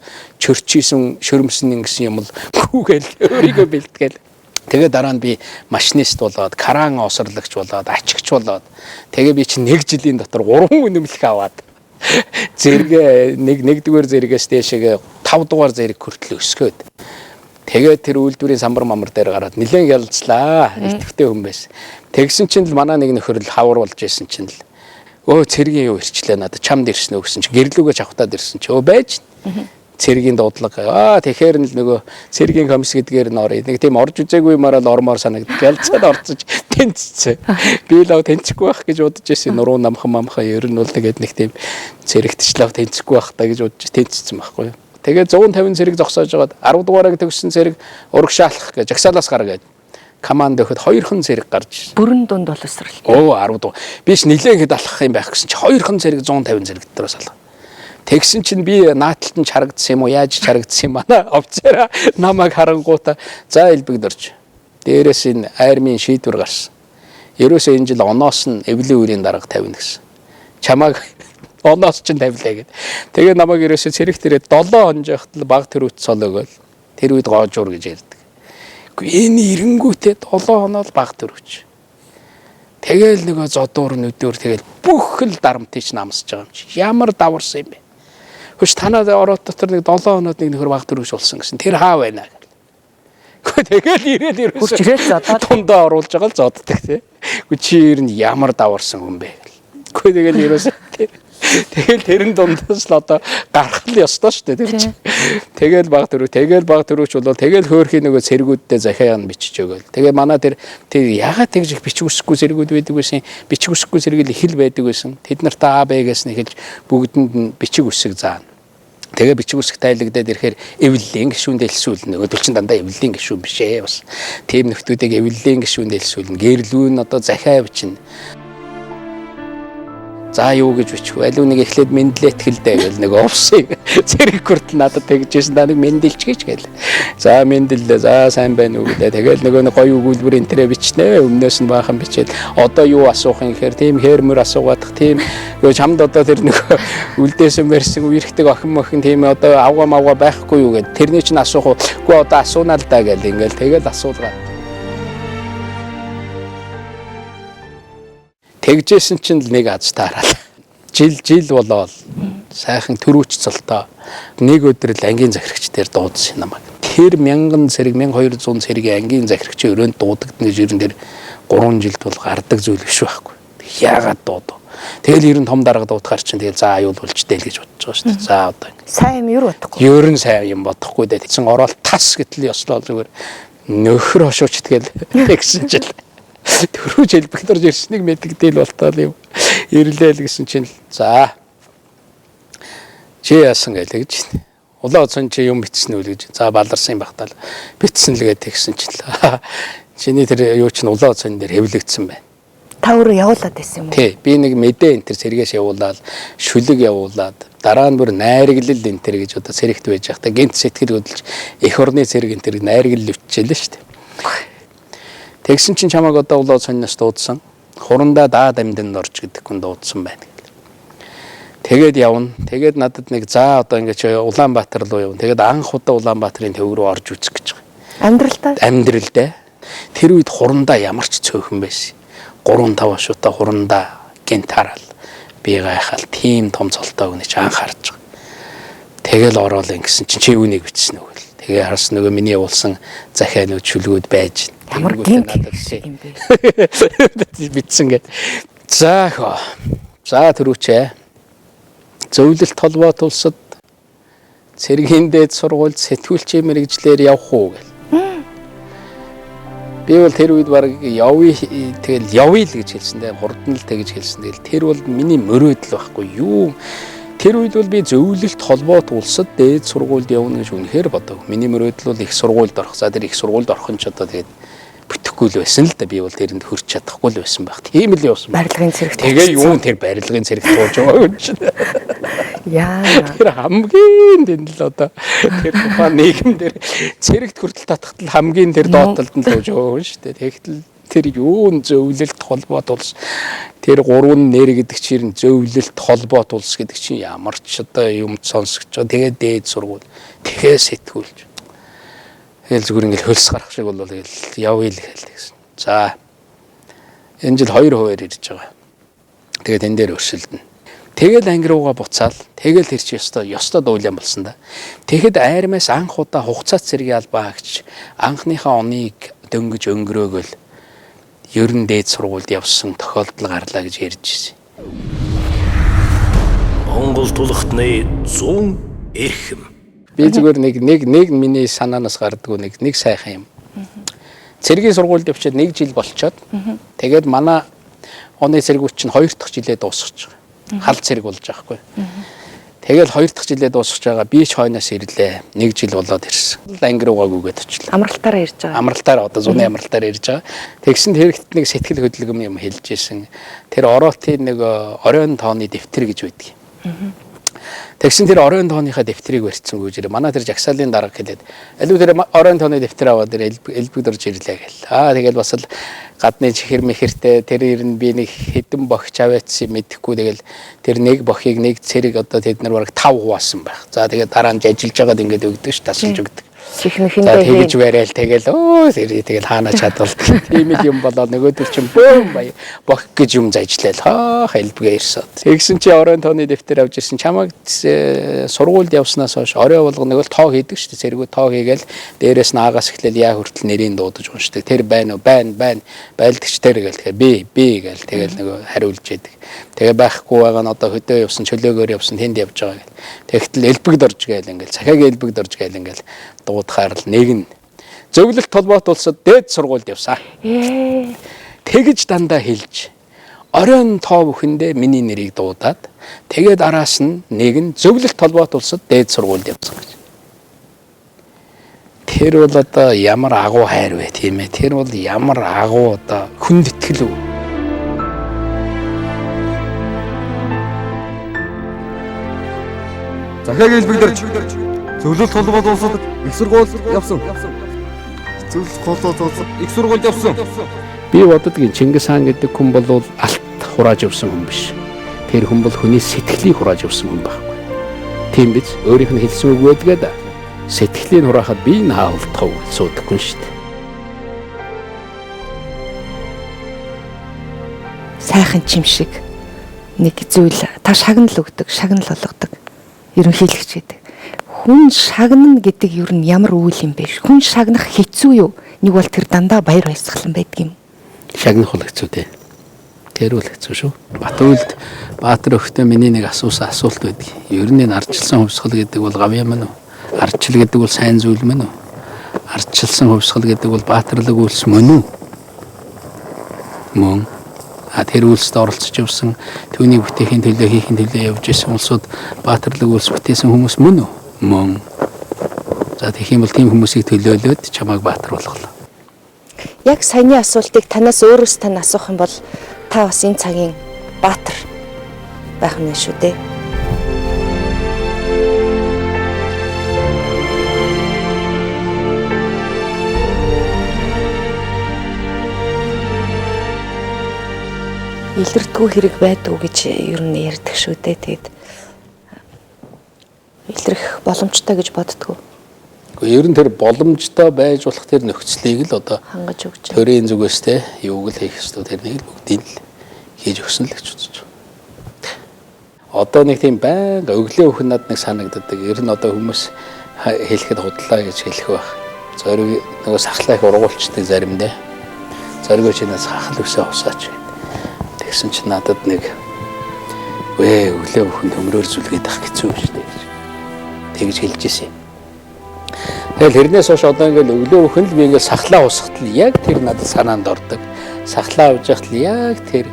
чөрчийсэн шөрмсөн гэсэн юм л гүүгээл өөрийгөө бэлтгээл. Тэгээ дараа нь би машинист болоод, кран осорлагч болоод, ачигч болоод тэгээ би чинь 1 жилийн дотор 3 үнэмлэх аваад зэрэг 1-р зэрэгээс дээшээ 5 дугаар зэрэг хүртэл өсгөөд. Тэгээ тэр үйлдвэрийн самбар мамар дээр гараад нэлээд ялцлаа. Итгэвтэй хүн байсан. Тэгсэн чинь л манай нэг нөхөр л хавар болж исэн чинь л цэргийн юу ирчлээ надад чамд ирсэн үү гэсэн чинь гэрлүүгээ чавхтаад ирсэн чи байж цэргийн дуудлага тэгэхээр нь л нөгөө цэргийн комисс гэдгээр нь орё нэг тийм орж үзээгүй юмараа л ормоор санагдав ялцаад орцож тэнцсэн би л тэнцэхгүй байх гэж бодож байсан нуруу намхан ер нь бол тэгээд нэг тийм цэрэгтчлээ тэнцэхгүй байх та гэж бодож тэнцсэн байхгүй юу тэгээд 150 цэрэг зогсоож байгаад 10 дугаарыг төгссөн цэрэг урагшаалах гэж жагсаалаас гаргаад команд өгөхөд 2хан цэрэг гарч бүрэн дунд боловсрал. 10 дугаар. Биш нилээхэд алхах юм байх гэсэн чи 2хан цэрэг 150 цэрэг дотроос алга. Тэгсэн чинь би нааталт нь чарагдсан юм уу? Яаж чарагдсан юм аа? Офицераа намайг харангуйта за элбэгд орж. Дээрээс энэ армийн шийдвэр гарсан. Ерөөсөө энэ жил оноос нь эвлэн үрийн дарга тавина гэсэн. Чамайг оноос чинь тавилаа гэд. Тэгээ намайг ерөөсөө цэрэг тэрээ 7 он жахт л баг төрүүт цол өгөөл. Тэр үед гоожуур гэж ярьдаг. Энэ эренгүүтээ 7 хоноо л баг төрөвч. Тэгэл нөгөө зодуур нүдээр тэгэл бүх л дарамтыг намсаж байгаа юм чи. Ямар даварсан юм бэ? Хөш танаад ороод дотор нэг 7 хоноод нэг нөхөр баг төрөвч болсон гэсэн. Тэр хаа байна гэл. Тэгэл ирээд ерөөсөө тундаа оруулж байгаа л зоддаг тий. Чи ер нь ямар даварсан хүн бэ гэл. Тэгэл ерөөсөө тэгэл тэрэн дундаас л одоо гарах л ёстой шүү дээ тэр чинь. Тэгэл баг төрөвч болол тэгэл хөөрхийн нөгөө цэргүүддээ захиааг нь бичиж өгөөл. Тэгээ манай тэр ягаад тэгж их бичиг үсэхгүй цэргүүд байдаг байсан. Бичиг үсэхгүй цэргэл их л байдаг байсан. Тэд нартай АБ-гээс нь хэлж бүгдэнд нь бичиг үсэг заана. Тэгээ бичиг үсэг тайлагдаад ирэхээр эвлэлийн гишүүнд элсүүл нөгөө төл чин дандаа эвлэлийн гишүүн биш ээ бас. Тэм нөхдүүдийг эвлэлийн гишүүнд элсүүл гэрлүүн одоо захиа бичнэ. За юу гэж бичв. Алуу нэг эхлээд мэдлээ тгэлдэ гэл нэг овсыг цэрэг хүртэл надад тэгжсэн. Та нэг мэндэлчгээч гэл. За мэндэллээ. За сайн байна уу гэдэг. Тэгэл нөгөө гоё өгүүлбэр энтрээ бичнэ. Өмнөөс нь баахан бичээд одоо юу асуух юм гэхээр тийм хермөр асуугаадах тийм чамд одоо тэр нөгөө үлдээсэн мэрсэн үерхдэг охин тийм одоо авгаа байхгүй юу гэд. Тэрний чинь асуух уу. Үгүй одоо асуунаа л да гэл ингээл тэгэл асуулгаа. Тэгжсэн чинь л нэг аз таарал. Жил болоод сайхан төрүүч цолтоо нэг өдөр л ангийн захирагч дээр дуудсан намайг. Тэр 1000 цэрэг 1200 цэрэгийн ангийн захирагчийн өрөөнд дуудагдана гэж ер нь тэр 3 жилд бол гардаг зүйл биш байхгүй. Яагаад дуудав? Тэгэл ер нь том дарга дуудахаар чинь тэгэл за аюул болчтой л гэж бодож байгаа шүү дээ. За одоо сайн юм юу бодохгүй. Ер нь сайн юм бодохгүй дээ. Тэгсэн ороод тас гэтэл ёслоо зүгээр нөхөр хошууч тэгэл тэгсэн чинь төрөж хэлбэгт орж ирснийг мэддэгдээл болтол юм. Ирлээ л гэсэн чинь за чи яасан гэлээ гэж. Улаан цон чи юм бичсэн үү гэж. За баларсан юм багтаал. Бичсэн л гээд тэгсэн чинь л. Чиний тэр юу чинь улаан цон дээр хэвлэгдсэн байна. Та өөрөө явуулаад байсан юм уу? Тий, би нэг мэдээ энэ төр сэргээс явуулаад, шүлэг явуулаад, дараа нь бүр найрглал энэ төр гэж одоо сэрэгт байж байхдаа гинт сэтгэл хөдлөж эх орны цэрэг энэ төр найрглал өччихлээ шүү дээ. Тэгсэн чинь чамайг одоо улаан цонноос дуудсан. Хурандаа даад амьданд орж гэдэг хүн дуудсан байна. Тэгээд явна. Тэгээд надад нэг за одоо ингэж Улаанбаатар руу явна. Тэгээд анх удаа Улаанбаатарын төв рүү орж үзэх гэж байгаа. Амьдралдаа? Амьдралдаа. Тэр үед хурандаа ямар ч цөөхөн байсан. 3-5 шуудаа хурандаа гентарал би гайхал тийм том цолтойг нэг анхаарч байгаа. Тэгэл ороод ингэсэн чинь чи үүнийг бичсэн үү гэл. Тэгээ харсан нөгөө миний явуулсан захианууд шүлгүүд байж Ямар гинт юм бэ? бичсэн гэд. За төрүүчээ. Зөвлөлт холбоот улсад цэргийн дээд сургуульд сэтгүүлчийн мэрэгжлэр явах уу гэл. Би бол тэр үед баг явъя л гэж хэлсэн дээ. Хурдан л тэгж хэлсэн. Тэгэл тэр бол миний мөрөөдөл байхгүй юу. Тэр үед бол би зөвлөлт холбоот улсад дээд сургуульд явна гэж үнэхээр бодог. Миний мөрөөдөл бол их сургуульд орох. За тэр их сургуульд орох нь ч одоо тэгээд бүтэхгүй л байсан л да. Би бол тэрэнд хүрч чадахгүй л байсан баг. Тийм л явсан. Барилгын цэрэгт. Тэгээ юу тэр барилгын цэрэгт тууж байгаа юм чинь. Яа. Тэр хамгийн дэнд л одоо тэр тухайн нийгэмдэр цэрэгт хүртэл татхад л хамгийн тэр доотлолд нь тууж байгаа юм шүү дээ. Тэгэхдээ тэр юун зөвлөлт холбоот улс тэр 3 нэр гэдэг чинь зөвлөлт холбоот улс гэдэг чинь ямар ч одоо юм сонсогч байгаа. Тэгээд дээд сургууль тэгээ сэтгүүлж. Тэгэл зүгээр ингээл хөлс гарах шиг бол тэгэл явъя л гэсэн. За энэ жил 2 хувиар ирж байгаа. Тэгээд энэ дээр өршөлдөнө. Тэгэл анги руугаа буцаал. Тэгэл тэр чи ёстой дуулан болсон да. Тэгэхэд айрмаас анх удаа хугацаа цэргийн албаа гэж анхныхаа оныг дөнгөж өнгөрөөгөл ерөн дээд сургуульд явсан тохиолдол гарлаа гэж ярьж ирсэн. Монгол тулхтны 100 эрхэм. Би зүгээр нэг миний санаанаас гардггүй нэг сайхан юм. Цэргийн сургуульд явчаад 1 жил болчоод тэгээд манай оны цэргүүд чинь 2 дахь жилээ дуусгаж байгаа. Хал цэрэг болж байгаа хгүй. Тэгэл 2 дахь жилээ дуусгаж байгаа. Би ч хойноос ирлээ. 1 жил болоод ирсэн. Анги руугаа гүгээд очлаа. Амралтаараа ирж байгаа. Амралтаар одоо зуны амралтаар ирж байгаа. Тэгсэнд хэрэгт нэг сэтгэл хөдлөм юм хэлж ирсэн. Тэр ороотын нэг оройн тооны дэвтэр гэж байдаг. Тэгсэн тэр оройн тооныхаа дэвтрийг барьсан гүйжээ. Манай тэр жагсаалын дарга хэлээд алив тэр оройн тооны дэвтэр аваад тэр элбэг дорж ирлээ гэл. Тэгэл бас л гадны чихэр мэхэртэй тэр ирнэ би нэг хэдэн бохич аваадсан мэдэхгүй тэгэл тэр нэг бохийг нэг цэрэг одоо тэд нар бараг 5 хуваасан байх. За тэгээд дараа нь ажиллаж байгаад ингээд өгдөг ш тасалж өгдөг. Чихнэхэндээ тэгж барайл тэгэл тэгэл хаана чадвалдаг. Тийм л юм болоод нөгөөдөр чинь бох гэж юм зажлал хэлбгээ ирсэн. Тэгсэн чи оройн тооны дэвтэр авч ирсэн чамайг сургуульд явснаас хойш орой болгоно нэг л тоо хийдэг шүү дээ. Цэргүүд тоо хийгээл дээрээс нь аагаас эхлээл яа хүртэл нэрийг дуудаж уншдаг. Тэр байна уу? Байна. Байлдагч тэр гээл тэгэхээр би гээл тэгэл нөгөө хариулж яадаг. Тэгээ байхгүй байгаа нь одоо хөдөө явсан чөлөөгөөр явсан тэнд явж байгаа гэл. Тэгтэл элбэг дорж гээл ингээл цахиагийн элбэг дорж гээл ингээл дуудахаар л нэг нь зөвлөлт холбоот улсад дээд сургуульд явсаа. Тэгж дандаа хэлж оройн тоо бүхэндээ миний нэрийг дуудаад тэгээд араас нь нэг нь зөвлөлт холбоот улсад дээд сургуульд явсан гэж. Тэр бол одоо ямар агуу хайр вэ тийм ээ. Тэр бол ямар агуу одоо хүнд итгэл үү. Захиагийн элбэг дорж зөвлөлт холбоот улсад их сургуульд явсан. Зөвлөлт холбоот улсад их сургуульд явсан. Би боддгийн Чингис хаан гэдэг хүн бол алт хурааж явсан хүн биш. Тэр хүн бол хүний сэтгэлийг хурааж явсан хүн байхгүй. Тийм биз? Өөрийнх нь хэлсэн үг байдгаа да. Сэтгэлийг хураахад би наавтав суудаггүй шүү дээ. Сайхан чим шиг нэг зүйл та шагнал өгдөг, шагнал болгодог. Ерөнхийлөгч гэдэг. Хүн шагнана гэдэг юу нь ямар үйл юм бэ? Хүн шагнах хэцүү юу? Нэг бол тэр дандаа баяр баясгалан байдаг юм. Шагнах бол хэцүү дээ. Тэр бол хэцүү шүү. Батүйлд Баатар өхтөө миний нэг асуусан асуулт байдаг. Ер нь ардчилсан хувьсгал гэдэг бол гав юм уу? Ардчил гэдэг бол сайн зүйл мөн үү? Ардчилсан хувьсгал гэдэг бол баатарлаг үйлс мөн үү? Мөн. Тэр үйлсд оролцож явсан түүний бүтээхийн төлөө хийхин төлөө явж исэн улсууд баатарлаг үйлс бүтээсэн хүмүүс мөн үү? Мөн. За тэгэх юм бол тийм хүмүүсийг төлөөлөөд чамайг баатар болголоо. Яг саяны асуултыг танаас өөрөөс тань асуух юм бол та бас энэ цагийн баатар байх юм шүү дээ. Илэрдэггүй хэрэг байдгүй гэж ер нь ярьдаг шүү дээ. Тэгэд илрэх боломжтой гэж боддгоо. Гэхдээ ер нь тэр боломжтой байж болох тэр нөхцөлийг л одоо хангаж өгч байна. төрийн зүгээс те юуг л хийх ёстой тэрнийг л бүгдийг л хийж өгсөн л гэж үзэж байна. Одоо нэг тийм байнга өглөө өхөн над нэг санагддаг. Ер нь одоо хүмүүс хэлэхэд худлаа гэж хэлэх байх. Зориг нөгөө сахлаа их ургуулчдаг заримдаа. Зоригоо чинээс хахал өсөө усаач гэдэг. Тэгсэн чинь надад нэг өглөө өхөн төмрөөр зүлгээд ах хэцүү шүү дээ гэж. Тэгж хэлж ирсэн. Тэгэл хэрнээс хойш одоо ингээл өглөө өхөн л би ингээл сахлаа усахт л яг тэр надад санаанд ордог. Сахлаа авч яхад л яг тэр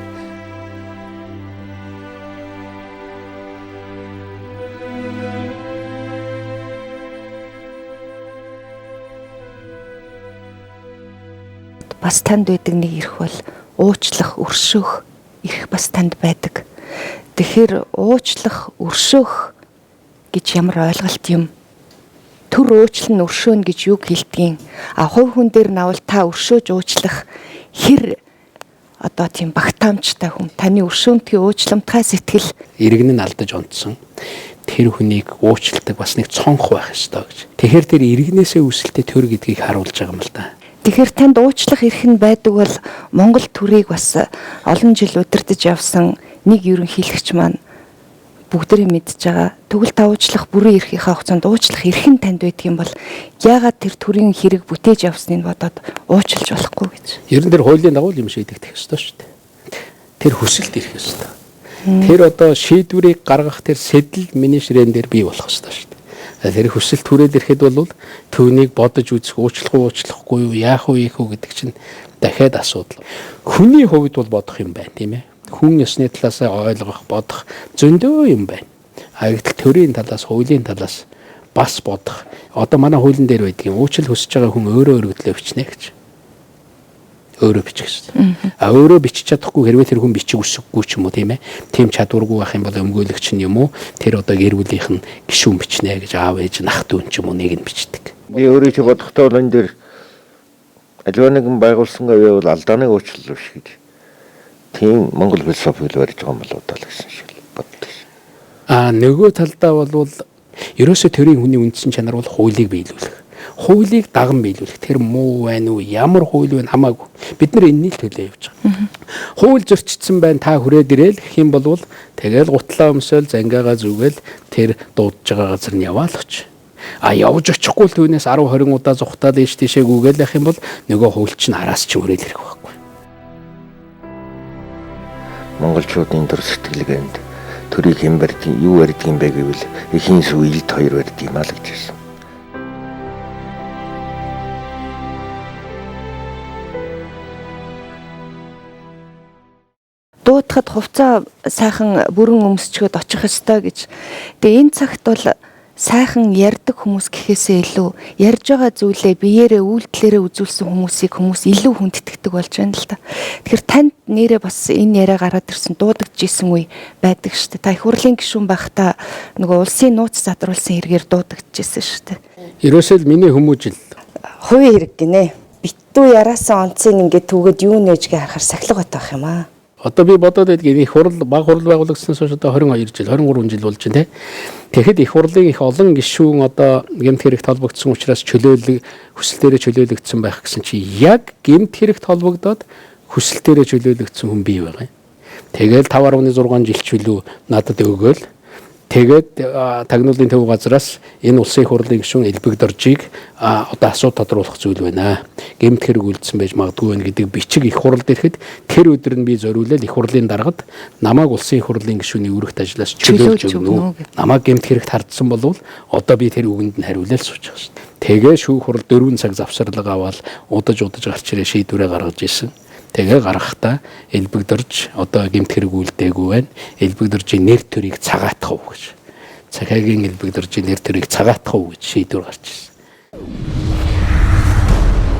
бас танд байдаг нэг эрх бол уучлах, өршөөх эрх бас танд байдаг. Тэгэхээр уучлах, өршөөх гэж ямар ойлголт юм? Төр уучлан өршөөнө гэж юг хэлдгийг хувь хүн дээр навал та өршөөж уучлах хэр одоо тийм багтаамжтай хүн таны өршөөнтгий уучламтгай сэтгэл иргэн нь алдаж онцсон. Тэр хүнийг уучладаг бас нэг цонх байх ёстой гэж. Тэгэхээр тэр иргэнээсээ үүсэлтэй төр гэдгийг харуулж байгаа юм л да. Тэгэхээр танд уучлах эрх нь байдаг бол Монгол төрийг бас олон жил удирдах явсан нэг ерөнхийлөгч маань бүгдээрээ мэдж байгаа. Тэгвэл та уучлах бүрэн эрхийнхээ хугацаанд уучлах эрх нь танд байдаг юм бол яагаад тэр төрийн хэрэг бүтээж явсныг бодоод уучлж болохгүй гэж. Ер нь тэр хуулийн дагуу юм шийдэгдэх ёстой шүү дээ. Тэр хүсэлт ирэх ёстой. Тэр одоо шийдвэрийг гаргах тэр сэтэл миний ширээн дээр бий болох ёстой шүү дээ. Тэр хүсэлт түрээд ирэхэд бол түүнийг бодож үзэх, уучлахгүй юу, яах вэ гэдэг чинь дахиад асуудал. Хүний хувьд бол бодох юм байна, тийм ээ. Хүн ёсны талаас ойлгох, бодох зөндөө юм байна. Гэтэл төрийн талаас, хуулийн талаас бас бодох. Одоо манай хуулийн дээр байдаг юм. Уучлал хүсэж байгаа хүн өөрөө өргөдлөө бичнэ гэж. Өөрөө бичих гэсэн. Өөрөө бичиж чадахгүй хэрвээ тэр хүн бичих үсэхгүй ч юм уу тийм ээ. Тим чадваргүй байх юм бол өмгөөлөгч нь юм уу тэр одоо гэр бүлийнх нь гишүүн бичнэ гэж аав ээж нь ах дүүн ч юм уу нэг нь бичдэг. Би өөрөө ч бодохдоо бол энэ дээр аливаа нэгэн байгуулсан авьяа бол алдааны уучлал биш гэж. Тийм Монгол философи л барьж байгаа юм болоо тал гэсэн шиг боддог. Нөгөө талдаа бол ерөөсөө төрийн хүний үндсэн чанар бол хуулийг биелүүлэх. Хуулийг даган биелүүлэх. Тэр муу байна уу, ямар хууль вэ хамаагүй. Бид нар энэний төлөө явж байгаа. Хууль зөрчигдсөн байна та хүрээд ирээл гэх юм бол тэгэл гутлаа өмсөөл зангаагаа зүгээл тэр дуудаж байгаа газар нь яваал оч. Явж очихгүй л түүнээс 10 20 удаа зүхтаад ийш тийшээ гүгээл явах юм бол нөгөө хууль чинь араас ч өрөөл ирэх байхгүй. Монголчуудын төр сэтгэлгээнд төрийг хэн барьдаг, юу барьдаг юм бэ гэвэл эхийн сүйлд хоёр барьдаг юм аа л гэж хэлсэн. Дуудахад хувцас сайхан бүрэн өмсчгöd очих ёстой гэж. Тэгээ энэ цагт бол сайхан ярьдаг хүмүүс гэхээсээ илүү ярьж байгаа зүйлээ биеэрээ үйлдэлээрээ үзүүлсэн хүмүүсийг хүмүүс илүү хүндэтгдэг болж байна л да. Тэгэхээр танд нэрээ бас энэ яриа гараад ирсэн дуудагдж исэн үе байдаг шүү дээ. Та их хурлын гишүүн байхдаа нөгөө улсын нууц задруулсан хэрэгээр дуудагдж исэн шүү дээ. Ерөөсөө л миний хүмүүжил Хувийн хэрэг гинэ. Битүү яраасан онцыг ингээд түүгээд юу нээжгээ харахаар сахилга байх юм аа. Одоо би бодоод байдгийг их хурл баг хурл байгуулагдсанаас хойш одоо 22 жил 23 жил болж байна те. Тэгэхэд их хурлын их олон гишүүн одоо гэмт хэрэгт холбогдсон учраас хүсэлтээрээ чөлөөлөгдсөн байх гэсэн чи яг гэмт хэрэгт холбогдоод хүсэлтээрээ чөлөөлөгдсөн хүн бий байгаа юм. Тэгэл 5.6 жил чөлөө надад өгөөл. Тэгээд тагнуулын төв газраас энэ улсын их хурлын гишүүн Элбэг Доржийг одоо асуу тодруулах зүйл байна. Гэмт хэрэг үлдсэн байж магадгүй байна гэдэг бичиг их хурлд ирэхэд тэр өдөр нь би зориулал их хурлын даргад намайг улсын их хурлын гишүүний үүрэгт ажиллаж чөлөөлж өгнө. Намайг гэмт хэрэгт хардсан болвол одоо би тэр үгэнд нь хариулал сууж байгаа шүү дээ. Тэгээ шүүх хурл 4 цаг завсарлага аваад удаж гарч ирээ шийдвэрээ гаргаж ирсэн. Тэгээ гаргахтаа Элбэг Дорж одоо гэмт хэрэг үлдээгүй байна. Элбэг Доржийн нэр төрийг цагаатах уу гэж. Цагаагийн Элбэг Доржийн нэр төрийг цагаатах уу гэж шийдвэр гарч ирсэн.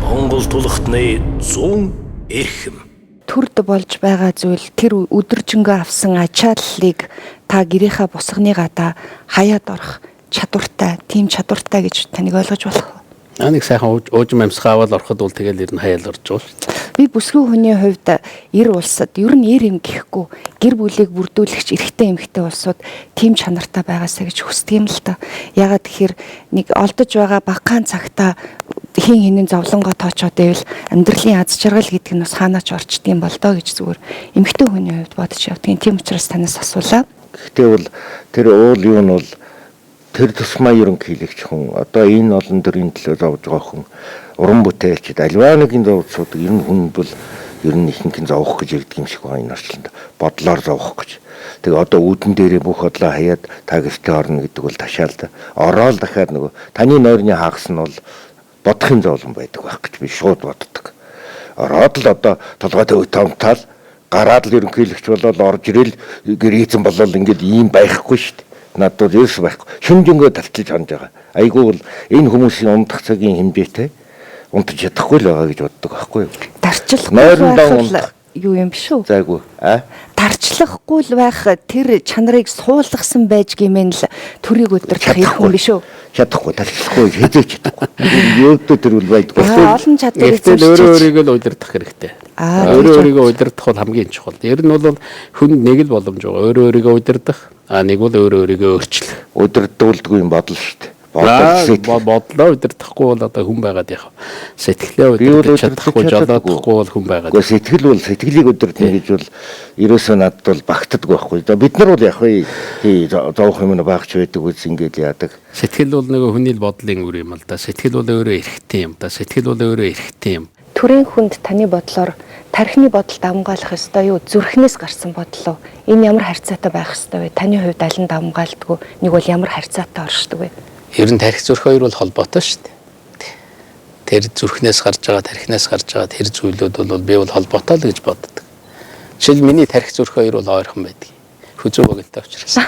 Монгол тулхтны 100 эрхэм. Төрд болж байгаа зүйл тэр өдөржингөө авсан ачааллыг та гэрийнхаа бусганы гадаа хаяад орох чадвартай, тийм чадвартай гэж таныг ойлгож болох уу? Нэг сайхан уужим амьсгаа аваад ороход бол тэгэл ер нь хаяал орж байгаа шүү дээ. Би бүсгүй хүний хувьд эр улсад ер нь эр юм гэхгүй гэр бүлийг бүрдүүлэгч эрэгтэй эмэгтэй улсууд тийм чанартай байгаасаа гэж хүсдэг юм л та. Ягаад тэгэхээр нэг олдож байгаа багахан цагта хин хинэн зовлонгоо тоочоод байвал амьдралын аз жаргал гэдэг нь бас хаанаач орчдгийм бол доо гэж зүгээр эмэгтэй хүний хувьд бодож явдгийн. Тийм учраас танаас асуулаа. Гэхдээ бол тэр уул юу нь бол тэр тусмаа ерөнхийлөгч хүн одоо энэ олон төрлийн төлөө зовж байгаа хүн уран бүтээлчд альва нэгэн зовцууд ер нь хүн бол ер нь ихэнх нь зовох гэж ирдэг юм шиг байна энэ орчинд бодлоор зовох гэж. Тэгээ одоо үүдэн дээрээ бүх бодлоо хаяад та гэртээ орно гэдэг бол ташаал да. Ороод дахиад нөгөө таны нойрны хагас нь бол бодохын зовлон байдаг байх гэж би шууд боддог. Ороод л одоо толгойд томтаал гараад л ерөнхийлөгч болоод орж ирэл гэрээцэн болол ингээд ийм байхгүй шүү дээ. Надад ерөөс байхгүй. Шүмжэнгөө тарчилж ханж байгаа. Айгүй бол энэ хүмүүсийн ундах цагийн хэмжээтэй унтаж чадахгүй л байгаа гэж боддог байхгүй юу? Тарчлахгүй юу юм биш үү? Зайгүй. Тарчлахгүй л байх тэр чанарыг суулгасан байж гэмээн л төрийг өдөртөх юм биш үү? Чадахгүй, тарчлахгүй хийж чадахгүй. Өөдөө тэр үл байдаг. Олон чадварыг өөрөө өөрийгөө л удирдах хэрэгтэй. Өөрөө өөрийгөө удирдах бол хамгийн чухал. Ер нь бол хүнд нэг л боломж байгаа. Өөрөө өөрийгөө удирдах, нэг бол өөрөө өөрийгөө өөрчлөх. Удирдуулдаггүй юм бодол шүү дээ. Бодлоо удирдахгүй бол одоо хүн байгаад яах вэ? Сэтгэлээ удирдах чадахгүй, жолоодохгүй бол хүн байгаад. Гэхдээ сэтгэл бол сэтгэлийг удирдах гэж бол ерөөсөө надад бол багтдаггүй байхгүй. Бид нар бол яах вэ? Зовх юм багч байдаг үс ингээд яадаг. Сэтгэл бол нөгөө хүний бодлын үр юм л да. Сэтгэл бол өөрөө эрхтэй юм да. Сэтгэл бол өөрөө эрхтэй юм. Төрийн хүнд таны бодлоор тархины бодолд амгаалах ёстой юу? Зүрхнээс гарсан бодлоо. Энэ ямар харьцаатай байх ёстой вэ? Таны хувьд аль нь амгаалдаггүй? Нэг бол ямар харьцаатай оршдог вэ? Ер нь тарих зүрх хоёр бол холбоотой шүү дээ. Тэр зүрхнээс гарч байгаа, тархинаас гарч байгаа тэр зүйлүүд бол би бол холбоотой л гэж боддог. Жишээл миний тарих зүрх хоёр бол ойрхон байдаг. Хүзүү богинотой учраас.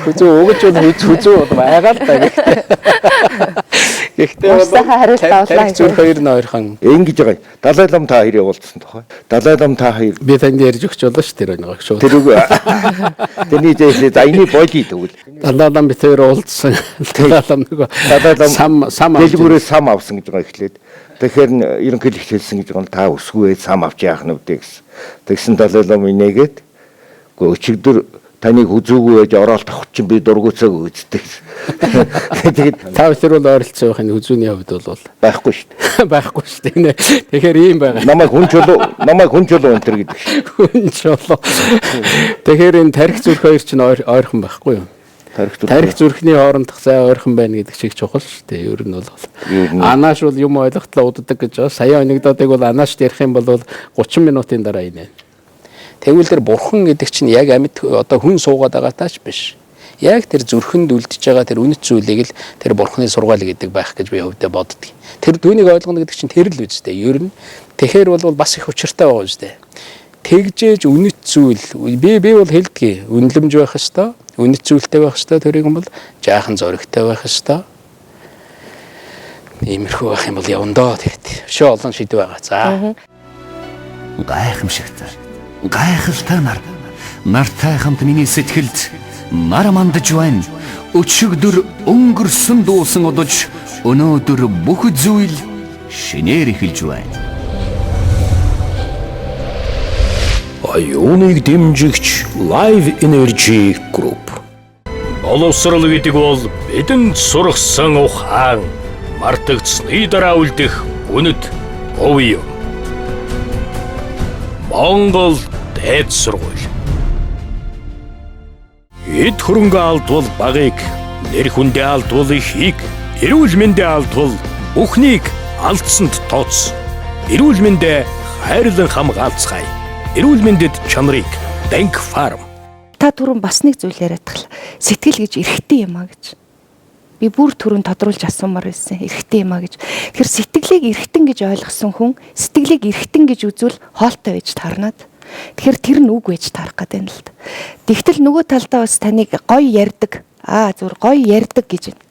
Хүзүү өгч бол хүзүү бол байгаа л та гэхдээ бол тарих зүрх хоёр нь ойрхон. Ингэж байгаа. Далай лам та хоёр явуулсан тохой. Далай лам та хоёр би танд ярьж өгч болно шүү тэр нэг шүү. Тэр үгүй. Тэрний зээл зайны боли тэгвэл. Далай лам би тэр уулзсан. Далай лам нөгөө сам дэлгүүрээс сам авсан гэж байгаа эхлээд. Тэгэхээр ерөнхийлөгч хэлсэн гэж байгаа нь та өсгөө сам авч яах нь вэ гэсэн. Тэгсэн далай лам инээгээд өчигдөр таныг хүзүүгүй байж оролт авах чинь би дургуцааг үздэг. Тэгээд та бүхэн бол ойролцоо байх энэ хүзүүний хувьд бол байхгүй шүү дээ. Байхгүй шүү дээ. Тэгэхээр ийм байгаа. Намайг хүн чулуу өнтер гэдэг шүү. Хүн чулуу. Тэгэхээр энэ тарих зүрх хоёр чинь ойрхон байхгүй юу? Тарих зүрхний хоорондох зай ойрхон байна гэдэг чиг чухал шүү дээ. Ер нь бол анааш бол юм ойлгохлоо уддаг гэж байгаа. Сая анекдотыг бол анаашд ярих юм бол 30 минутын дараа инээ. Тэгвэл тэр бурхан гэдэг чинь яг амьд одоо хүн суугаад байгаа таач биш. Яг тэр зүрхэнд үлдэж байгаа тэр үнэт зүйлийг л тэр бурханы сургаал гэдэг байх гэж би хөвдө боддог. Тэр түүнийг ойлгоно гэдэг чинь тэр л үстэй. Ер нь тэгэхээр бол бас их учиртай байгаа үстэй. Тэгжээж үнэт зүйл би бол хэлдгийг үнэлэмж байх ёстой. Үнэт зүйлтэй байх ёстой. Тэрийг бол жаахан зоригтой байх ёстой. Иймэрхүү байх юм бол явандаа тэгт. Шоо олон шийдвэр байгаа. За. Гайхамшигтай. Гайхалтай нартай хамт миний сэтгэлд нар мандаж байна. Өчигдөр өнгөрсөн дуусан одож өнөөдөр бүх зүйл шинээр эхэлж байна. Оюуныг дэмжигч Live Energy Group. Боловсрал гэдэг бол бидэнд сургасан ухаан, мартагдсны дараа үлдэх үнэт ов юм. Монгол дээд сургууль. Эд хөрөнгө алдвал багыг, нэр хүндээ алдвал ихийг, эрүүл мэндээ алдвал бүхнийг алдсанд тооц. Эрүүл мэндээ хайрлан хамгаалцгаая. Эрүүл мэндэд чанарыг Denk Farm. Та түрүүн бас нэг зүйл яриад тахла. Сэтгэл гэж эрхтэй юм а гэж. Би бүр түрүүн тодруулж асуумаар байсан. Эрхтэй юм а гэж. Тэгэхээр сэтгэлийг эрхтэн гэж ойлгосон хүн сэтгэлийг эрхтэн гэж үзвэл хоолтой байж таарнаад. Тэгэхээр тэр нь үг байж таарах гэдэг юм л да. Тэгтэл нөгөө талдаа бас таныг гоё ярьдаг. Зүгээр гоё ярьдаг гэж байна.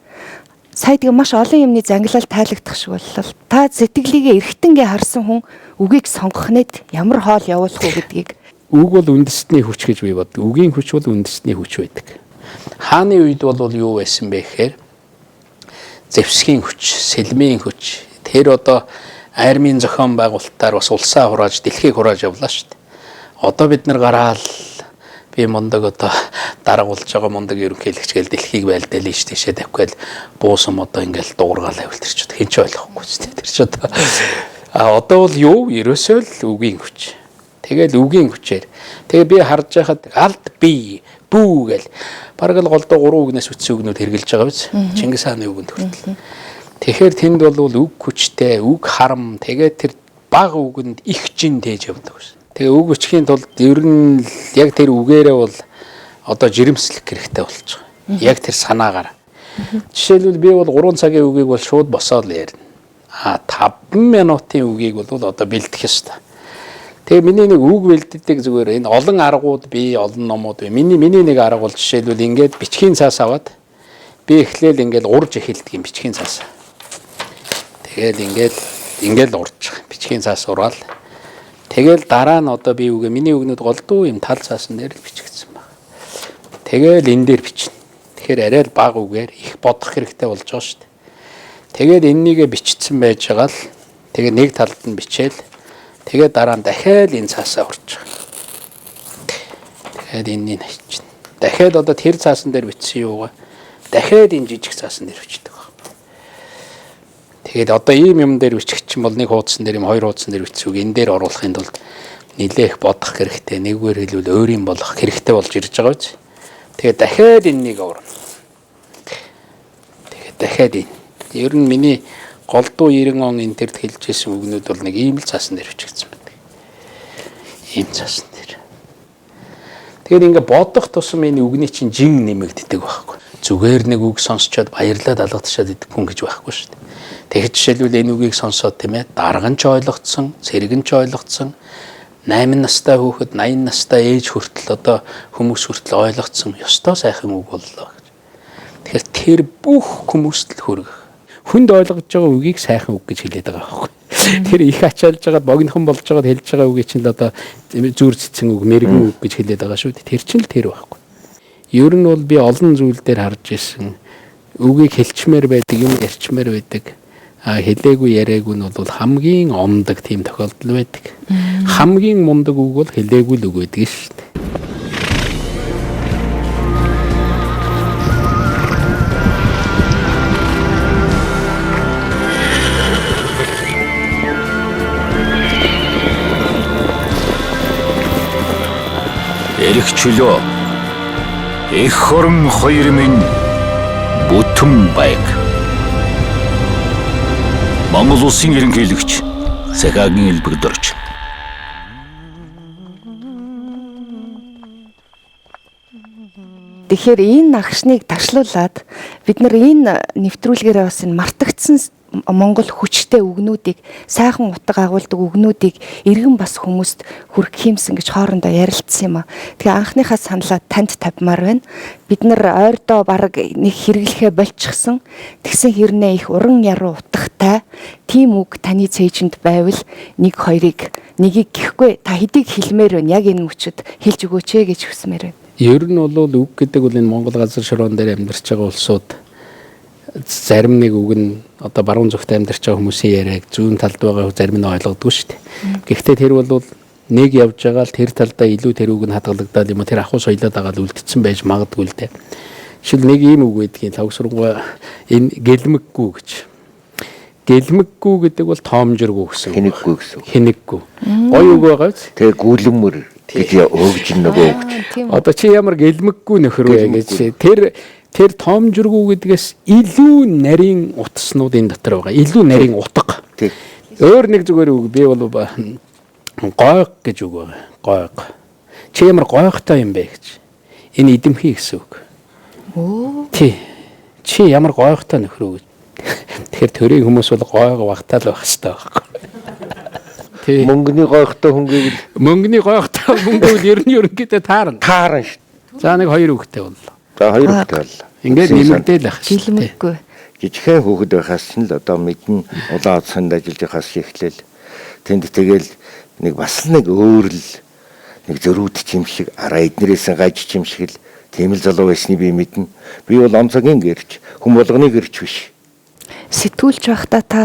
Сая тэгээ маш олон юмны зангилал тайлагдах шиг боллоо. Та сэтгэлийгээ эрхтэнгээ харсан хүн үгийг сонгох нэт ямар хоол явуулах уу гэдгийг. Үг бол үндэстний хүч гэж би боддог. Үгийн хүч бол үндэстний хүч байдаг. Хааны үед бол юу байсан бэ гэхээр зэвсгийн хүч, сэлмийн хүч. Тэр одоо армийн зохион байгуулалтаар бас улсаа хурааж, дэлхийг хурааж явлаа шүү дээ. Одоо бид нар гараал би мундаг одоо дараагуулж байгаа мундаг ерөнхийлөгч гээл дэлхийг байлдаал нь шүү дээ. Тавьхгээл буусам одоо ингээл дуургаал байвал тэр ч хэн ч ойлгохгүй шүү дээ. Тэр ч одоо бол юу? Ерөөсөө л үгийн хүч. Тэгэл үгийн хүчээр. Тэгээ би харж байхад алд би бүү гээл бараг л голдоо 3 үгнээс үтсэн үгнүүд хэрглэж байгаа биз. Чингис хааны үгэнд хүртэл. Тэгэхээр тэнд бол үг хүчтэй, үг харам, тэгээд тэр баг үгэнд их жин тээж явдаг ус. Тэгээ үг хүчхийн тулд ер нь яг тэр үгээрээ бол одоо жирэмслэх хэрэгтэй болж байгаа. Яг тэр санаагаар. Жишээлбэл би бол 3 цагийн үгийг бол шууд босоод л ярина. 5 минутын үгийг бол одоо бэлдэх ёстой. Тэгээ миний нэг үг бэлддэг зүгээр энэ олон аргууд би олон номууд би миний нэг арга бол жишээлбэл ингээд бичгийн цаас аваад би эхлээл ингээд урж эхэлдэг юм бичгийн цаас. Тэгээд ингээд урж бичгийн цаас ураал. Тэгэл дараа нь одоо би үгээ миний үгнүүд голдуу юм тал цаасан дээр л бичигдсэн баг. Тэгэл энэ дээр бичнэ. Тэгэхээр арай л бага үгээр их бодох хэрэгтэй болж байгаа шүү дээ. Тэгээд эннийгээ бичсэн байж байгаа л тэгээд нэг талд нь бичээл тэгээд дараа нь дахиад энэ цаасаа урж байгаа. Тэгээд энэний хичнэ. Дахиад одоо тэр цаасан дээр бичсэн юугаа дахиад энэ жижиг цаасан дээр бичдэг баг. Тэгээд одоо ийм юм дээр бичих чинь бол нэг хуудсан дээр юм хоёр хуудсан дээр бичсүүг энэ дээр оруулахын тулд нэлээх бодох хэрэгтэй. Нэггээр хэлбэл өөрийн болох хэрэгтэй болж ирж байгаа биз. Тэгээд дахиад энэнийг уурна. Тэгээд дахиад энэ. Ер нь миний голдуу 90 он энэ төрд хэлжсэн үгнүүд бол нэг ийм л цаасан дээр бичигдсэн байдаг. Ийм цаасан дээр. Тэгэхээр ингээ бодох тусам энэ үгний чинь жин нэмэгддэг байхгүй. Зүгээр нэг үг сонсчоод баярлаад алгатшаад идэх хүн гэж байхгүй шүү дээ. Тэгэхээр жишээлбэл энэ үгийг сонсоод тийм ээ дарга нь ч ойлгоцсон, цэрэг нь ч ойлгоцсон, 8 настай хүүхэд 80 настай ээж хүртэл одоо хүмүүс хүртэл ойлгоцсон ёстой сайхан үг боллоо гэж. Тэгэхээр тэр бүх хүмүүст л хүрэх. Хүнд ойлгож байгаа үгийг сайхан үг гэж хэлээд байгаа байхгүй. Тэр их ачаалж байгаа богинохон болж байгаа хэлж байгаа үгийг чинь л одоо зүр цэцэн үг, мэрэгэн үг гэж хэлээд байгаа шүү дээ. Тэр чинь л тэр байхгүй. Ер нь бол би олон зүйл дээр харж ирсэн. Үгийг хэлчмээр байдаг, юм ярьчмээр байдаг. Хэлээгүй яриаггүй нь бол хамгийн ондог тийм тохиолдол байдаг. Хамгийн мундаг үг бол хэлээгүй л үг байдаг шүү дээ. Эрх чөлөө эх хорон хоёр минь бүтэн байг. Монгол улсын ерөнхийлөгч Цагаагийн Элбэгдорч. Тэгэхээр энэ нагшныг ташлуулад бид нар энэ нэвтрүүлгээрээ бас энэ мартагдсан Монгол хүчтэй үгнүүдийг сайхан утга агуулдаг үгнүүдийг иргэн бас хүмүүст хүргэх юмсан гэж хоорондоо ярилцсан юм а. Тэгээ анхныхаа саналаа танд тавьмаар байна. Бид нар ойрдоо бараг нэг хэрэглэхээ болчихсон. Тэгсэн хэрнээ их уран яруу утгатай тийм үг таны цээжинд байвал нэг хоёрыг нэгийг гэхгүй та хэдийг хэлмээр байна. Яг энэ мөчөд хэлж өгөөч ээ гэж хүсмээр байна. Ер нь бол үг гэдэг бол энэ Монгол газар шороон дээр амьдарч байгаа улсууд зарим нэг үг нь одоо баруун зүгт амьдарч байгаа хүмүүсийн яриаг зүүн талд байгаа зарим нь ойлгодгүй шүү дээ. Гэхдээ тэр бол нэг явж байгаа л тэр талдаа илүү тэр үг нь хадгалагдаад юм уу тэр ахуй соёлоод байгаа л үлдсэн байж магадгүй л дээ. Жишээл нэг ийм үг байдгийн тавсрангуй энэ гэлмэггүй гэж. Гэлмэггүй гэдэг бол тоомжиргүй гэсэн. Хэнэггүй гэсэн. Хэнэггүй. Гоё үг байгаа биз? Тэгээ гүлэммэр гэж өгж нөгөө үг. Одоо чи ямар гэлмэггүй нөхөр вэ гэж тэр тоомжиргүй гэдгээс илүү нарийн утаснууд энэ дотор байгаа. Илүү нарийн утга. Өөр нэг зүгээр үг би бол гойг гэж үг байгаа. Гойг. Чи ямар гойгтой юм бэ гэж. Энэ эдэмхий гэсэн үг. Чи ямар гойгтой нөхөр үү. Тэгэхээр төрийн хүмүүс бол гойг багтаал байх хэрэгтэй байхгүй. Мөнгөний гойгтой хүн гэвэл мөнгөний гойгтой хүн гэвэл ерөнхийдөө таарна. Таарна шүү. За нэг хоёр үгтэй боллоо. За хоёр үгтэй боллоо. Ингээд нэмэгдээл ах шүү. Гэлмэггүй. Жижигхэн хүүхэд байхаас нь л одоо мэднэ улаан утсанд ажиллаж байхаас эхлээл тэнд тэгэл нэг бас нэг өөр л нэг зөрүүд чим шиг араа эднэрээс гаж чим шиг л Тийм л залуу байсны би мэднэ. Би бол онцогийн гэрч, хүн болгоны гэрч биш. Сэтгүүлч байхдаа та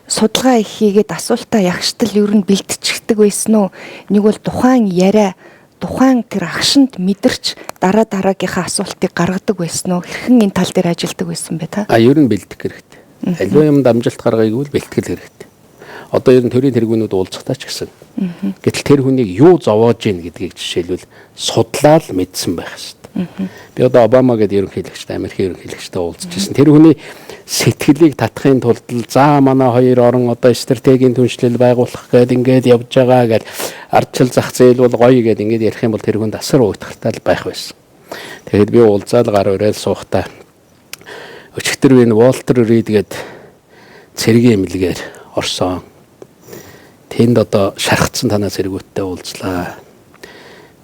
судалгаа их хийгээд асуултаа ягштал ер нь бэлтчихдэг байсан уу? Нэг бол тухайн яриа, тухайн тэр агшинд мэдэрч дараагийнхаа асуултыг гаргадаг байсан уу? Хэрхэн энэ тал дээр ажилладаг байсан бэ та? Ер нь бэлтгэх хэрэгтэй. Аливаа юмд амжилт гаргахыг бэлтгэл хэрэгтэй. Одоо ер нь төрийн тэргүүнүүд уулзахтаа ч гэсэн. Гэтэл тэр хүнийг юу зовоож ийн гэдгийг жишээлбэл судлаад мэдсэн байх хэрэгтэй. Би одоо Обама гэдэг ерөнхийлөгчтэй, Америкийн ерөнхийлөгчтэй уулзчихсан. Тэр хүний сэтгэлийг татахын тулд за манай хоёр орон одоо стратегийн түншлэл байгуулах гээд ингээд явж байгаа гэж ардчил зах зээл бол гоё гээд ингээд ярих юм бол тэр хүнд асар уйтгартай байх байсан. Тэгэхэд би уулзаал гар урайл суухтаа өчигдөр би Walter Reed гээд цэргийн эмнэлгээр орсон. Тэнд одоо шархацсан танаа цэргүүдтэй уулзлаа.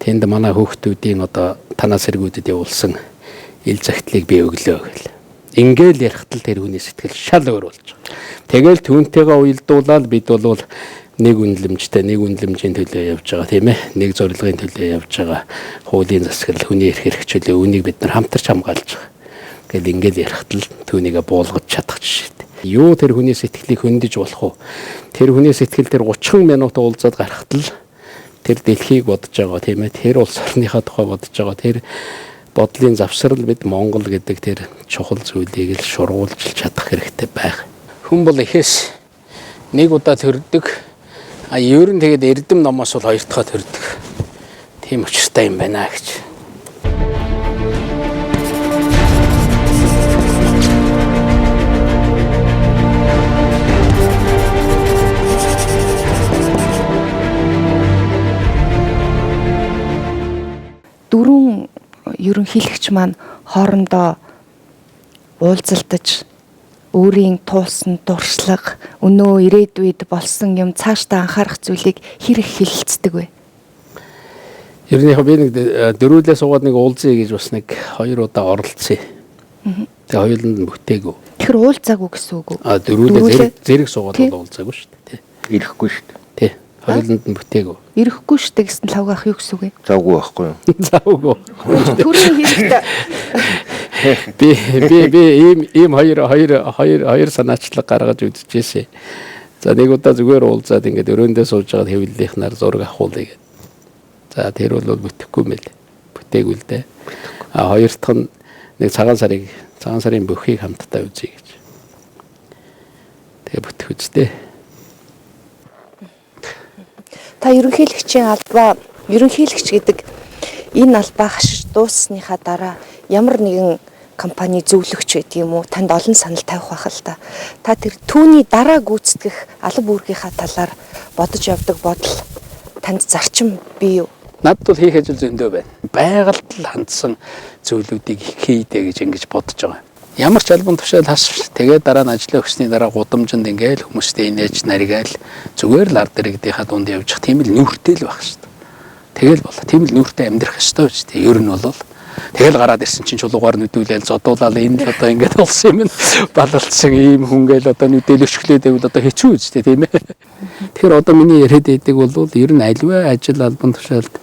Тэнд манай хүүхдүүдийн одоо танаа цэргүүдэд явуулсан ил загтлыг би өглөө гэл. Ингээл ярихтал тэр хүний сэтгэл шал өөр болж байгаа. Тэгэл түүнтэйгээ уялдуулаад бид бол нэг үнэлэмжийн төлөө явж байгаа тийм ээ. Нэг зорилгын төлөө явж байгаа. Хуулийн засаглал, хүний эрх хэрэгчлээ үүнийг бид нар хамтарч хамгаалж байгаа. Гэл ингээл ярихтал түүнийгээ буулгаж чадах жишээ. Юу тэр хүний сэтгэлийг хөндөж болох уу? Тэр хүний сэтгэл тэр 30 минут уулзаад гарахтал тэр дэлхийг бодож байгаа тийм ээ. Тэр улс орныхаа тухай бодож байгаа. Тэр бодлын завсрал бид Монгол гэдэг тэр чухал зүйлийг л шургуулж чадах хэрэгтэй байх. Хүн бол ихээс нэг удаа төрдөг. Ер нь тэгээд эрдэм номоос бол хоёр дахь төрдөг. Тийм учиртай юм байна гэж. Дөрвөн ерөнхийлөгч маань хоорондоо уулзалдаж өөрийн туулсан дуршлаг, өнөө ирээдүйд болсон юм цаашдаа анхаарах зүйлийг хэрэг хэлэлцдэг вэ? Ер нь яг би нэг дөрвөлээ суугаад нэг уулзъя гэж бас нэг 2 удаа оролцсон. Тэгээ хоёуланд нь бүтээгүй. Тэр уулзаагүй гэсэн үг үү? Дөрвөлээ зэрэг суугаад уулзаагүй шүү дээ. Ирэхгүй шүү дээ. Тий. Хоёуланд нь бүтээгүй. Ирэхгүй шүү дээ гэсэн лавгаах юу гэсэн үг вэ? Завгүй байхгүй юу? Завгүй. Төрийн хэрэгтэй. Би ийм хоёр санаачлаг гаргаж үзчихсэн. За нэг удаа зүгээр уулзаад ингээд өрөөндөө сууж байгаа хэвлэлийнхнаар зураг авахуулъя гэдэг. За тэр бол бүтэхгүй мэл. Бүтээгүй л дээ. Хоёр дахь нь нэг цагаан сарын бүхийг хамтдаа үзье гэж. Тэгээ бүтэх үстэй. Та ерөнхийлөгчийн албаа, ерөнхийлөгч гэдэг энэ албаа хашиж дууссаныхаа дараа ямар нэгэн компани зөвлөгч байдаг юм уу? Танд олон санал тавих байх л та. Та тэр түүний дараа гүйцэтгэх алба үүргийнхаа талаар бодож явдаг бодол танд зарчим бий юу? Надад бол хийх ажил зөндөө байна. Байгальд л хандсан зүйлүүдийг хийдэ гэж ингэж бодож байгаа. Ямар ч албан тушаал хасвч тэгээд дараа нь ажлаа өгсөний дараа гудамжинд ингээл хүмүүстэй инээж наригаал зүгээр л ард иргэдийнхаа дунд явж тийм л нүртэй л байх шүү дээ. Тэгэл болоо. Тийм л нүртэй амьдрах ёстой шүү дээ. Ер нь бол тэгэл гараад ирсэн чинь чулуугаар нүдүүлээл зодуулаад энэ л одоо ингээд болсон юм балалцсан ийм хүнгээл одоо нүдэл өшглээд байвал одоо хэцүү үстэй тийм ээ. Тэгэхээр одоо миний яриад байдаг бол ер нь альва ажил албан тушаалд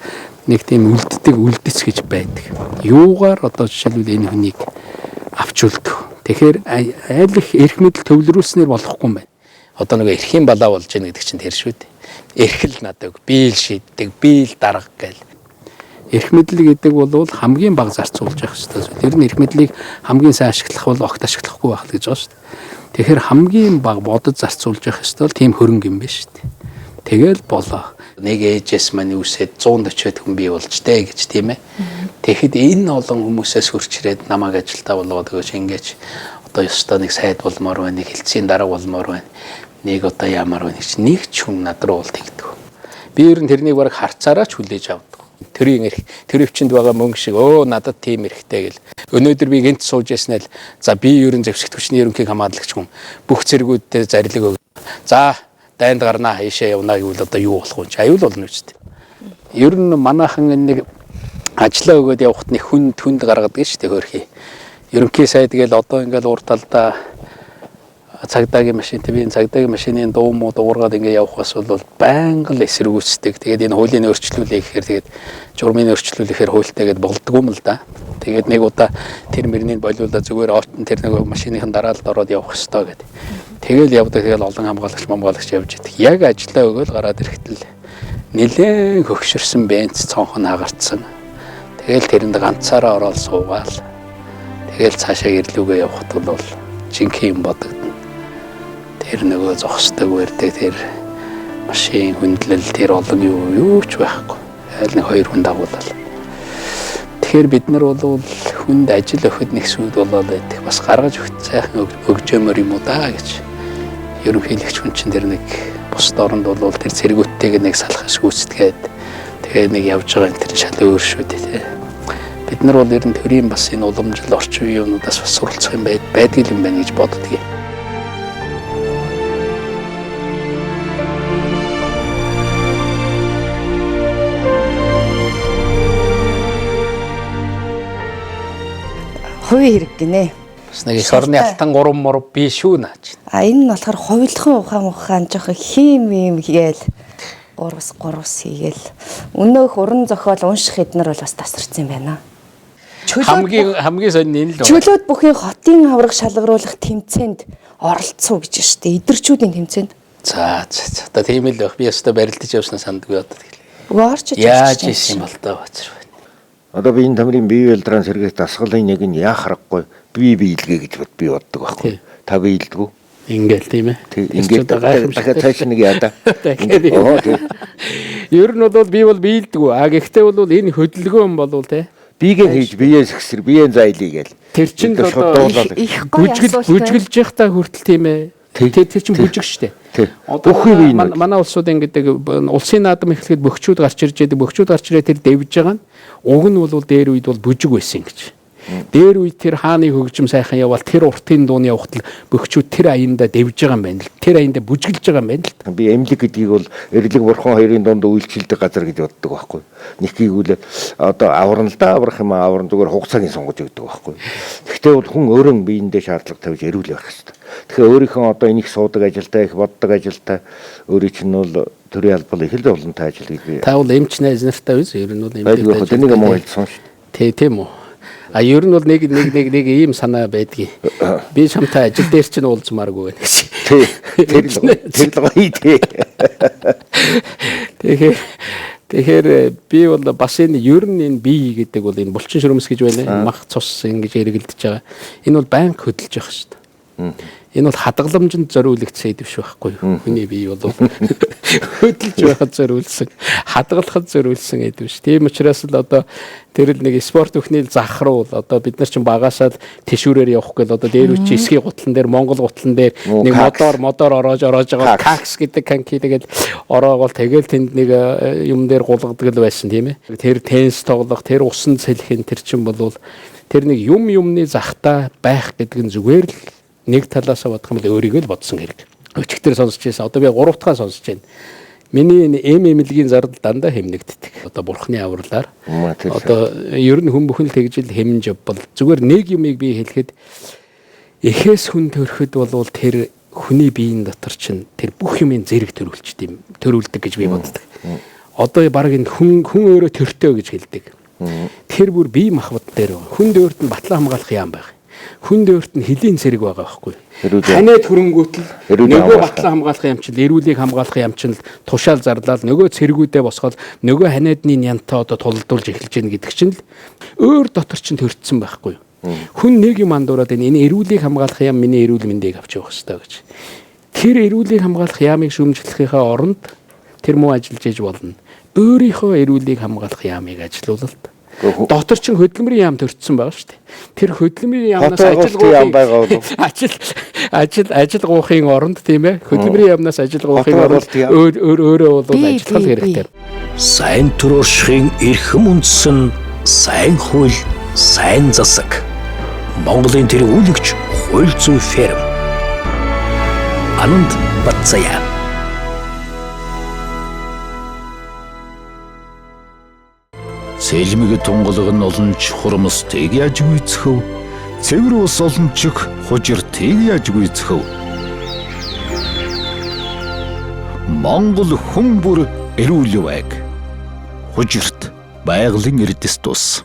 нэг тийм үлдэц гэж байдаг. Юугаар одоо жишээлбэл энэ хүнийг авч үлдэх. Тэгэхээр айл их эрх мэдэл төвлөрүүлснээр болохгүй юм байна. Одоо нэг эрхийн балаа болж яах гэдэг чинь тэр шүү дээ. Эрх л надаг, би л шийддэг, би л дарга гээл. Эрх мэдэл гэдэг бол хамгийн бага зарцуулж явах хэрэгтэй. Тэр нь эрх мэдлийг хамгийн сайн ашиглах бол огт ашиглахгүй байх л гэж байгаа шүү дээ. Тэгэхээр хамгийн бага бодож зарцуулж явах хэрэгтэй бол тийм хөрөнгө юм байна шүү дээ. Тэгэл болоо. Нэг ээжээс мань үсээд 140 хүн бий болж дээ гэж тийм ээ. Тэгэхэд энэ олон хүмүүсээс хурцрээд намайг ажилдаа болгоод өгөөч ингэж одоо ёстой нэг сайд болмоор байна, нэг хэлтсийн дарга болмоор байна. Нэг одоо ямар байна гэж нэг ч хүн над руу бол тэгдэг. Би ер нь тэрнийг бараг харцаараа ч хүлээж авдаг. Төрийн эрх, тэр өвчнөд байгаа мөнгө шиг надад тийм эрхтэй гэл. Өнөөдөр би гинт сууж яснаа л за би ер нь зэвсэгт хүчний ерөнхийг хамгаалагч хүн бүх зэргүүдтэй зарлиг өг. За дайнд гарнаа хаашаа явнаа гэвэл одоо юу болох вэ? Аюул болно үстэй. Ер нь манайхан нэг ажиллаа өгөөд явахт нэг хүнд гаргадаг шүү дээ хөрхий. Ерөнхий сайд гээл одоо ингээл урд талдаа цагдаагийн машинтай би цагдаагийн машины дуу муу дуургаад ингээ явахаас бол байнга л эсэргүүцдэг. Тэгээд энэ хуулийн өөрчлөлөө гэхээр тэгээд журмын өөрчлөлөөр хуультай гээд болдгоо юм л да. Тэгээд нэг удаа тэр мөрнийг болиулаад зүгээр оолтон тэр нэг машиныхан дараалд ороод явах хэрэгтэй гэдэг. Тэгэл явдаг. Тэгэл олон хамгаалагч явж идэг. Яг ажиллаа өгөөл гараад ирэхдээ нэлээд хөгшөрсөн бенц цонхон хагарцсан. Тэгэл тэрэнд ганцаараа ороод суугаал. Тэгэл цаашаа ирлүүгээ явхад бол жинхэнэ юм бодогдно. Тэр нөгөө зогсдог үрдэг тэр машин хөндлөл тэр олон юу ч байхгүй. Айл нэг 2 хүн дагуулал. Тэгэхээр бид нар бол хүнд ажил өгөхөд нэг сүд болоод байдаг. Бас гаргаж өгч сайхан өгжөмөр юм уу даа гэж. Ерөнхийлөгч хүн чинь тэр нэг бус дорнд бол тэр цэргүүттэйг нэг салхаж гүйцэтгээд тэгээ нэг явж байгаа энэ тэр шал өөр шүү дээ. Бид нар бол ер нь төрийн бас энэ уламжлал орчин үеийн юмудаас бас суралцах юм байдаг юм байна гэж боддгийг. Хувийн хэрэг гинэ. Бас нэг их орны алтан 3 мөр би шүү наач. Энэ нь болохоор хувилхан ухаан жоох хим гээл 3 хийгээл өнөөх уран зохиол унших эднэр бол бас тасарсан юм байна. Хамгийн сонь энэ л чөлөөт бүхийн хотын авраг шалгаруулах тэмцээнд оролцсон гэж байна шүү дээ. Идэрчүүдийн тэмцээнд. За. Одоо тийм л байх. Би өстө барилдаж явснаа сандгүй одоо тэгэхээр. Уурч яаж ийсэн юм бол таа бацар. Одоо би энэ тамирын бие байлдран сэргийт дасгалын нэг нь яа харахгүй би биелгээ гэж би боддог байхгүй. Та биелдэггүй. Ингээл тийм ээ. Ингээд дахиад цааш нэг яада. Ер нь бол би биелдэггүй. А гэхдээ бол энэ хөдөлгөөн юм бол те. Биегээ хийж биеэс ихсэр биеэн зайлий гээл. Тэр чинь одоо бүжгэлж явах та хүртэл тийм ээ. Тэр чинь бүжиг штэ. Одоо манай улсуудын гэдэг улсын наадам эхлэхэд бөхчүүд гарч ирж байдаг. Бөхчүүд гарч ирээ тэр дэвж байгаа нь уг нь бол дээр үед бол бүжиг байсан гэж. Дээр үед тэр хааны хөгжим сайхан явбал тэр уртын дууны явахтал бөхчүүд тэр аяндаа дэвж байгаа юм байна л. Тэр аяндаа бүжгэлж байгаа юм байна л. Би эмлэг гэдгийг бол эрлэг бурхан хоёрын дунд үйлчлдэг газар гэж боддог байхгүй. Нэг хийгүүл одоо авран л да аврах юм авран зүгээр хугацаагийн сонгож өгдөг байхгүй. Гэхдээ бол хүн өөрөө биендээ шаардлага тавьж эрүүл байх хэрэгтэй. Тэгэхээр өөрийнхөө одоо энийг суудаг ажилдаа их боддог ажилдаа өөрийн чинь бол төрийн албал их л олонтой ажил гэж. Та бол эмч найз нартай үз ер нь бол эмч. Тэнийг муу хэлсэн шүү. Тийм үү. А ер нь бол нэг ийм санаа байдгийг. Би чамтай ажил дээр чинь уулзмааргүй байна гэж. Тэр л гоё тий. Тэгэхээр би бол бас энэ ер нь энэ бие гэдэг бол энэ булчин шүрмэс гэж байна. Мах цус ингэж эргэлдэж байгаа. Энэ бол байнга хөдөлж явах шүү дээ. Энэ бол хадгаламжинд зориулагдсан хэдвш байхгүй юу? Хүний бие бол хөдөлж байхад зориулсан, хадгалахад зориулсан хэдвш. Тийм учраас л одоо тэр л нэг спорт бүхний захруу одоо бид нар чинь багасаад тэшүүрээр явах гээл одоо дээр үчи эсгийн гутлан дээр Монгол гутлан дээр нэг модоор ороож байгаа какс гэдэг канки тэгэл ороогол тэгэл тэнд нэг юм дээр гулгадаг л байсан тийм ээ. Тэр теннис тоглох, тэр усан цэлхэн тэр чинь бол тэр нэг юмны захтаа байх гэдэг нь зүгээр л нэг талаас бодох юм бол өөрийгөө л бодсон хэрэг. Өчигдөр сонсч байсан. Одоо би 3 дахь сонсч байна. Миний эмэлгийн зардал дандаа хэмнэгддэг. Одоо бурхны авралаар. Одоо ер нь хүн бүхэн л тэгжил хэмнж бол зүгээр нэг юмыг би хэлэхэд эхээс хүн төрөхөд бол тэр хүний биеийн дотор чинь тэр бүх юмын зэрэг төрүүлдэг гэж би боддог. Одоо баг энэ хүн өөрөө төртөө гэж хэлдэг. Тэр бүр бие махбод дээр хүн дээрт нь батлан хамгаалах юм байна. Хүн дээрт нь хөлийн зэрэг байгаа байхгүй. Ханаад хөрөнгөтл нөгөө батлан хамгаалах юм чинь эрүүлийг хамгаалах юм чинь тушаал зарлал нөгөө цэргүүдээ босгоод нөгөө ханаадны нянтаа одоо тулдуулж эхэлж гэнэ гэдэг чинь л өөр дотор чинь төрчихсөн байхгүй. Хүн нэг юм андуураад энэ эрүүлийг хамгаалах юм миний эрүүл мэндийг авч явах хэрэгтэй гэж. Тэр эрүүлийг хамгаалах ямыг шүүмжлэхийнхаа оронд тэр муу ажиллаж иж болно. Өөрийнхөө эрүүлийг хамгаалах ямыг ажилуулалт. Дотор чин хөдөлмөрийн яам төрчихсөн байгаа шүү дээ. Тэр хөдөлмөрийн яамнаас ажил гоохын оронд тийм ээ. Хөдөлмөрийн яамнаас ажил гоохын оронд өөрөө бол ажиллах хэрэгтэй. Сайн төрөшхийн эрхэм үндсэн сайн хууль, сайн засаг. Монголын тэргүүлэгч хууль зүйн ферм. Ананд Батцаян. Сэлмэг тунгалаг нь олонч хурамстыг яаж гүйцэхв? Цэвэр ус олончиг хужиртыг яаж гүйцэхв? Монгол хүн бүр эрүүл байг. Хужирт байгалийн эрдэс тус.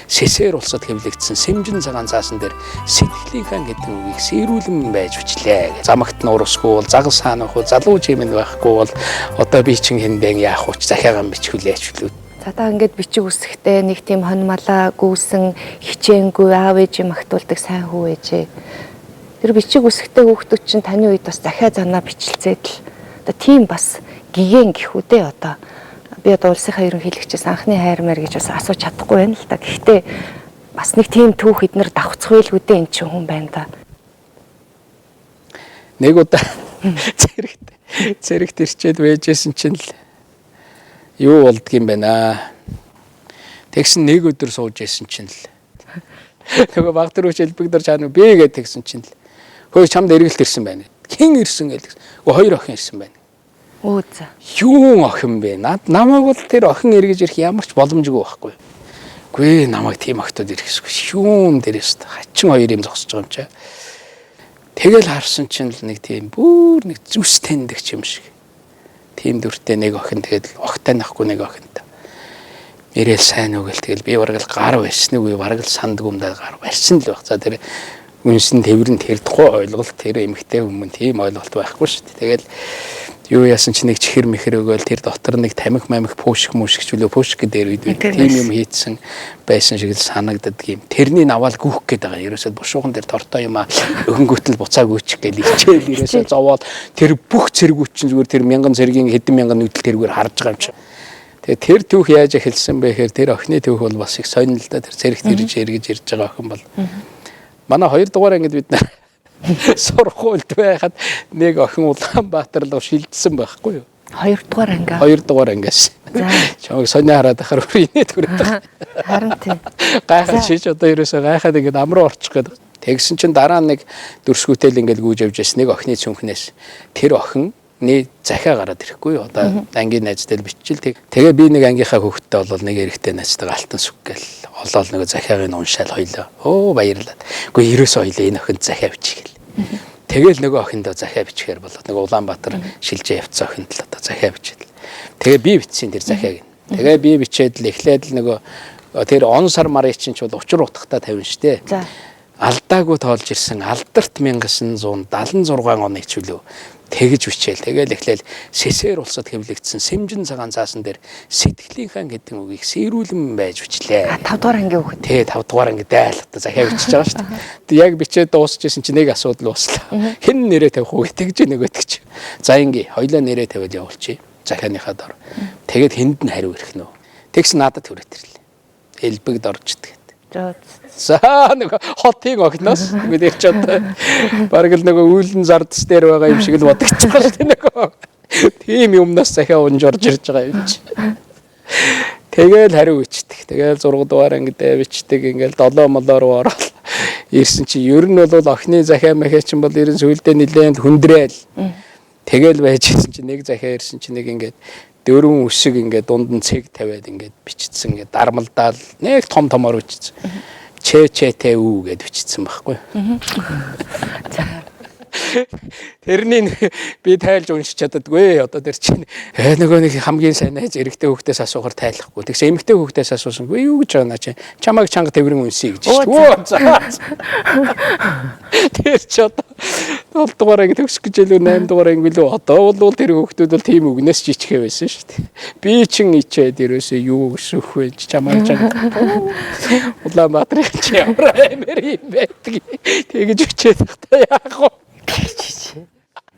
сэсээр улсад хэвлэгдсэн сэмжин цагаан цаасан дээр сэтгэлийнхэн гэдэг үгийг сэрүүлэн байж бичлээ. Замагт нуурсгүй бол загас хаанах уу залуу чимэн байхгүй бол одоо би чин хэндэн яах вэ захиагаан бичгүүлээч лүү. За ингээд бичиг үсэхдээ нэг тийм хонмалаа гүйсэн хичээнгүй аав ээж магтуулдаг сайн хүү ээжээ. Тэр бичиг үсэхдээ хүүхдүүд чинь таны үед бас захиа занаа бичлцээд л одоо тийм бас гигэн гэх үдэ одоо би одоо улсынхаа ерөнхийлөгчөөс анхны хайрмаар гэж бас асууж чадахгүй байна л да. Гэхдээ бас нэг тийм түүх эднэр давхцах байлгүй дээ эн чинь хүн байна да. Нэг удаа зэрэгт ирчээд байжсэн чинь л юу болдгийм байна. Тэгсэн нэг өдөр сууж исэн чинь л нөгөө баг төрөч элбэгдэр чаана би гээд тэгсэн чинь л хөөе чамд эргэлт ирсэн байна. Хэн ирсэн гэлээ. Хоёр охин ирсэн байна. Өө за. Юу охин бэ? Намайг бол тэр охин эргэж ирэх ямар ч боломжгүй байхгүй. Үгүй намайг тийм охтод ирэхсгүй. Шүүм дээрээс хачин хоёр юм зогсож байгаа юм чаа. Тэгэл харсан чинь л нэг тийм бүр нэг зүс тэндэг юм шиг. Тийм дүртэй нэг охин тэгэл огтай нахгүй нэг охинтой. Мэрэл сайн үг гэл тэгэл би бараг л гар барьсан үгүй бараг л сандг юмдаа гар барьсан л баг. За тэр үнсэн тэрвэрэн тэрдэхгүй ойлголт тэр эмэгтэй хүмүүс тийм ойлголт байхгүй шүү дээ. Тэгэл юу яасан чи нэг чихэр мэхэр өгөөл тэр дотор нэг тамхи мамх пушк мушгчлөө пушк дээр үед тийм юм хийцэн байсан шиг л санагддаг юм. Тэрний наваал гүөх гээд байгаа. Ерөөсөө бушуухан дээр тортой юм а өхөнгөтөл буцааг үүчих гээл ичээл ерөөсөө зовоод тэр бүх цэргүүд чинь зүгээр тэр мянган цэргийн хэдэн мянган нүдэл тэргээр харж байгаа юм чи. Тэгээ тэр түүх яаж эхэлсэн бэ гэхээр тэр охины түүх бол бас их сонирн л да. Тэр цэрэгт эргэж ирж байгаа охин бол манай 2 дугаар ангид бид нар сургуульд байхад нэг охин Улаанбаатар руу шилжсэн байхгүй юу? 2 дугаар анги. 2 дугаар ангиас. За. Чамайг сонио хараад ахаар үрийнэ түрээд. Харин тийм. Гайхаад шиж одоо ерөөсөө гайхаад ингээд амруу орчих гээд. Тэгсэн чинь дараа нэг дүрсгүүтэл ингээд гүйж явж байсан нэг охины цүнхнээс тэр охины захиа гараад ирэхгүй юу? Одоо ангийн найзтай л бичил тэгээ би нэг ангийнхаа хүүхдтэй бол нэг эрэгтэй найзтайгаа алтан сүх гээл олоод нэг захиагийг уншаал хоёлоо. Оо баярлалаа. Үгүй ерөөсөө хоёлоо энэ охинд захиа бичгээл. Тэгэл нөгөө охиндоо захиа бичгээр болоод нэг Улаанбаатар шилжээ явцсан охинд л одоо захиа бичээд. Тэгээ би бичсэн тэр захиаг. Тэгээ би бичээд л эхлээд л нөгөө тэр он сар марын чинь ч бол учир утгатай тавина штэ. За. Алдаагүй тоолж ирсэн алдарт 1976 оны ч үлээ тэгж бичээл. Тэгэл эхлээл сэсээр улсад хэвлэгдсэн сэмжин цагаан цаасан дээр сэтгэлийнхэн гэдэг үгийг сэрүүлэн байж бичлээ. 5 дугаар ангийн хүүхэд. Тий 5 дугаар анги дайлтаа захиа бичиж байгаа шүү дээ. Тэг яг бичээд дуусчихсэн чинь нэг асуудал ууслаа. Хэн нэрээ тавих уу гэж нөгөөдөг чи. За инgi хоёлаа нэрээ тавиад явуулчих. Захианыхаа дор. Тэгээд хэнд нь хариу ирэх нөө. Тэгс надад хүрээд ирлээ. Элбэгд орждаг. За нэг хотын огноос мэдээж ч одоо бараг л нөгөө үйлэн зардс дээр байгаа юм шиг л бодогч байгаа шүү дээ нөгөө. Тийм юмнаас захиа унж орж ирж байгаа юм чи. Тэгэл хариу бичдэг. Тэгэл 6 дугаар ангид бичдэг. Ингээл 7 молоо руу ороод ирсэн чи ер нь бол охины захиа махиа чинь бол ерэн сүулдэ нилээн хүндрээл. Тэгэл байж ирсэн чи нэг захиа ирсэн чи нэг ингээд 4 үсэг ингээд дунд нь цэг тавиад ингээд бичсэн ингээд дармалдаал нэг том томор бичсэн. Чэ үү гэд бичсэн байхгүй. За. Тэрний би тайлж уншиж чаддаггүй. Одоо тэр чинь нөгөө нэг хамгийн сайн найз эрэгтэй хүүхдээс асуухаар тайлахгүй. Тэгсэн эмэгтэй хүүхдээс асуусангүй юу гэж байна чи. Чамайг чанга тэврэн үнсэе гэж шүү дээ. Тэр ч одоо 7 дугаар анги төгсөх гэж илүү 8 дугаар анги билүү. Одоо бол тэр хүүхдүүд бол тийм үгнээс жижигхээ байсан шүү дээ. Би чин ичээд ерөөсөө юу өсөх вэ? Чамайг чанга. Улаанбаатарын чи ямар амир юм байдаг. Тэгэж өчээд та яах вэ?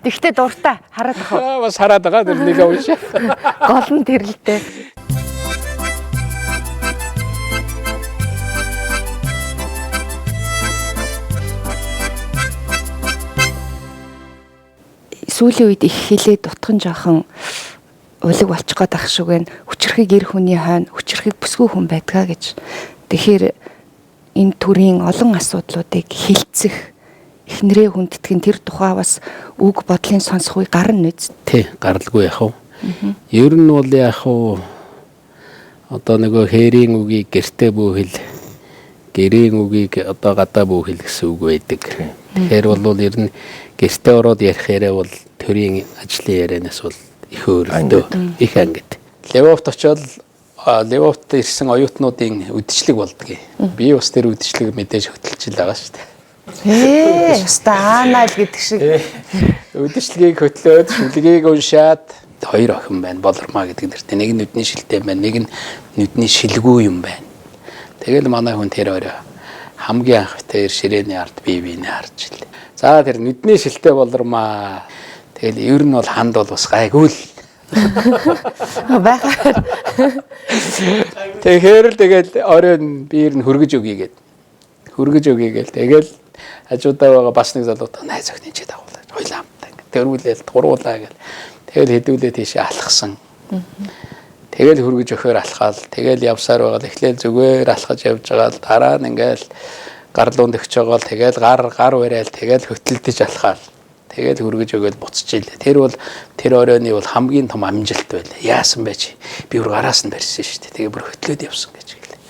Тэгтээ дуртай хараад ах. Бас хараад байгаа тэр нэг уншаа. Гол нь тэр л дээ. Сүүлийн үед их хилээ дутхан жоохон улиг болчих гээд ах шиг байна. Хүчрхэг эр хүний хойно хүчрхэг бүсгүй хүн байдгаа гэж. Тэгэхээр энэ төрлийн олон асуудлуудыг хилцэх эхнэрээ хүндэтгэн тэр тухай бас үг бодлын сонсох үе гарна үз. Тий, гаралгүй яах вэ? Ер нь бол яах вэ? Одоо нөгөө хээрийн үгийг гэртээ бүүхэл, гэрийн үгийг одоо гадаа бүүхэл гэсэн үг байдаг. Тэгэхээр бол ер нь гэртээ ороод ярих яриа бол төрийн ажлын ярианаас бол их өөрлөлтөө их ангид. Левовт очоод Левовт ирсэн оюутнуудын үдшилэг болдгийг. Би бас тэр үдшилэг мэдээж хөтлөж байгаа шүү дээ. Станал гэдэг шиг. Үдшилгийг хөтлөөд шүлгийг уншаад хоёр охин байна. Болормаа гэдэг нэртэй. Нэг нь нүдний шилтэй байна. Нэг нь нүдний шилгүй юм байна. Тэгэл манай хүн тэр өөрөө хамгийн анх тэр ширээний ард биений харж илээ. За тэр нүдний шилтэй болормаа. Тэгэл ер нь бол ханд бол бас гайгүй л. Байхаар. Тэгэхээр л тэгэл оройн биер нь хөргөж өгье гээд. Хөргөж өгье гээл. Тэгэл хажуудаа байгаа бас нэг залуутай найз охин чи дагуулаад хоёлаа хамтаа ингээд тэргүүлээд гурвуулаа гээл. Тэгэл хэдүүлээ тийшээ алхсан. Тэгэл хөргөж өгөхөр алхаал. Тэгэл явсаар байгаа. Эхлээл зүгээр алхаж явж байгаа л дараа нь ингээл гарлуунд өгч байгаа л тэгэл гар уриал тэгэл хөтөлдөж алхаал. Тэгэл хөргөж өгөөл буцчихлээ. Тэр бол тэр оройны бол хамгийн том амжилт байлаа. Яасан бэ чи? Би бүр гараас нь барьсан шүү дээ. Тэгээ бүр хөтлөөд явсан гэж хэлээ.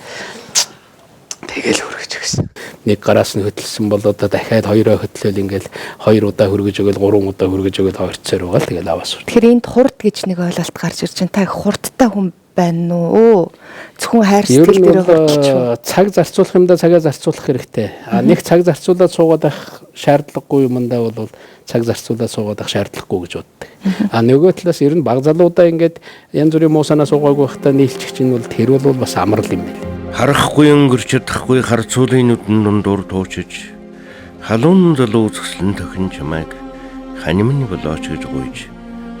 Тэгэл хөргөж өгсөн. Нэг гараас нь хөтлсөн бол одоо дахиад хоёроо хөтлөөл ингээл 2 удаа хөргөж өгөөл 3 удаа хөргөж өгөөл хоёрцоор байгаа л тэгэл аваас. Тэгэхээр энд хурд гэж нэг ойлголт гарч ирж байна. Та хурдтай хүн байна уу? Зөвхөн хайр сэтгэл дээр хурдч. Цаг зарцуулах юмдаа цагаа зарцуулах хэрэгтэй. Нэг цаг зарцуулаад суугаад байх шаардлагагүй юмдаа бол цаг зарцуулаад суугаад байх шаардлагагүй гэж боддог. Нөгөө талаас ер нь баг залуудаа ингээд янз бүрийн муу санаа суугаагүй байхдаа нийлчих чинь бол тэр бол бас амар юм байна. Харахгүй өнгөрч чадахгүй хар цуулын нүдэн дундуур туучиж халуун залуу зөкслөн тохин чамайг ханимны болооч гэж гуйж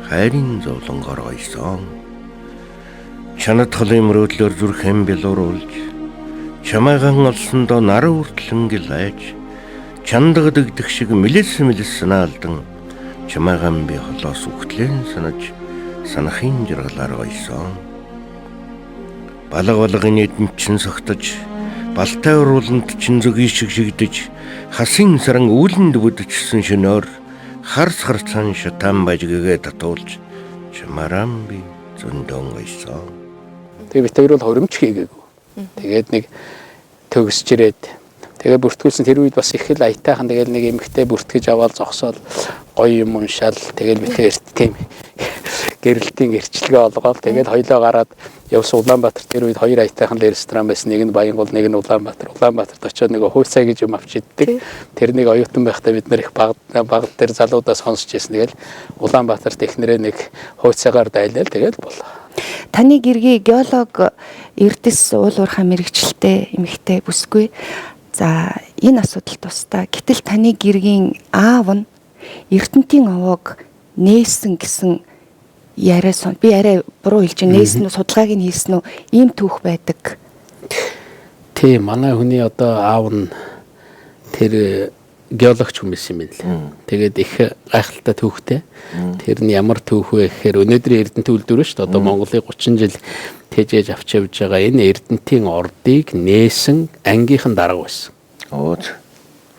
хайрын зовлонгоор ойсон. Чанад холын мөрөөдлөөр зүрхэн бэлууруулж чамайган олсондоо нараа үртлэн гэлээж чандагд өгдөх шиг мэлэс санаалдан чамайган би холоос үхтлэн санаж санахын жаргалаар ойсон. Балгын эдэн чин согтож балтай урууланд чин зөгийн шиг шигдэж хасын саран үүлэнд бүдчихсэн шөнөөр харс харцан шатан бажигээ татуулж чамарам би зөндөн ойсон. Тэгээ бид хоёр бол хоримч хийгээгүй. Тэгээд нэг төгсч ирээд тэгээ бүртгүүлсэн тэр үед бас их л аятайхан тэгээд нэг эмэгтэй бүртгэж аваад зогсоол гоё юм уншаал тэгээд бид эрт тийм гэрэлтийн гэрчлэгээ олгоод тэгээд хоёлоо гараад явсан Улаанбаатар тэр үед хоёр аятайхан ресторан байсан. Нэг нь Баянгол, нэг нь Улаанбаатар. Улаанбаатарт очиод нэг хууцаа гэж юм авч иддэг. Тэрнийг оюутан байхдаа бид нэр их баг дээр залуудаас сонсч ирсэн. Тэгэл Улаанбаатарт ихнэрээ нэг хууцаагаар дайлал тэгээд болоо. Таны гэргийн геолог Эрдэс уул уурхай мэрэгчлээ эмэгтэй бүсгүй. За энэ асуудал тусдаа. Гэтэл таны гэргийн аав нь Эрдэнтийн овоог нээсэн гэсэн яриа би арай буруу хэлж нээсэн үү судалгааг нь хийсэн үү ийм түүх байдаг. Тийм манай хүний одоо аав нь тэр геологч хүн байсан юм байна. Тэгээд их гайхалтай түүхтэй. Тэр нь ямар түүх вэ гэхээр өнөөдрийн Эрдэнэт үйлдвэр шүү дээ. Одоо Монголыг 30 жил тэжээж авч явж байгаа энэ Эрдэнэтийн ордыг нээсэн ангийнхан дарга байсан.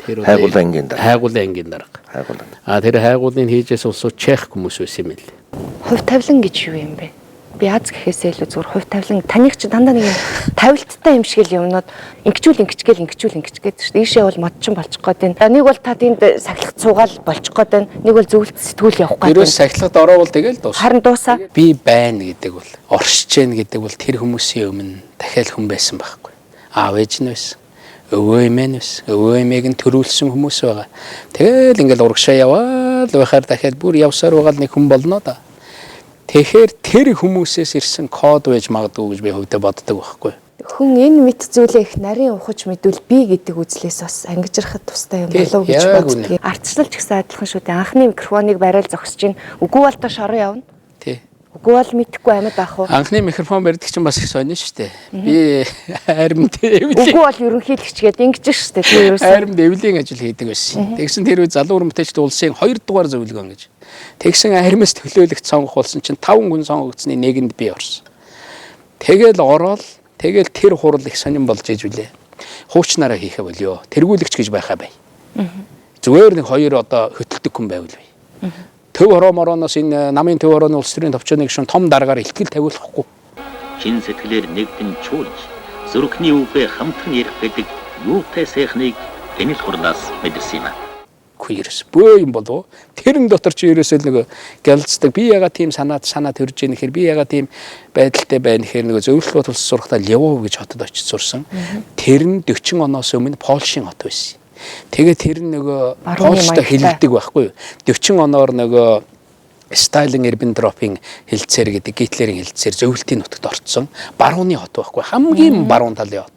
Хайгуулын ангийн дарга. Тэр хайгуулын хийжээс улсууд чех хүмүүс байсан юм л. Хувь тавилан гэж юу юм бэ? Би аз гэхээсээ илүү зүгээр хувь тавилан таних чи дандаа нэг тавилттай юм шиг л юмнууд ингэчүүл гэдэг шүү дээ. Ийшээ бол модчин болчих гээд байна. Нэг бол та тэнд сахилах цуугаал болчих гээд байна. Нэг бол зөвлөлт сэтгүүл явах гээд байна. Ерөөс сахилахад ороовол тэгэл дуусна. Харин дуусаа. Би байна гэдэг бол оршиж гэн гэдэг бол тэр хүмүүсийн өмнө дахиад хүн байсан байхгүй. Аав ээж нь байсан. Өвөө эмээ нь байсан. Өвөө эмээг нь төрүүлсэн хүмүүс байгаа. Тэгэл ингээл урагшаа яваад байхаар дахиад бүр явсаар байгаа нэг хүн болно да. Тэгэхээр тэр хүмүүсээс ирсэн код байж магадгүй гэж би хувьдаа боддог байхгүй. Хүн энэ мэд зүйлээ их нарийн ухаж мэдвэл би гэдэг үзлээс бас ангижрахад тустай юм болов гэж боддог. Ардчлалч гэсэн адилхан шүү дээ. Анхны микрофоныг барайл зогсож чинь үгүй бол та шорон явна. Тий. Үгүй бол мэдхгүй амьд байх уу? Анхны микрофон барьдаг чинь бас их сонин шүү дээ. Би аримд үгүй бол ерөнхийлөгч гээд ингэж шүү дээ. Тий ерөөсөө аримд эвлийн ажил хийдэг байсан. Тэгсэн тэр үед залуу урамтайчд улсын 2 дугаар зөвлөгөө гэж. Тэгсэн аримс төлөөлөгч сонгох болсон чинь 5 хүн сонгогдсны нэгэнд би орсон. Тэгэл ороод тэгэл тэр хурал их сонин болж иж үлээ. Хуучнараа хийхэ болёо. Тэргүүлэгч гэж байхаа бай. Зүгээр нэг 2 одоо хөтөлдөг хүн байвал бай. Төв хороомороноос энэ намын төв хорооны улс төрийн товчоныг шин том дараагаар ихтгэл тавиулахгүй. Чин сэтгэлээр нэгдэн чуулж зүрхний үгээ хамтран ярих гэдэг юутай сайхныг энэ л хурлаас мэдэрсэн юм. байхгүй ерөөс. Бөө юм болов. Тэрэн дотор чи ерөөсөө нэг гялцдаг. Би яга тийм санаа төрж ийн гэхээр би яга тийм байдалтай байна гэхээр нэг зөвлөлт тулс сурахтаа Львов гэж хотод очиж сурсан. Тэр нь 40 оноос өмнө Польшийн хот байсан. Тэгээ тэр нөгөө Польштой хэлдэг байхгүй юу? 40 оноор нөгөө Сталин Риббентропын хэлцээр гэдэг Гитлерийн хэлцээр зөвлөлтийн нутагт орцсон барууны хот байхгүй хамгийн баруун талын хот.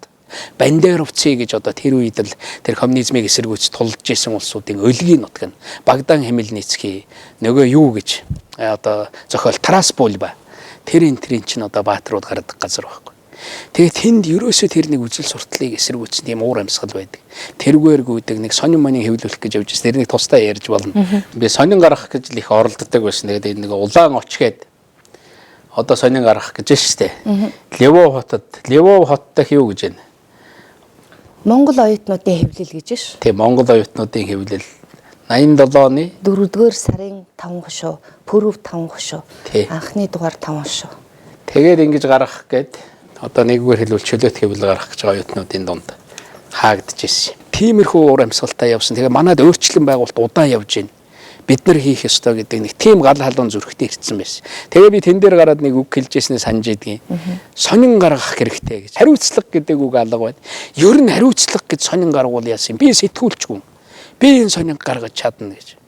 Бандеровцы гэж одоо тэр үед л тэр коммунизмыг эсэргүүцэж тулж исэн улсуудын өлгийн нутаг нь Богдан Хмельницкий нөгөө юу гэж одоо зохиол Тарасбульба тэрийн чинь одоо бааtruуд гардаг газар байхгүй. Тэгээд тэнд ерөөсөө тэр нэг үжил сурталыг эсэргүүцсэн тийм уур амьсгал байдаг. Тэргээр гүйдэг нэг сонин монин хэвлүүлэх гэж явж тэр нэг тусдаа ярьж болно. Би сонин гаргах гэж л их оролддог байсан. Тэгээд нэг улаан очгээд одоо сонин гаргах гэж штэ. Львов хоттой юу гэж байна? Монгол оюутнуудын хэвлэл гэж ш. Тийм Монгол оюутнуудын хэвлэл 87 оны 4-р сарын 5 хошуу, пүрэв 5 хошуу. Анхны дугаар 5 хошуу. Тэгээд ингэж гаргах гээд одоо нэггээр хэлбэл чөлөөт хэвлэл гаргах гэж оюутнуудын дунд хаагдж ирсэн. Тиймэрхүү уур амьсгалтай явсан. Тэгээ манайд өөрчлөн байгуулалт удаан явж байна. Бид нар хийх ёстой гэдэг нэг тийм гал халуун зүрхтэй ирсэн байсан. Тэгээ би тэн дээр гараад нэг үг хэлж ирснээр санаж идэгin. Сонин гаргах хэрэгтэй гэж. Хариуцлага гэдэг үг алга байна. Ер нь хариуцлага гэж сонин гаргуул яасан. Би сэтгүүлчгүй. Би энэ сонин гаргаж чадна гэж.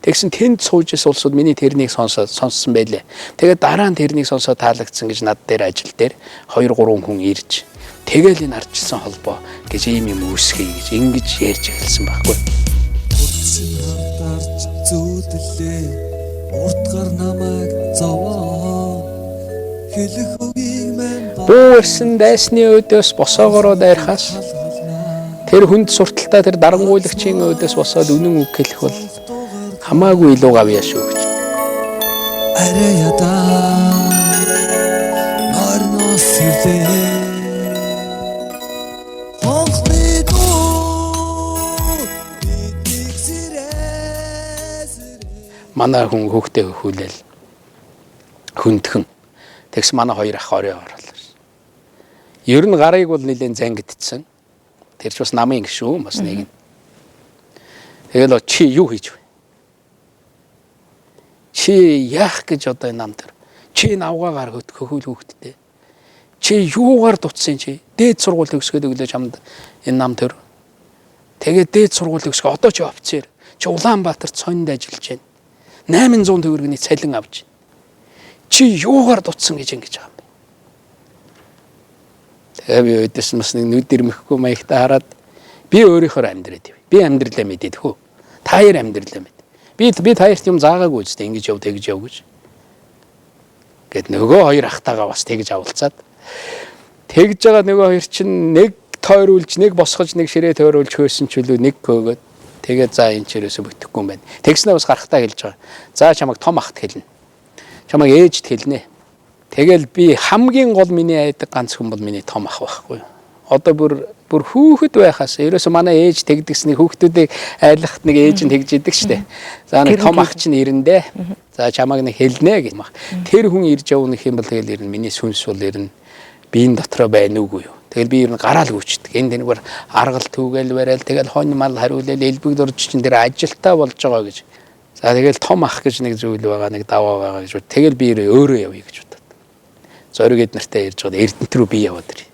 Тэгсэн тэнд сууж исэн улсууд миний тэрнийг сонссон байлээ. Тэгээд дараа нь тэрнийг сонсоод таалагдсан гэж над дээр ажил дээр 2-3 хүн ирж тэгэл энэ ардчилсан холбоо гэж ийм юм үүсгэе гэж ингэж ярьж эхэлсэн байхгүй. Зүудлээ уртгар намайг зовоо хэлэх үгийг мэн бүүрсэн дайсны өдөөс босоогороо дайрхаас тэр хүнд сурталтаа тэр дарангуйлагчийн өдөөс босоод үнэн үг хэлэх бол хамаагүй илүү гавьяа шүү гэж. Араяда нарнос сэлээ манай хүн хүүхдээ хөхүүлэл хүндхэн. Тэгс манай хоёр ах орой оруулаа. Ер нь гарыг бол нэлээд зангидчихсан. Тэр ч бас намын гişүү бас нэг. Тэгэл чи юу хийж вэ? Чи яах гэж одоо энэ нам тэр? Чи навгаагаар хөхүүл хүүхдтэй. Чи юугаар дутсан чи? Дээд сургууль төгсгөөд өглөө чамд энэ нам тэр. Тэгээд дээд сургууль төгсгөө одоо чи офицер. Чи Улаанбаатарт сонинд ажиллаж байна. 800 төгрөгийн цалин авч чи юугаар дутсан гэж ингэж байгаа юм бэ? Тэгээ би өдөөс бас нэг нүд ирмэхгүй маягтай хараад би өөрийнхөө амьдраад ив. Би амьдралаа мэдээд хөө. Та хоёр амьдралаа мэд. Би та хоёрт юм заагаагүй үстэй ингэж яв тэгж яв гэж. Гэт нөгөө хоёр ахтайгаа бас тэгж авалцаад тэгж байгаа нөгөө хоёр чинь нэг тойруулж нэг босгож нэг ширээ тойруулж хөөсөн ч үлээ нэг көөгөөд тэгээд за энэ ч ерөөсө бүтэхгүй юм байна. Тэгснээ бас гарахтаа хэлж байгаа. За чамайг том ахт хэлнэ. Чамайг ээжд хэлнэ. Тэгэл би хамгийн гол миний айдаг ганц хүн бол миний том ах байхгүй юу. Одоо бүр хүүхэд байхаас ерөөсө манай ээж тэгдэгсний хүүхдүүдийг айлахт нэг ээж нь тэгж идэг штэ. За нэг том ах чинь ирэндээ. За чамайг нэг хэлнэ гэх юм. Тэр хүн ирж явна гэх юм бол тэгэл ирнэ. Миний сүнс бол ирнэ. Биеийн дотроо байна уугүй юу. Тэгэл би ер нь гараал гүйчдэг. Энд нэг аргал түүгээл барайл тэгэл хонь мал хариулал элбэг дурж чин дээр ажилтаа болж байгаа гэж. За тэгэл том ах гэж нэг зүйл байгаа, нэг даваа байгаа гэж. Тэгэл би өөрөө явъя гэж бодод. Зориг эднэртэй ирж байгаа Эрдэнэт рүү би яваад ирье.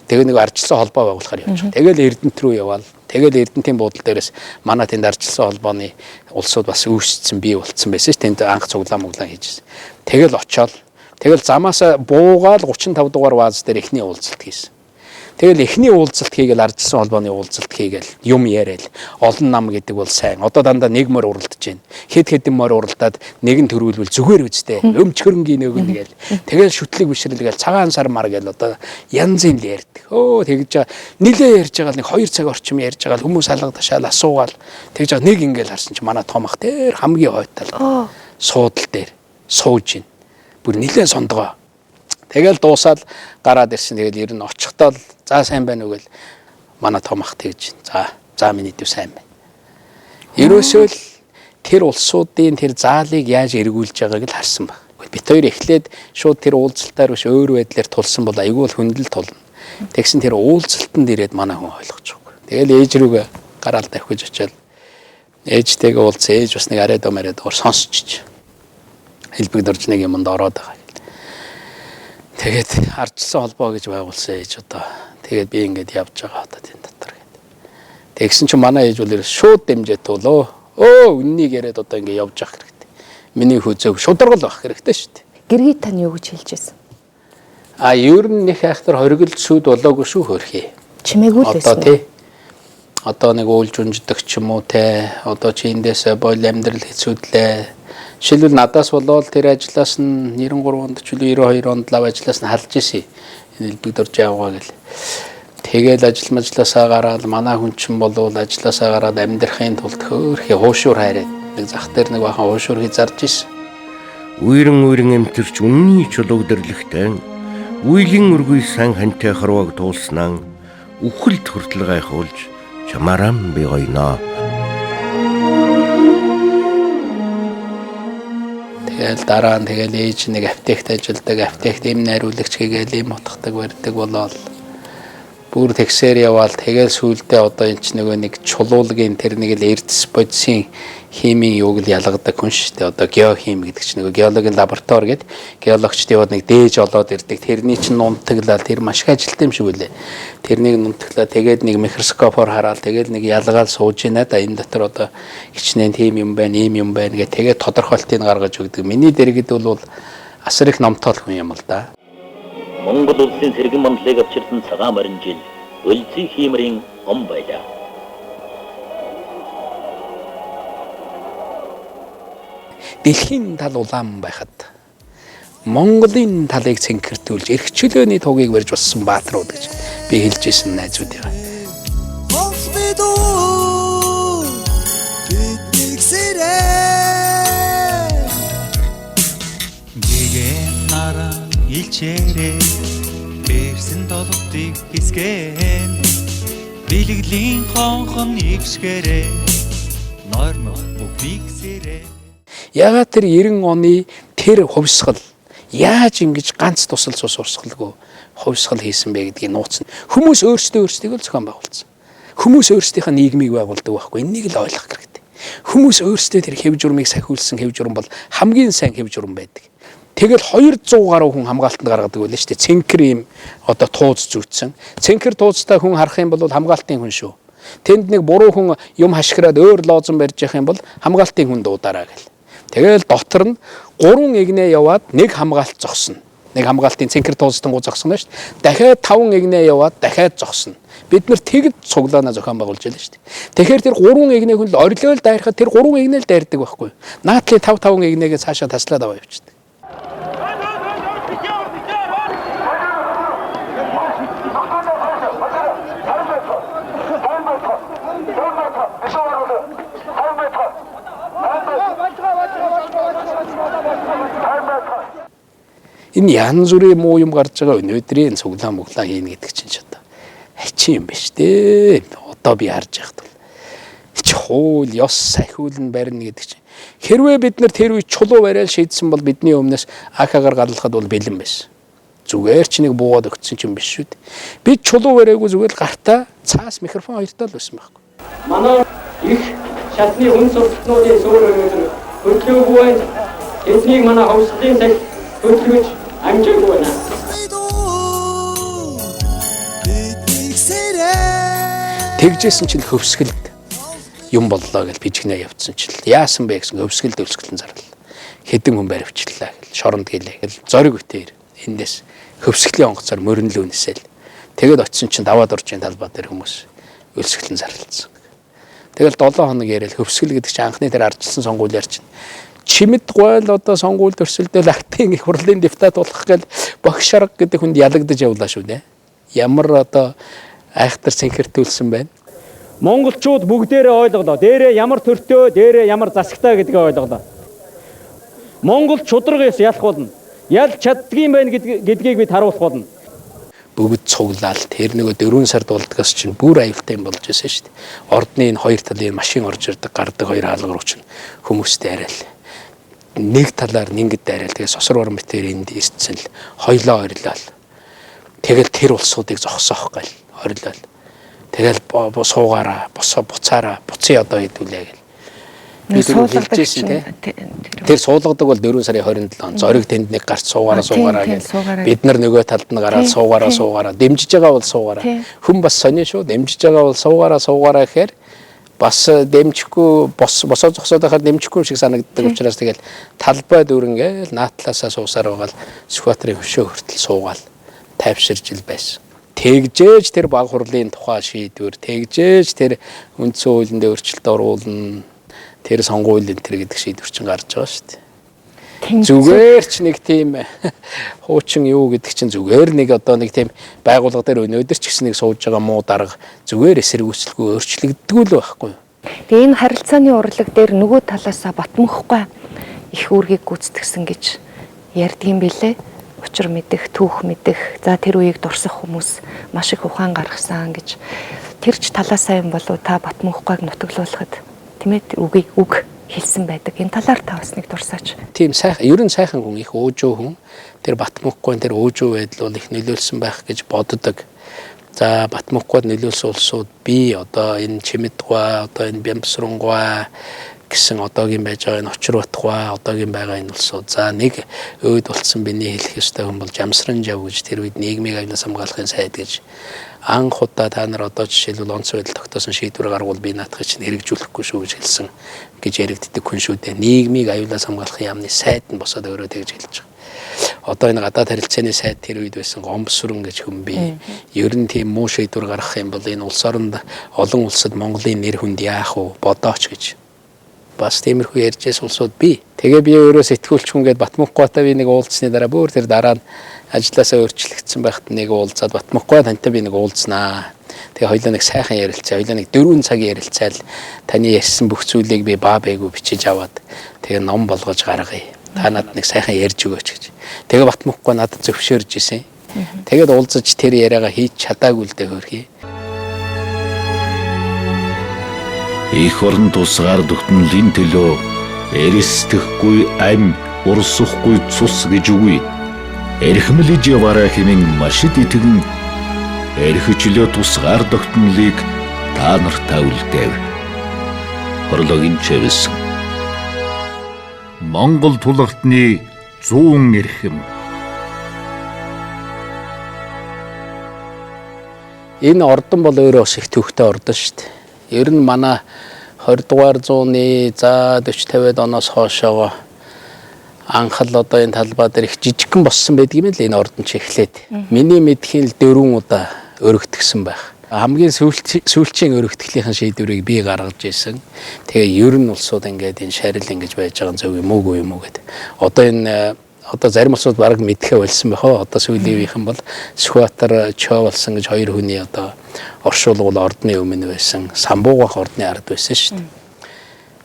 Тэгээ нэг арчилсан холбоо байгуулахаар явж байгаа. Тэгэл Эрдэнэт рүү яваал. Тэгэл Эрдэнэтийн буудлын дээрээс манай тэнд арчилсан холбооны улсууд бас үүссэн бий болцсон байсан ш. Тэнд анх цуглаан хийжсэн. Тэгэл очоод тэгэл замаасаа буугаал 35 дугаар бааз дээр эхний уулзалт хийсэн. Тэгэл эхний уулзалт хийгээл ардчилсан холбооны уулзалт хийгээл юм яриад олон нам гэдэг бол сайн. Одоо дандаа нэг мөр уралдаж байна. Хэд хэдэн мөр уралдаад нэгэн төрүүлвэл зүгээр үстэй. Өмчхөрнгийн нөгөн гээл. Тэгэл шүтлэг бишрэлгээл цагаан сар мар гээл одоо янз юм ярьдаг. Өө тэгж нилээ ярьж байгаа нэг 2 цаг орчим ярьж байгаа хүмүүс алгадашаал асуугаал тэгж нэг ингээл харсан чи манай том ах дээр хамгийн хойтал суудал дээр сууж ийн. Бүр нилээ сондгоо. Тэгэл дуусаад гараад ирсэн. Тэгэл ер нь очихдоо за сайн байна уу гэл манай том ах тэгж за миний дүү сайн байна. Ерөөсөө л тэр улсуудын тэр заалыг яаж эргүүлж байгааг л харсан баг. Бид хоёр эхлээд шууд тэр уулзалтаар биш өөр байдлаар тулсан бол айгүй л хүндэл тулна. Тэгсэн тэр уулзалтанд ирээд манай хүн ойлгож байгаа. Тэгэл ээж рүүгээ гараал давхиж очиад Ээжтэйгээ уулзсан, ээж бас нэг арайд марайд уур сонсчих. Хэлбэг дорж нэг юмд ороод байгаа. Тэгээд ардчилсан холбоо гэж байгуулсан ээж одоо. Тэгээд би ингээд явж байгаа одоо тийм дотор гэдэг. Тэгсэн чинь манай ээж бол шууд дэмжээд тулөө. Үннийг яриад одоо ингээд явж явах хэрэгтэй. Миний хөөцөг шударгал байх хэрэгтэй шүү дээ. Гэргий тань юу гэж хэлж байсан? Ер нь нэг айхтар хоригл сүд болоогүй шүү хөрхий. Чимээгүй л байсан. Одоо тий. Одоо нэг уйлж унждаг ч юм уу те. Одоо чи эндээс бойл амьдрал хэцүүдлээ. Жишээлбэл надаас болоод тэр ажлаас нь 93 онд ч үгүй 92 онд лав ажлаас нь халж исэн. Энэ элбэг дорж яваа гэл. Тэгэл ажилласаа гараад манай хүн чинь болвол ажилласаа гараад амьдрахын тулд хөөрхий хуушуур хайраад нэг зах дээр нэг бахан хуушуур хий зарж исэн. Үерэн эмтэрч үнний чулууг дэрлэгтэй. Үеийн үргүй сан хантай харваг туулснаа үхэлд хүртэл гайхуулж чамарам би гойно. Тэгэл дараа нь тэгэл ээж нэг аптект ажилладаг, аптект эм найруулагч гээгээл эм утгадаг барьдаг болоод бүр тэгсээр яваал тэгэл сүулдэ одоо энэ ч нэг чулуулагын тэр нэг л эрдэс бодисын химийн юуг л ялгадаг хүн шүү дээ. Одоо геохим гэдэг чинь нэг геологийн лаборатори гэдэг геологчд яваад нэг дээж олоод ирдэг. Тэрний чинь нунтаглал тэр маш их ажилтсан юм шиг үлээ. Тэрнийг нунтаглаа тэгээд нэг микроскопоор хараад тэгээд нэг ялгаал сууж ийна да энэ дотор одоо хичнээн тийм юм байна, ийм юм байна гэх тэгээд тодорхойлтыг гаргаж өгдөг. Миний дэргэд бол асар их номтол хүн юм л да. Монгол улсын сэргэн мандлыг авчирсан цагаан морин жил өлзий хиймэрийн ом байлаа. Дэлхийн тал улаан байхад Монголын талыг цэнхэртүүлж эрх чөлөөний тугийг барьж болсон бааtruуд гэж би хэлж ирсэн найзуудаа. Илчээрээ бэрсэн долдыг хисгэн билэглийн хонхон ившгэрээ нормо бүхийгсэрээ. Ягаад тэр 90 оны тэр хувьсгал яаж ингэж ганц тусал цус урсгалгүй хувьсгал хийсэн бэ гэдгийг нууцна. Хүмүүс өөрсдөө л зохион байгуулсан. Хүмүүс өөрсдийнхээ нийгмийг байгуулдаг байхгүй. Энийг л ойлгох хэрэгтэй. Хүмүүс өөрсдөө тэр хэв журмыг сахиулсан хэв журм бол хамгийн сайн хэв журм байдаг. Тэгэл 200 гаруй хүн хамгаалтанд гаргадаг байлаа шүү дээ. Цэнхэр юм одоо тууз зүүцсэн. Цэнхэр туузтай хүн харах юм бол хамгаалтын хүн шүү. Тэнд нэг буруу хүн юм хашгираад өөр лоозон барьж явах юм бол хамгаалтын хүн дуудаараа гэл. Тэгэл дотор нь 3 игнээ яваад нэг хамгаалт зогсно. Нэг хамгаалтын цэнхэр туузтангуу зогсно шүү дээ. Дахиад 5 игнээ яваад дахиад зогсно. Бид нар тэгэд цуглаана зохион байгуулж байлаа шүү дээ. Тэгэхээр тэр 3 игнээ хүн л орилол дайрахад тэр 3 игнээ л дайрдаг байхгүй. Наадлын 5 игнээгээ цаашаа таслаад аваа явчихдаг. Энэ янз бүрийн муу юм гарч байгаа өнөөдрийн цуглаан мөглаан хийнэ гэдэг чинь ч одоо хачин юм биш дээ. Одоо би харж яхад бол хууль ёс сахиулн барина гэдэг чинь хэрвээ бид нар тэр үе чулуу барайл шийдсэн бол бидний өмнөөс АК-гаар галлахад бол бэлэн байсан. Зүгээр ч нэг буугаад өгсөн ч юм биш шүү дээ. Бид чулуу барайгүй зүгээр л гартаа цаас микрофон хоёртаа л байсан байхгүй. Манай их шатны хүн сурталчнуудын суурь хөтлөөгүй эзнийг манай хавцлын цаг хөтлөж амжаагүй байна. Тэгжсэн чинь хөвсгөлд юм боллоо гэж бижигнээ явцсан чил. Яасан бэ гэсэн хөвсгөлд өлсгөлэн зарлаа. Хэдэн хүн баривчлаа гэл шоронд гэлээ гэл зориг үтээр эндээс хөвсгөлийн онгоцоор мөрөнл үнэсэл. Тэгэд очисон чинь даваад оржийн талбай дээр хүмүүс өлсгөлэн зарлалцсан. Тэгэл 7 хоног яриад хөвсгөл гэдэг чинь анхны тэр ардчилсан сонгуулиар чинь чимэд гойл одоо сонгуульд өрсөлдөөл актын их хурлын депутат болох гэл багш арга гэдэг хүнд ялагдаж явлаа шүү дээ. Ямар одоо айхтар цэнхэртүүлсэн байна. Монголчууд бүгдээрээ ойлголоо. Дээрээ ямар төртөө, дээрээ ямар засагтай гэдгийг ойлголоо. Монгол чудрагээс ялах болно. Ялж чаддгийм байна гэдгийг бид харуулах болно. Бүгд цуглаал тэр нөгөө 4 сард болдгоос чинь бүр аюултай юм болж байсан шүү дээ. Ордны энэ хоёр талын машин орж ирдэг гардаг хоёр хаалга руу чинь хүмүүстэй арай л нэг талаар нэгэд дайраал тэгээ сосор орон битээр энд ирсэн л хоёлоо орилол. Тэгэл тэр улсуудыг зогсоох гал орилол. Тэгэл суугаараа, буцаараа, буцъя одоо хэдүүлээ гэл. би түрүү хэлжсэн тийм. Тэр суулгадаг бол 4 сарын 27 зориг тэнд нэг гарч суугаараа гэж. Бид нар нөгөө талд нь гараад суугаараа дэмжиж байгаа бол суугаараа. Хүн бас сонио шүү. Дэмжиж байгаа бол суугаараа гэхээр бас дэмжихгүй босоо зогсоод байхад дэмжихгүй шиг санагддаг учраас тэгэл талбай дүүрэнгээл наатлаасаа суусаар байгаа л Сүхбаатарын хөшөө хүртэл суугаал тайвширж ил байсан. Тэгжээж тэр баг хурлын тухай шийдвэр, тэгжээж тэр үндсэн хуулинд өөрчлөлт оруулна, тэр сонгуулийн тэр гэдэг шийдвэр чинь гарч байгаа шүү дээ. Зүгээр ч нэг тийм хуучин юу гэдэг чинь зүгээр нэг одоо нэг тийм байгууллага дээр өнөөдөр ч гэсэн нэг сууж байгаа муу дарга зүгээр эсэргүүцэлгүй өөрчлөгддөггүй л байхгүй юу. Тэгээ энэ харилцааны урлаг дээр нөгөө талаасаа Батмунхгай их үүргийг гүйцэтгсэн гэж ярьдгийм билээ. Учир мэдэх, түүх мэдэх, за тэр үеийг дурсах хүмүүс маш их ухаан гаргасан гэж тэрч талаасаа юм болов та Батмунхгайг нутаглуулахад тийм ээ үг хэлсэн байдаг. Энэ талаар та бас нэг дурсаач. Тийм сайхан, ер нь сайхан хүн, их өжөө хүн. Тэр Батмунхгай тэр өжөө байдал бол их нөлөөлсөн байх гэж боддог. За Батмунхгайд нөлөөлсөн улсууд би одоо энэ Чимэдгуй, одоо энэ Бямбсрунгуй гэсэн одоогийн байж байгаа энэ Очирбатгуй, одоогийн байгаа энэ улсууд. За нэг өөд болсон биний хэлэх ёстой хүн бол Жамсранжав гэж тэр үед нийгмийг агнаас хамгаалахын сайд гэж анх удаа та нар одоо жишээлбэл онц байдал тогтоосон шийдвэр гаргавал би наадах чинь хэрэгжүүлэхгүй шүү гэж хэлсэн гэж яригддаг хүн шүү дээ. Нийгмийг аюулаас хамгаалахын яамны сайд нь босоод өөрөө тэгж хэлж байгаа. Одоо энэ гадаад харилцааны сайд тэр үед байсан Гомбсүрэн гэж хүн би ер нь тийм муу шийдвэр гаргах юм бол энэ улс оронд олон улсад Монголын нэр хүнд яах вэ бодооч гэж бас тиймэрхүү ярьжээс улсууд би. Тэгээ би өөрөө сэтгүүлч хүнгээд Батмунхгайтай би нэг уулзсны дараа бүр тэр дараа нь ажлаасаа өөрчлөгдсөн байхад нэг уулзаад Батмунхгай тантай би нэг уулзнаа. Тэгээ хоёулаа нэг сайхан ярилцаа, хоёулаа нэг 4 цаг ярилцаал таны ярьсан бүх зүйлийг би баа бэйгүү бичиж аваад тэгээ ном болгож гаргая. Та надад нэг сайхан ярьж өгөөч гэж. Тэгээ Батмунхгай надад зөвшөөрж исэн. Тэгээд уулзаж тэр яриагаа хийж чадаагүй л дээ хөрхий. Их орон тусгаар тогтнолын төлөө эрэстэхгүй ам урсахгүй цус гэж үгүй. Эрхмэлж яваарай хэмээн машид итгэн эрхчлөө тусгаар тогтнолыг та нартай үлдээв. Хорлогийн чэвэс Монгол тулгартны 100 эрхэм. Энэ ордон бол өөрөө их төвхтэй ордон шүү дээ. Ер нь манай 20 дугаар зууны за 40-50-ад оноос хоошоо анхал одоо энэ талбай дээр их жижигхэн боссон байдаг юм л энэ ордон ч эхлээд. Миний мэдхийн л 4 удаа өргөтгсөн байх. Хамгийн сүүлчийн өргөтгөлийн шийдвэрийг би гаргаж ирсэн. Тэгээ ер нь улсууд ингээд энэ шарил ингэж байж байгаа зөв юм уугүй юм уу гэдэг. Одоо энэ одоо зарим улсууд бараг мэдхээ болсон байх. Одоо сүүлийнхэн бол Сүхбаатар Чоо болсон гэж 2 хүний одоо оршуулгал ордны өмнө байсан. Самбуугах ордны ард байсан шүү дээ.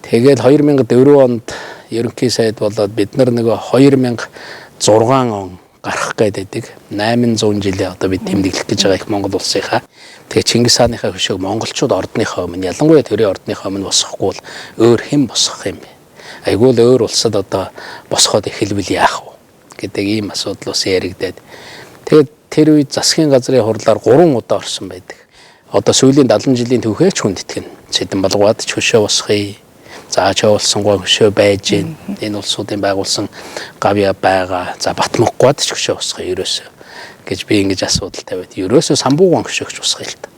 Тэгээд 2004 онд ерөнхий сайд болоод бид нар нөгөө 2006 он гарах гэдэг 800 жилийн одоо бид тэмдэглэх гэж байгаа их Монгол улсынхаа. Тэгээ Чингис хааныхаа хөшөөг монголчууд ордныхоо өмнө ялангуяа төрийн ордныхоо өмнө босгохгүй бол өөр хэн босгох юм бэ? Айгүй л өөр улсад одоо босгоод эхэлвэл яах вэ гэдэг ийм асуудал ус яригдаад. Тэгээд тэр үед засгийн газрын хурлаар 3 удаа орсон байдаг. Одоо сүүлийн 70 жилийн түүхээч хүндэтгэн. Сэдэн болгоод ч хөшөө босхий. За чуулсан гоо хөшөө байж гин. Энэ улсуудын байгуулсан гавья байгаа. За Батмунхгайд ч хөшөө босхий ерөөсөө гэж би ингэж асуудал тавиад ерөөсөө Самбууган хөшөөгч босхий л та.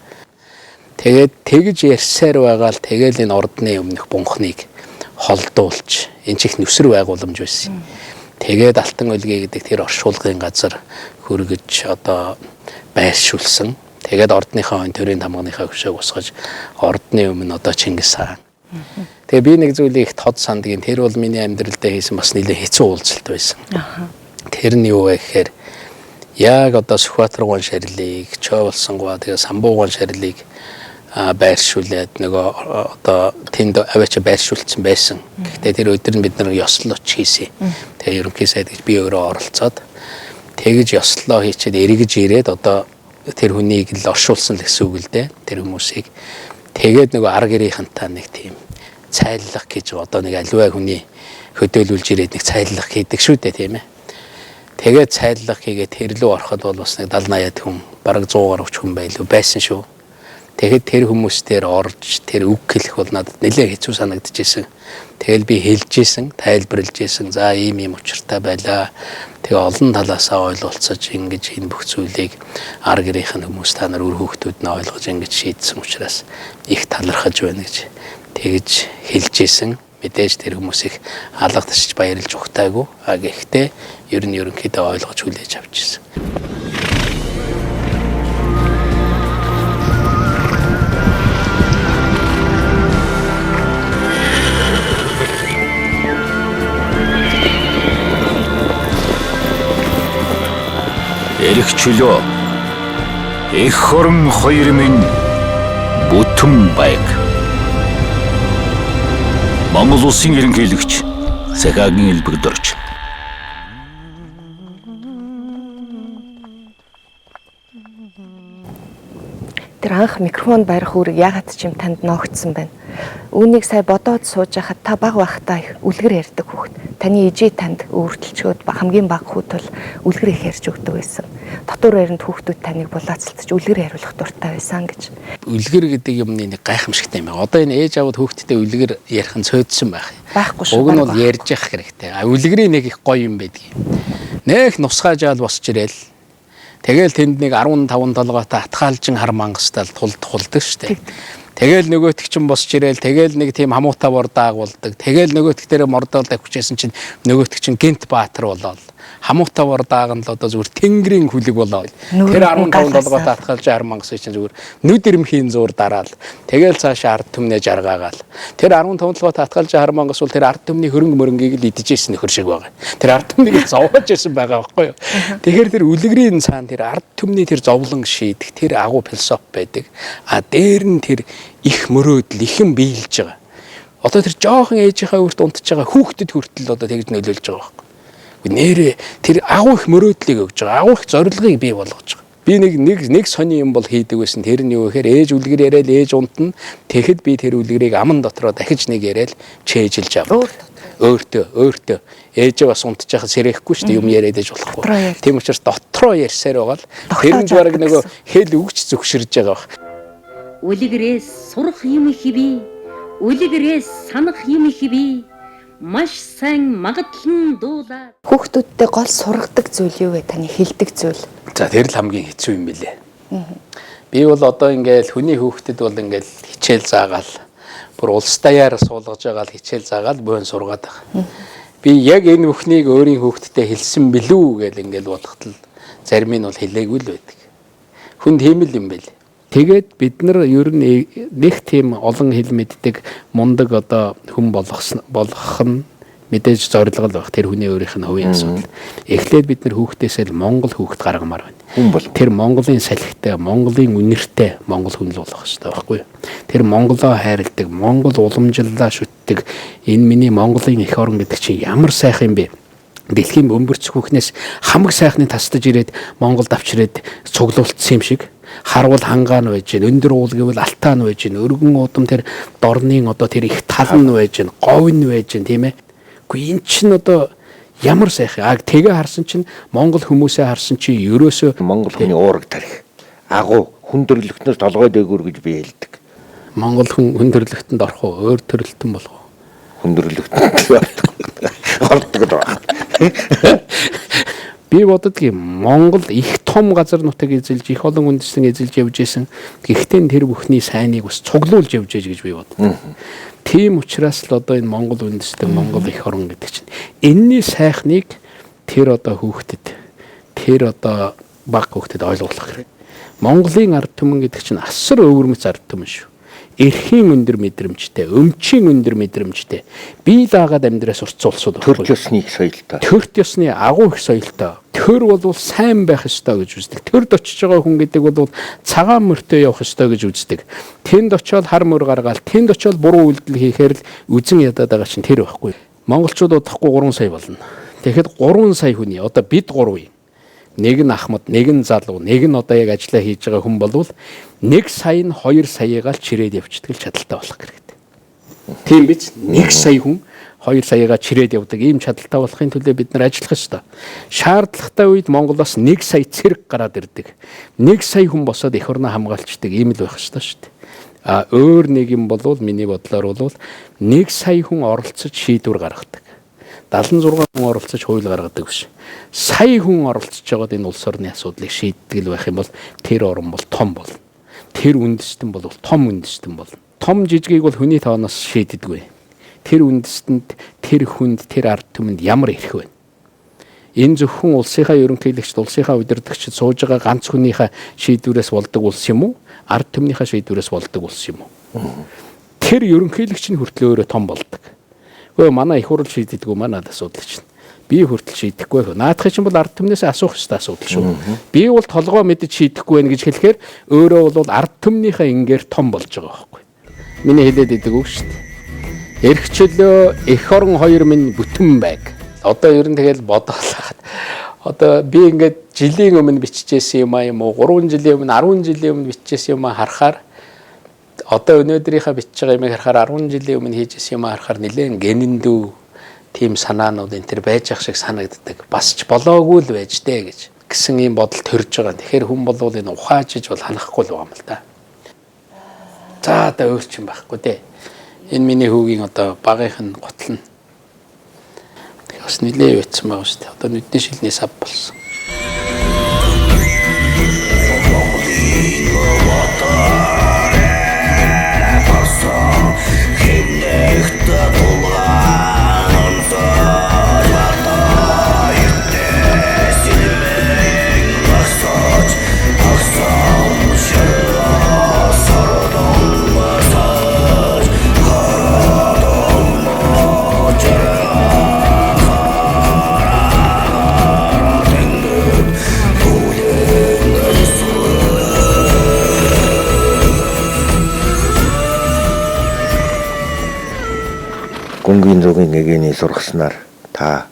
Тэгээд тэгж ярьсаар байгаа л тэгэл энэ ордны өмнөх бунхныг холдуулж энэ чих нүсэр байгууламж байсан. Тэгээд Алтан өлгий гэдэг тэр оршуулгын газар хүргэж одоо байршуулсан. Тэгээд ордныхаа өн төрийн тамганыхаа хөшөөг босгож ордны өмнө одоо Чингис хаан. Тэгээ би нэг зүйлийг их тод сандгийн тэр бол миний амьдралдаа хийсэн бас нэлээд хэцүү уулзалт байсан. Тэр нь юу вэ гэхээр яг одоо Сүхбаатар гуан шарилыг Чоо болсон гоо тэгээ Самбууган шарилыг байршуулад нөгөө одоо тэнд аваач байршуулсан байсан. Гэхдээ тэр өдөр нь бид нар ёслооч хийсэн. Тэгээ ерөнхий сайд гэж би өөрөө оролцоод тэгж ёслоо хийчихэд эргэж ирээд одоо тэр хүнийг л оршуулсан л гэсэн үг л дээ. Тэр хүмүүсийг тэгээд нөгөө арга гэрийнхэнтэй нэг тийм цайлах гэж одоо нэг аливаа хүний хөдөөлүүлж ирээд нэг цайлах хийдэг шүү дээ тийм ээ. Тэгээд цайлах хийгээд тэр лөө ороход бол бас нэг 70-80 хүн бараг 100 гаруй хүн байлгүй байсан шүү. Тэгэхэд тэр хүмүүс дээр орж тэр үг хэлэх бол надад нэлээд хэцүү санагдчихсэн. Тэгэл би хэлжсэн, тайлбарлаж исэн. За ийм учиртай байлаа. Тэгээ олон талаасаа ойлголцож ингэж энэ бүх зүйлийг ар гэрийнх нь хүмүүс та нар үр хүүхдүүд нь ойлгож ингэж шийдсэн учраас их талархаж байна гэж тэгж хэлжсэн. Мэдээж тэр хүмүүсийг алгадчих баярлж ухтаагүй. Гэхдээ ер нь ерөнхийдөө ойлгож хүлээж авч ирсэн. Эрх чөлөө эх хорон хоёр минь бүтэн байг. Монгол улсын ерөнхийлөгч Цагаагийн Элбэгдорч. Тэр анх микрофон барих үүрэг яагаад ч юм танд ноогдсон байна. Үүнийг сая бодоод сууж байхад та баг байхдаа их үлгэр ярьдаг хүүхэд. Таны ижээ танд өөртөлчгөөд хамгийн баг хүүхэд бол үлгэр их ярьж өгдөг байсан. Дотор байранд хүүхдүүд таныг булаацалтаж үлгэр яриулах дуртай байсан гэж. Үлгэр гэдэг юмны нэг гайхамшигтай юм байна. Одоо энэ ээж аваад хүүхдтэй үлгэр ярих нь цөөдсөн байх. Байхгүй шүү. Уг нь бол ярьж явах хэрэгтэй. Үлгэрийн нэг их гоё юм байдаг. Нэх нусгаа жаал босч ирэл. Тэгэл тэнд нэг 15 толгойтой атгаалжин хар мангастай тулдаг штэ. Тэгэл нөгөөтг чинь босч ирээл тэгэл нэг тийм хамуутай бор даагуулдаг. Тэгэл нөгөөтг дээр мордол тавьчихсан чинь нөгөөтг чинь гинт баатар болоод хамуутай бор дааган л одоо зүгээр тэнгэрийн хүлэг болоод тэр 15 толгойтой атгаалж армангас чинь зүгээр нүд ирмхийн зур дараал. Тэгэл цаашаа ард түмнээ жаргаагаал. Тэр 15 толгойтой атгаалж армангас бол тэр ард түмний хөрөнгө мөрөнгийг л идчихсэн нөхөр шиг байгаа. Тэр ард түмнийг зовоож ирсэн байгаа байхгүй юу. Тэгэхээр тэр үлгэрийн цаана тэр ард түмний тэр зовлон шийдэх тэр агуу философи байдаг. А дээр нь тэр их мөрөөдөл ихэн биелж байгаа. Одоо тэр жоохон ээжийнхээ үрт унтж байгаа хүүхдэд хүртэл одоо тэгж нөлөөлж байгаа байхгүй. Нэрээ тэр агуу их мөрөөдлийг өгж байгаа. Агуу их зорилгыг бий болгож байгаа. Би нэг сони юм бол хийдэг байсан. Тэр нь юу гэхээр ээж үлгэр яриад ээж унтна. Тэгэхэд би тэр үлгэрийг аман дотроо дахиж нэг яриад чэйжилж авах. Өөртөө ээжээ бас унтж яхад сэрэхгүй шүү дээ юм яриад ээж болохгүй. Тийм учраас дотроо ярьсаар байгаа л тэр нь бараг нөгөө хэл өгч зөвшөрж байгаа баг. Үлгэрээс сурах юм хэвээ, үлгэрээс санах юм хэвээ, маш сайн магадлан дуулаа. Хүүхдүүдтэй гол сургадаг зүйл юу вэ? Таны хэлдэг зүйл. За тэр л хамгийн хэцүү юм билээ. Би бол одоо ингээл хүний хүүхдэд бол ингээл хичээл заагаал бүр улс даяар суулгаж байгаа л хичээл заагаал бөөн сургаад байгаа. Би яг энэ бүхнийг өөрийн хүүхдэдтэй хэлсэн билүү гэж ингээл бодоход л зарим нь бол хэлээгүй л байдаг. Хүн тийм л юм байл. Тэгээд бид нар ер нь нэг тийм олон хэл мэддэг мундаг одоо хүн болгох нь мэдээж зорилго л байх. Тэр хүний өөрийнх нь хувийн асуудал. Эхлээд бид нар хүүхдээсээ л монгол хүүхд гаргамаар байна. Тэр монголын салхитай, монголын үнэртэй монгол хүн л болох хэрэгтэй байхгүй юу? Тэр монголоо хайрладаг, монгол уламжлалаа шүтдэг энэ миний монголын эх орон гэдэг чинь ямар сайхан юм бэ? Дэлхийн бөмбөрч хүүхнээс хамаг сайхны тасдаж ирээд Монголд авчирээд цуглуулсан юм шиг харвал хангаан байж гэн өндөр уул гэвэл алтаан байж гэн өргөн удам тэр дорны одоо тэр их тал нь байж гэн говь нь байж гэн тийм ээ. Гэхдээ эн чинь одоо ямар сайхан тэгээ харсан чинь Монгол хүмүүсээ харсан чинь ерөөсөө Монгол хүний уураг тарих агуу хүндрэлтнээс толгой дээгүүр гэж би хэлдэг. Монгол хүн хүндрэлтэнд орох уу өөр төрөлтөн болох уу? Хүндрэлтэнд ордог байна. Би боддгийн Монгол их том газар нутаг эзэлж их олон үндэстэн эзэлж явж исэн. Гэхдээ тэр бүхний сайныг бас цуглуулж явж ээж гэж би боддог. Тийм учраас л одоо энэ Монгол үндэстэн Монгол их орон гэдэг чинь энэний сайхныг тэр одоо хүүхдэд тэр одоо баг хүүхдэд ойлгуулах хэрэгтэй. Монголын ард түмэн гэдэг чинь асар өвөрмөц ард түмэн шүү. Эрхийн өндөр мэдрэмжтэй, өмчийн өндөр мэдрэмжтэй. Бие даагаад амьдраас уртцуулсууд төрт ёсны соёлтой. Төрт ёсны агуу их соёлтой. Төр бол сайн байх ёстой гэж үздэг. Төрд очиж байгаа хүн гэдэг бол цагаан мөртөө явах ёстой гэж үздэг. Тэнд очиод хар мөр гаргаал, тэнд очиод буруу үйлдэл хийхээр л үзэн ядаад байгаа чинь тэр байхгүй. Монголчууд удахгүй 3 сая болно. Тэгэхэд 3 сая хүний одоо бид 3 юм. Нэг нь ахмад, нэг нь залуу, нэг нь одоо яг ажиллаа хийж байгаа хүн болвол 1 сая нь 2 саягаар чирээд явчихдаг л чадaltaй болох хэрэгтэй. Тийм биз? 1 сая хүн 2 саягаар чирээд явдаг ийм чадaltaй болохын төлөө бид нар ажиллах ёстой. Шаардлагатай үед Монголоос 1 сая цэрэг гараад ирдэг. 1 сая хүн босоод эх орноо хамгаалцдаг ийм л байх ёстой шүү дээ. Өөр нэг юм бол миний бодлоор бол 1 сая хүн оролцож шийдвэр гаргадаг. 76 хүн оролцож хууль гаргадаг биш. Сая хүн оролцож байгаад энэ улс орны асуудлыг шийддэг л байх юм бол тэр орн бол том болно. Тэр үндэстэн бол том үндэстэн болно. Том жижигийг бол хүний тооноос шийддэггүй. Тэр үндэстэнд, тэр хүнд, тэр ард түмэнд ямар эрх вэ? Энэ зөвхөн улсынхаа ерөнхийлөгчд, улсынхаа удирдагчид сууж байгаа ганц хүнийхээ шийдвэрээс болдог улс юм уу? Ард түмнийхээ шийдвэрээс болдог улс юм уу? Тэр ерөнхийлөгч нь хүртэл өөрөө том болдог. Өө манай их хурл шийддэггүй манад асуудал чинь. Би хүртэл шийдэхгүй. Наадахын чинь бол ард түмнээс асуух ёстой асуудал шүү. Би бол толгой мэдэж шийдэхгүй байх гэж хэлэхээр өөрөө бол ард түмнийхээ ингээр том болж байгаа байхгүй. Миний хэлээд идэг үг шүү дээ. Эрх чөлөө эх орон хоёр минь бүтэн байг. Одоо ер нь тэгэл бодоолаад. Одоо би ингээд жилийн өмнө биччихсэн юм уу 3 жилийн өмнө 10 жилийн өмнө биччихсэн юм харахаар одоо өнөөдрийнхаа бичиж байгаа юмыг харахаар 10 жилийн өмнө хийжсэн юм харахаар нэлээд гэнэндүү тийм санаанууд энэ төр байж ах шиг санагддаг. Бас ч болоогүй л байж дээ гэж гэсэн ийм бодол төрж байгаа. Тэгэхээр хүн бол энэ ухаажиж бол ханахгүй л байгаа юм л да. За одоо өөрчлөн байхгүй дээ. Энэ миний хүүгийн одоо багийнх нь готлно. Бас нэлээ байцсан байгаа шүү дээ. Одоо нүдний шилний сав болсон. Гүнгийн зүгийн гэгэний сургаснаар та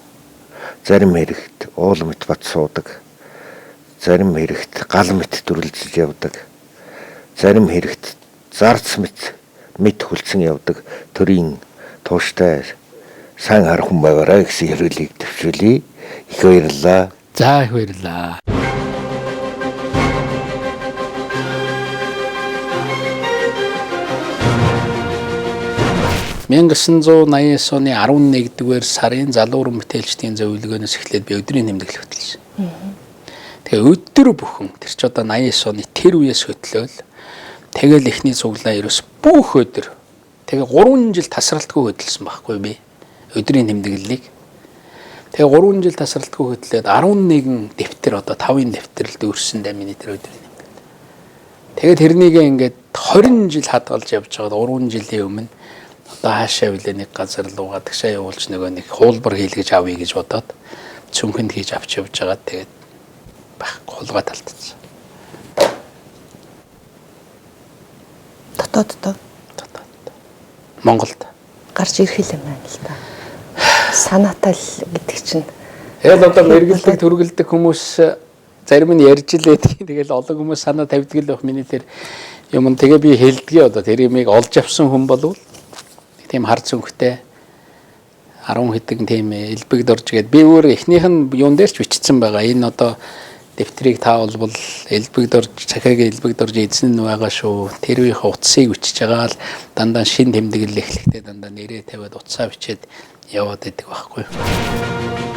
зарим хэрэгт уул мэт бат суудаг. Зарим хэрэгт гал мэт дүрлжиж явдаг. Зарим хэрэгт зарц мэт хүлцэн явдаг төрийн тууштай сайн хархан байгаарай гэсэн хэрэглийг төвшүүлье. Их баярлалаа. За их баярлалаа. 1989 оны 11-р сарын залууран бүтээлчдийн зөвлөгөөнөөс эхлээд би өдрийн тэмдэглэл хөтлөсөн. Тэгээ өдөр бүхэн тэр ч одоо 89 оны тэр үеэс хөтлөөл тэгэл эхний цуглаа ерөөс бүх өдөр тэгээ 3 жил тасралтгүй хөтлөсөн байхгүй би өдрийн тэмдэглэлийг. Тэгээ 3 жил тасралтгүй хөтлөөд 11 дэвтэр одоо 5-ын дэвтэрэлд өрсөн дэ миний тэр өдрийн тэмдэглэл. Тэгээ тэрнийг ингээд 20 жил хадгалж явж байгаад 3 жилийн өмнө одоо хаашаа билээ нэг газар луугаад гшаа явуулж нөгөө нэг хуулбар хийлгэж авъя гэж бодоод цүнхэнд хийж авч явж байгаа. Тэгээд хулгай талтцсан. Дотоод Монголд гарч ирэх юм байна л да. Санаатай л гэдэг чинь. Тэгэл одоо мэргэлдэг төргөлдөг хүмүүс зарим нь ярьж л байдаг. Тэгэл олон хүмүүс санаа тавьдаг л байх миний тэр юм. Тэгээ би хэлдгээ одоо тэр юмыг олж авсан хүн болвол тийм хар цүнхтэй 10 хэдэн тийм элбэг дорж гээд би өөр эхнийх нь юун дээр ч бичсэн байгаа. Энэ одоо дэвтрийг таавал элбэг дорж цахиагийн элбэг дорж эзэн нь байгаа шүү. Тэр үеийн утсыг бичиж байгаа л дандаа шин тэмдэглэл эхлэхдээ дандаа нэрээ тавиад утсаа бичээд яваад идэг байхгүй юу.